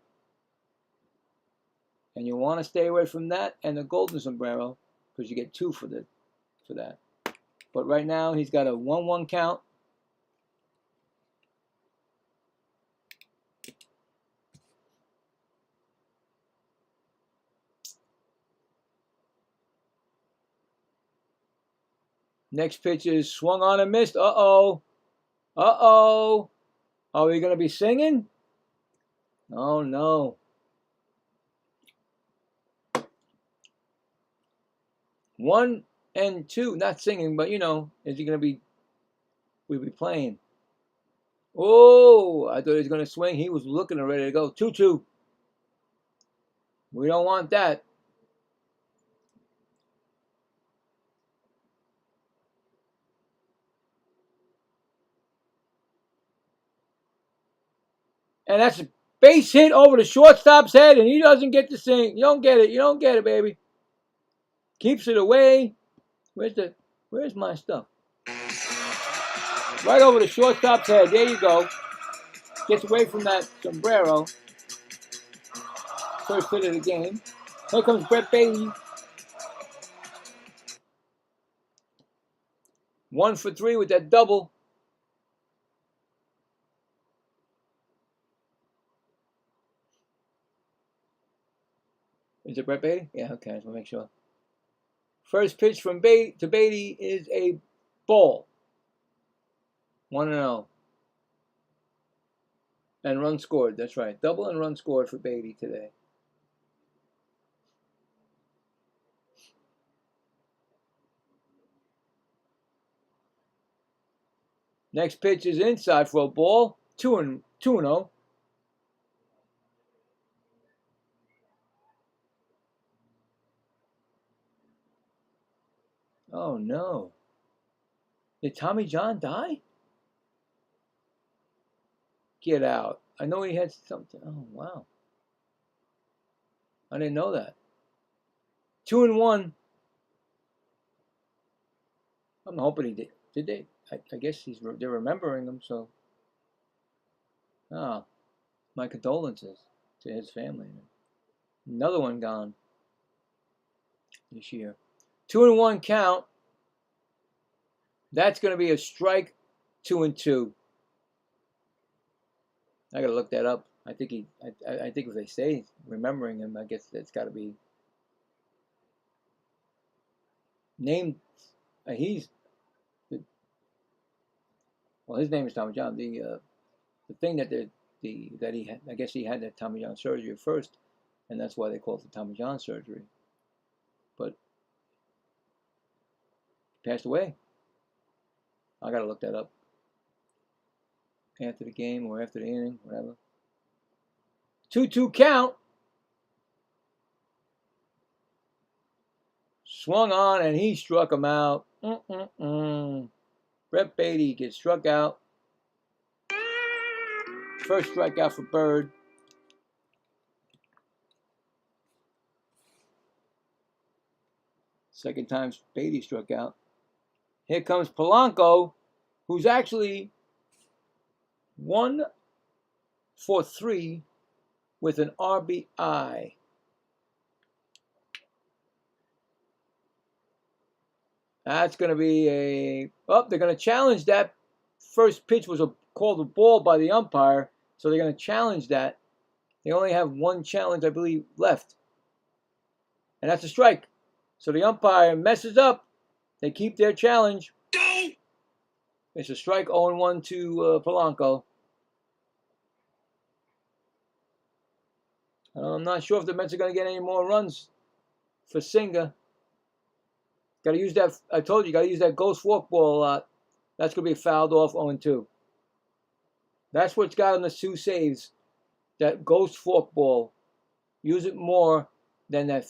And you want to stay away from that and the golden sombrero, because you get 2 for that. But right now he's got a 1-1 count. Next pitch is swung on and missed. Uh-oh. Uh-oh. Are we going to be singing? Oh, no. 1 and 2, not singing, but you know, is he gonna be? We'll be playing. Oh, I thought he was gonna swing. He was looking and ready to go. 2-2. We don't want that. And that's a base hit over the shortstop's head, and he doesn't get to sing. You don't get it. You don't get it, baby. Keeps it away. Where's my stuff? Right over the shortstop's head. There you go. Gets away from that sombrero. First hit of the game. Here comes Brett Baty. 1 for 3 with that double. Is it Brett Baty? Yeah, okay, I just want to make sure. First pitch from Baty is a ball. 1-0. And run scored, that's right. Double and run scored for Baty today. Next pitch is inside for a ball. 2-0. Oh no. Did Tommy John die? Get out. I know he had something. Oh wow. I didn't know that. 2-1. I'm hoping he did. Did they? I guess they're remembering him, so. Oh, my condolences to his family. Another one gone this year. 2-1 count. That's going to be a strike. 2-2. I got to look that up. I think if they say remembering him, I guess that's got to be named. Well, his name is Tommy John. The thing that he had, I guess he had that Tommy John surgery first, and that's why they call it the Tommy John surgery. But he passed away. I got to look that up. After the game or after the inning, whatever. 2-2 count. Swung on and he struck him out. Brett Baty gets struck out. First strikeout for Bird. Second time Baty struck out. Here comes Polanco, who's actually 1 for 3 with an RBI. That's going to be a... Oh, they're going to challenge that. First pitch was called a ball by the umpire, so they're going to challenge that. They only have one challenge, I believe, left. And that's a strike. So the umpire messes up. They keep their challenge. It's a strike. 0-1 to Polanco. I'm not sure if the Mets are going to get any more runs for Singer. Got to use that. I told you, got to use that ghost forkball a lot. That's going to be fouled off. 0-2. That's what's got him the 2 saves. That ghost forkball. Use it more than that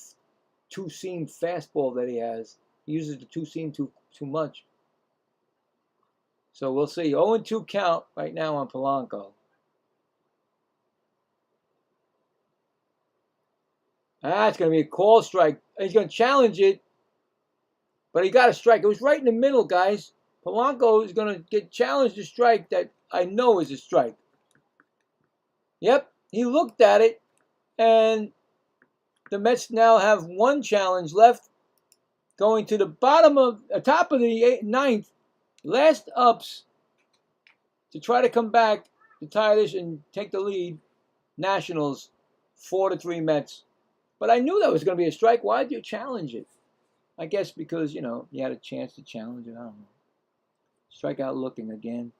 2-seam fastball that he has. He uses the 2-seam too much. So we'll see. 0-2 count right now on Polanco. It's going to be a call strike. He's going to challenge it, but he got a strike. It was right in the middle, guys. Polanco is going to get challenged to strike that I know is a strike. Yep, he looked at it, and the Mets now have 1 challenge left, going to the top of the 9th, last ups to try to come back to tie this and take the lead. Nationals 4-3 Mets. But I knew that was going to be a strike. Why did you challenge it? I guess because, you had a chance to challenge it. I don't know. Strikeout looking again.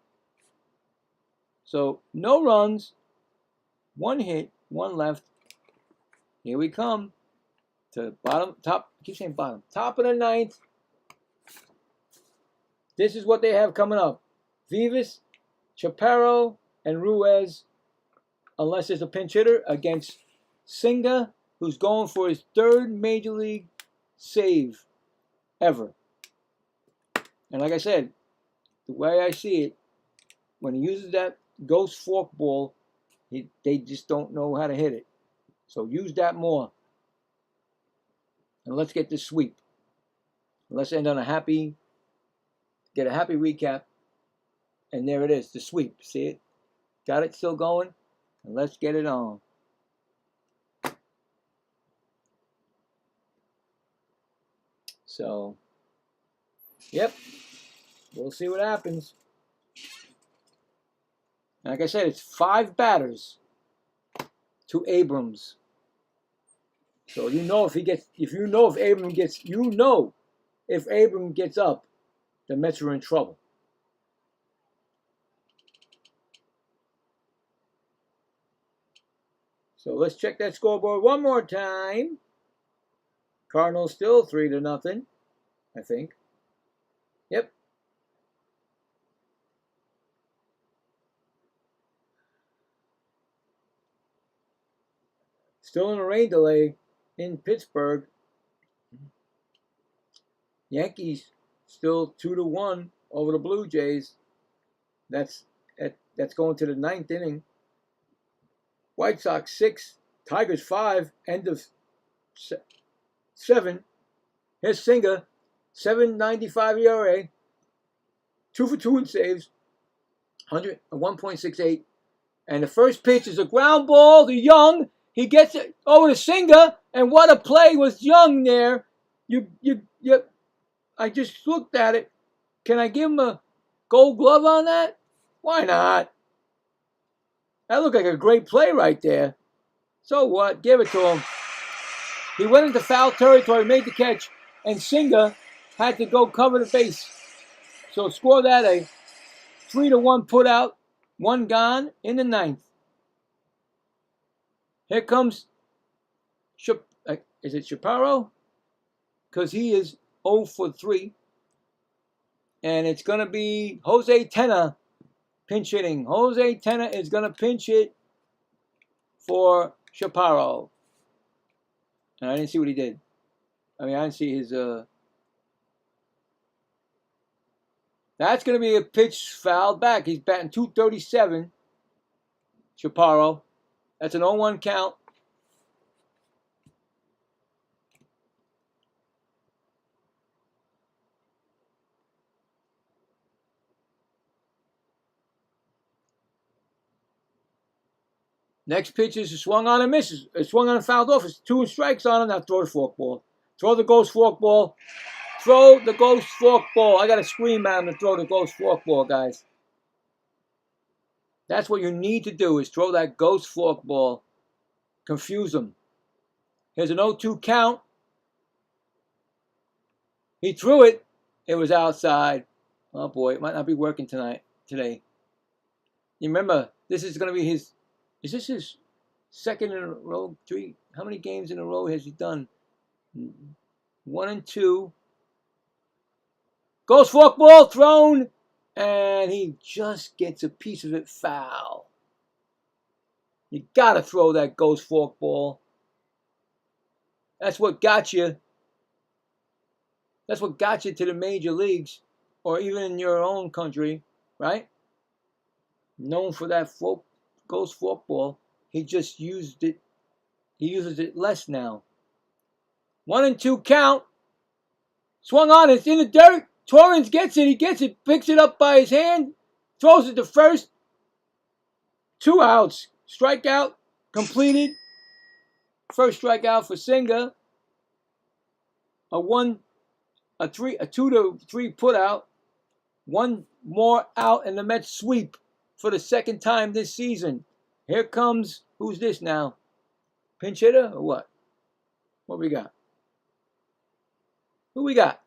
So, no runs. 1 hit, 1 left. Here we come. to bottom, top, I keep saying bottom, top of the ninth. This is what they have coming up. Vivas, Chaparro, and Ruiz, unless there's a pinch hitter, against Singa, who's going for his 3rd major league save ever. And like I said, the way I see it, when he uses that ghost forkball, they just don't know how to hit it. So use that more. And let's get this sweep. Let's end on a happy, get a happy recap. And there it is, the sweep. See it? Got it still going? And let's get it on. So, yep. We'll see what happens. Like I said, it's 5 batters to Abrams. So you know if Abrams gets up, the Mets are in trouble. So let's check that scoreboard one more time. Cardinals still 3-0, I think. Yep. Still in a rain delay in Pittsburgh. Yankees still 2-1 over the Blue Jays. That's going to the 9th inning. White Sox 6, Tigers 5, end of 7. Here's Singa, 7.95 ERA, 2 for 2 in saves, 1.68. And the first pitch is a ground ball to Young. He gets it over to Singa, and what a play was Young there. I just looked at it. Can I give him a gold glove on that? Why not? That looked like a great play right there. So what? Give it to him. He went into foul territory, made the catch, and Singa had to go cover the base. So score that a 3-1 put out, 1 gone in the 9th. Here comes, is it Chaparro? Because he is 0 for 3. And it's going to be Jose Tena pinch hitting. Jose Tena is going to pinch hit for Chaparro. And I didn't see what he did. I didn't see his... That's going to be a pitch fouled back. He's batting .237. Chaparro. That's an 0-1 count. Next pitch is swung on and misses. Swung on and fouled off. It's 2 strikes on him. Now throw the forkball. Throw the ghost forkball. Throw the ghost forkball. I got to scream at him to throw the ghost forkball, guys. That's what you need to do, is throw that ghost forkball. Confuse him. Here's an 0-2 count. He threw it. It was outside. Oh boy, it might not be working today. You remember, this is going to be his... Is this his 2nd in a row? 3? How many games in a row has he done? 1 and 2. Ghost forkball thrown, and he just gets a piece of it foul. You got to throw that ghost forkball. That's what got you. That's what got you to the major leagues, or even in your own country, right? Known for that ghost forkball. He just used it. He uses it less now. 1 and 2 count. Swung on. It's in the dirt. Torrens gets it. He gets it. Picks it up by his hand. Throws it to first. 2 outs. Strikeout completed. First strikeout for Singa. A 2-3 put out. 1 more out, and the Mets sweep for the 2nd time this season. Here comes, who's this now? Pinch hitter or what? What we got? Who we got?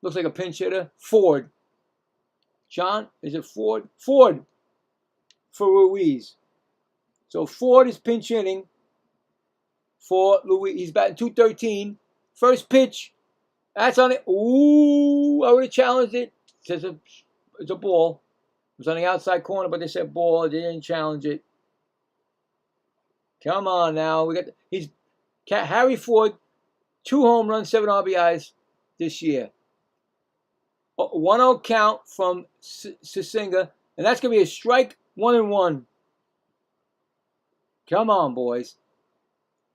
Looks like a pinch hitter. Ford. John, is it Ford? Ford for Ruiz. So Ford is pinch hitting for Louis. He's batting .213. First pitch. That's on it. Ooh, I would have challenged it. It's a ball. It was on the outside corner, but they said ball. They didn't challenge it. Come on now. He's Harry Ford, 2 home runs, 7 RBIs this year. 1-0 count from Sisinga, and that's going to be a strike 1-1. Come on, boys.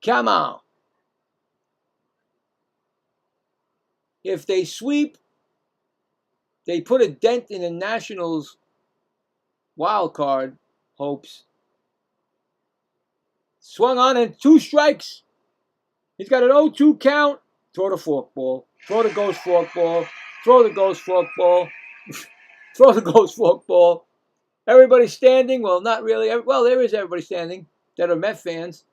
Come on. If they sweep, they put a dent in the Nationals' wild card hopes. Swung on and 2 strikes. He's got an 0-2 count. Throw the forkball. Throw the ghost forkball. Throw the ghost forkball. Throw the ghost forkball. Everybody's standing. Well, not really. Well, there is everybody standing that are Met fans.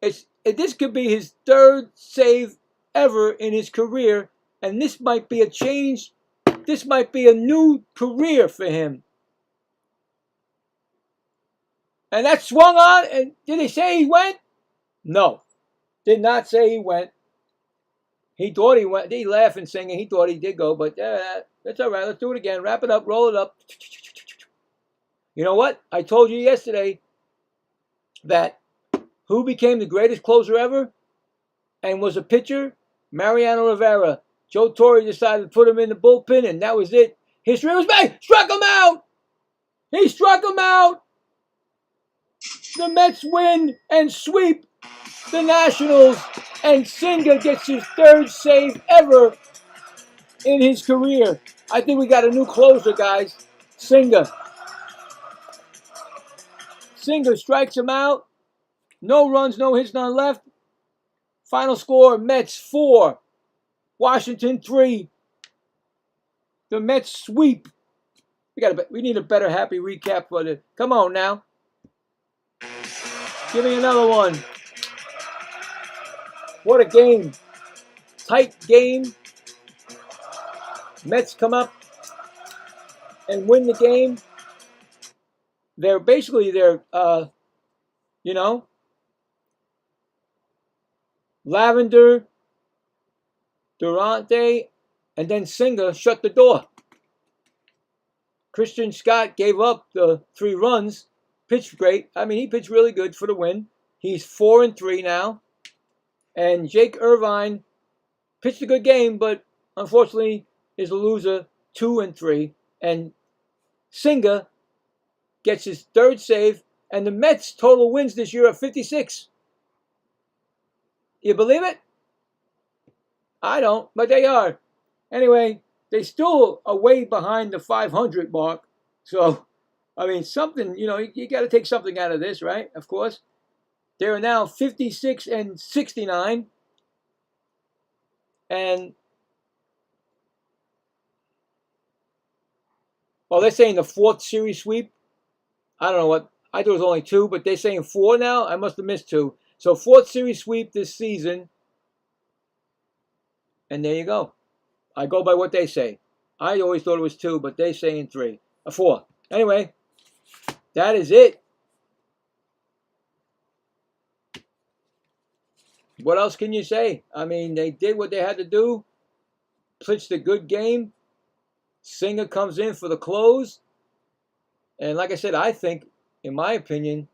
This could be his 3rd save ever in his career, and this might be a change. This might be a new career for him. And that swung on, and did he say he went? No. Did not say he went. He thought he went. He laughed and singing. He thought he did go, but that's all right. Let's do it again. Wrap it up. Roll it up. You know what? I told you yesterday that who became the greatest closer ever and was a pitcher? Mariano Rivera. Joe Torre decided to put him in the bullpen, and that was it. History was made. Struck him out. He struck him out. The Mets win and sweep the Nationals, and Senga gets his 3rd save ever in his career. I think we got a new closer, guys. Senga. Senga strikes him out. No runs, no hits, none left. Final score, Mets 4, Washington 3. The Mets sweep. We need a better happy recap for the. Come on now. Give me another one. What a game. Tight game. Mets come up and win the game. They're Lavender, Durante, and then Senga shut the door. Christian Scott gave up the 3 runs. Pitched great. I mean, he pitched really good for the win. He's 4-3 now. And Jake Irvine pitched a good game, but unfortunately is a loser, 2-3. And Senga gets his 3rd save, and the Mets' total wins this year are 56. You believe it? I don't, but they are. Anyway, they still are way behind the 500 mark. So, I mean, something, you got to take something out of this, right? Of course. They are now 56-69. And, well, they're saying the 4th series sweep. I don't know what. I thought it was only 2, but they're saying 4 now. I must have missed 2. So 4th series sweep this season. And there you go. I go by what they say. I always thought it was 2, but they're saying 3. 4. Anyway, that is it. What else can you say? I mean, they did what they had to do. Pitched a good game. Senga comes in for the close. And like I said, I think, in my opinion,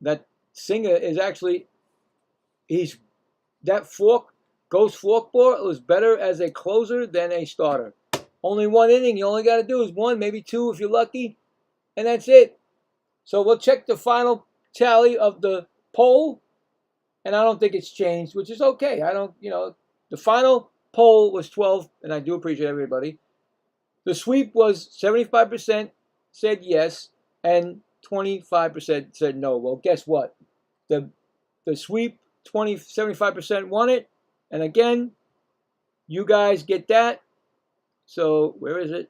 that Senga is actually, that ghost forkball was better as a closer than a starter. Only 1 inning. You only got to do is 1, maybe 2 if you're lucky. And that's it. So we'll check the final tally of the poll. And I don't think it's changed, which is okay. The final poll was 12, and I do appreciate everybody. The sweep was 75% said yes, and 25% said no. Well, guess what? The sweep, 75% won it. And again, you guys get that. So, where is it?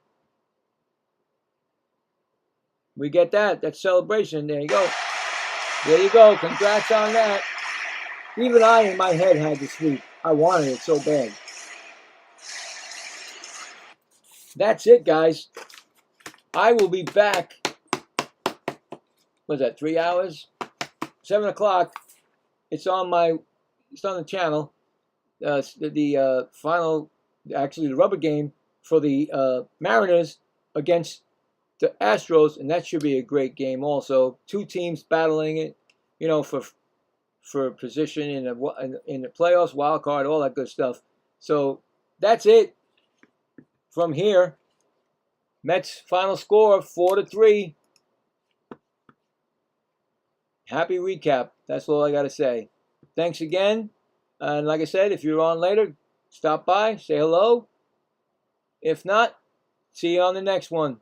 We get that. That's celebration. There you go. There you go. Congrats on that. Even I, in my head, had the sweep. I wanted it so bad. That's it, guys. I will be back. What's that, 3 hours? 7 o'clock. it's on the channel. The final, actually the rubber game for the Mariners against the Astros, and that should be a great game also. Two teams battling it, for position in the playoffs, wild card, all that good stuff. So that's it from here. Mets final score 4-3. Happy recap. That's all I got to say. Thanks again. And like I said, if you're on later, stop by, say hello. If not, see you on the next one.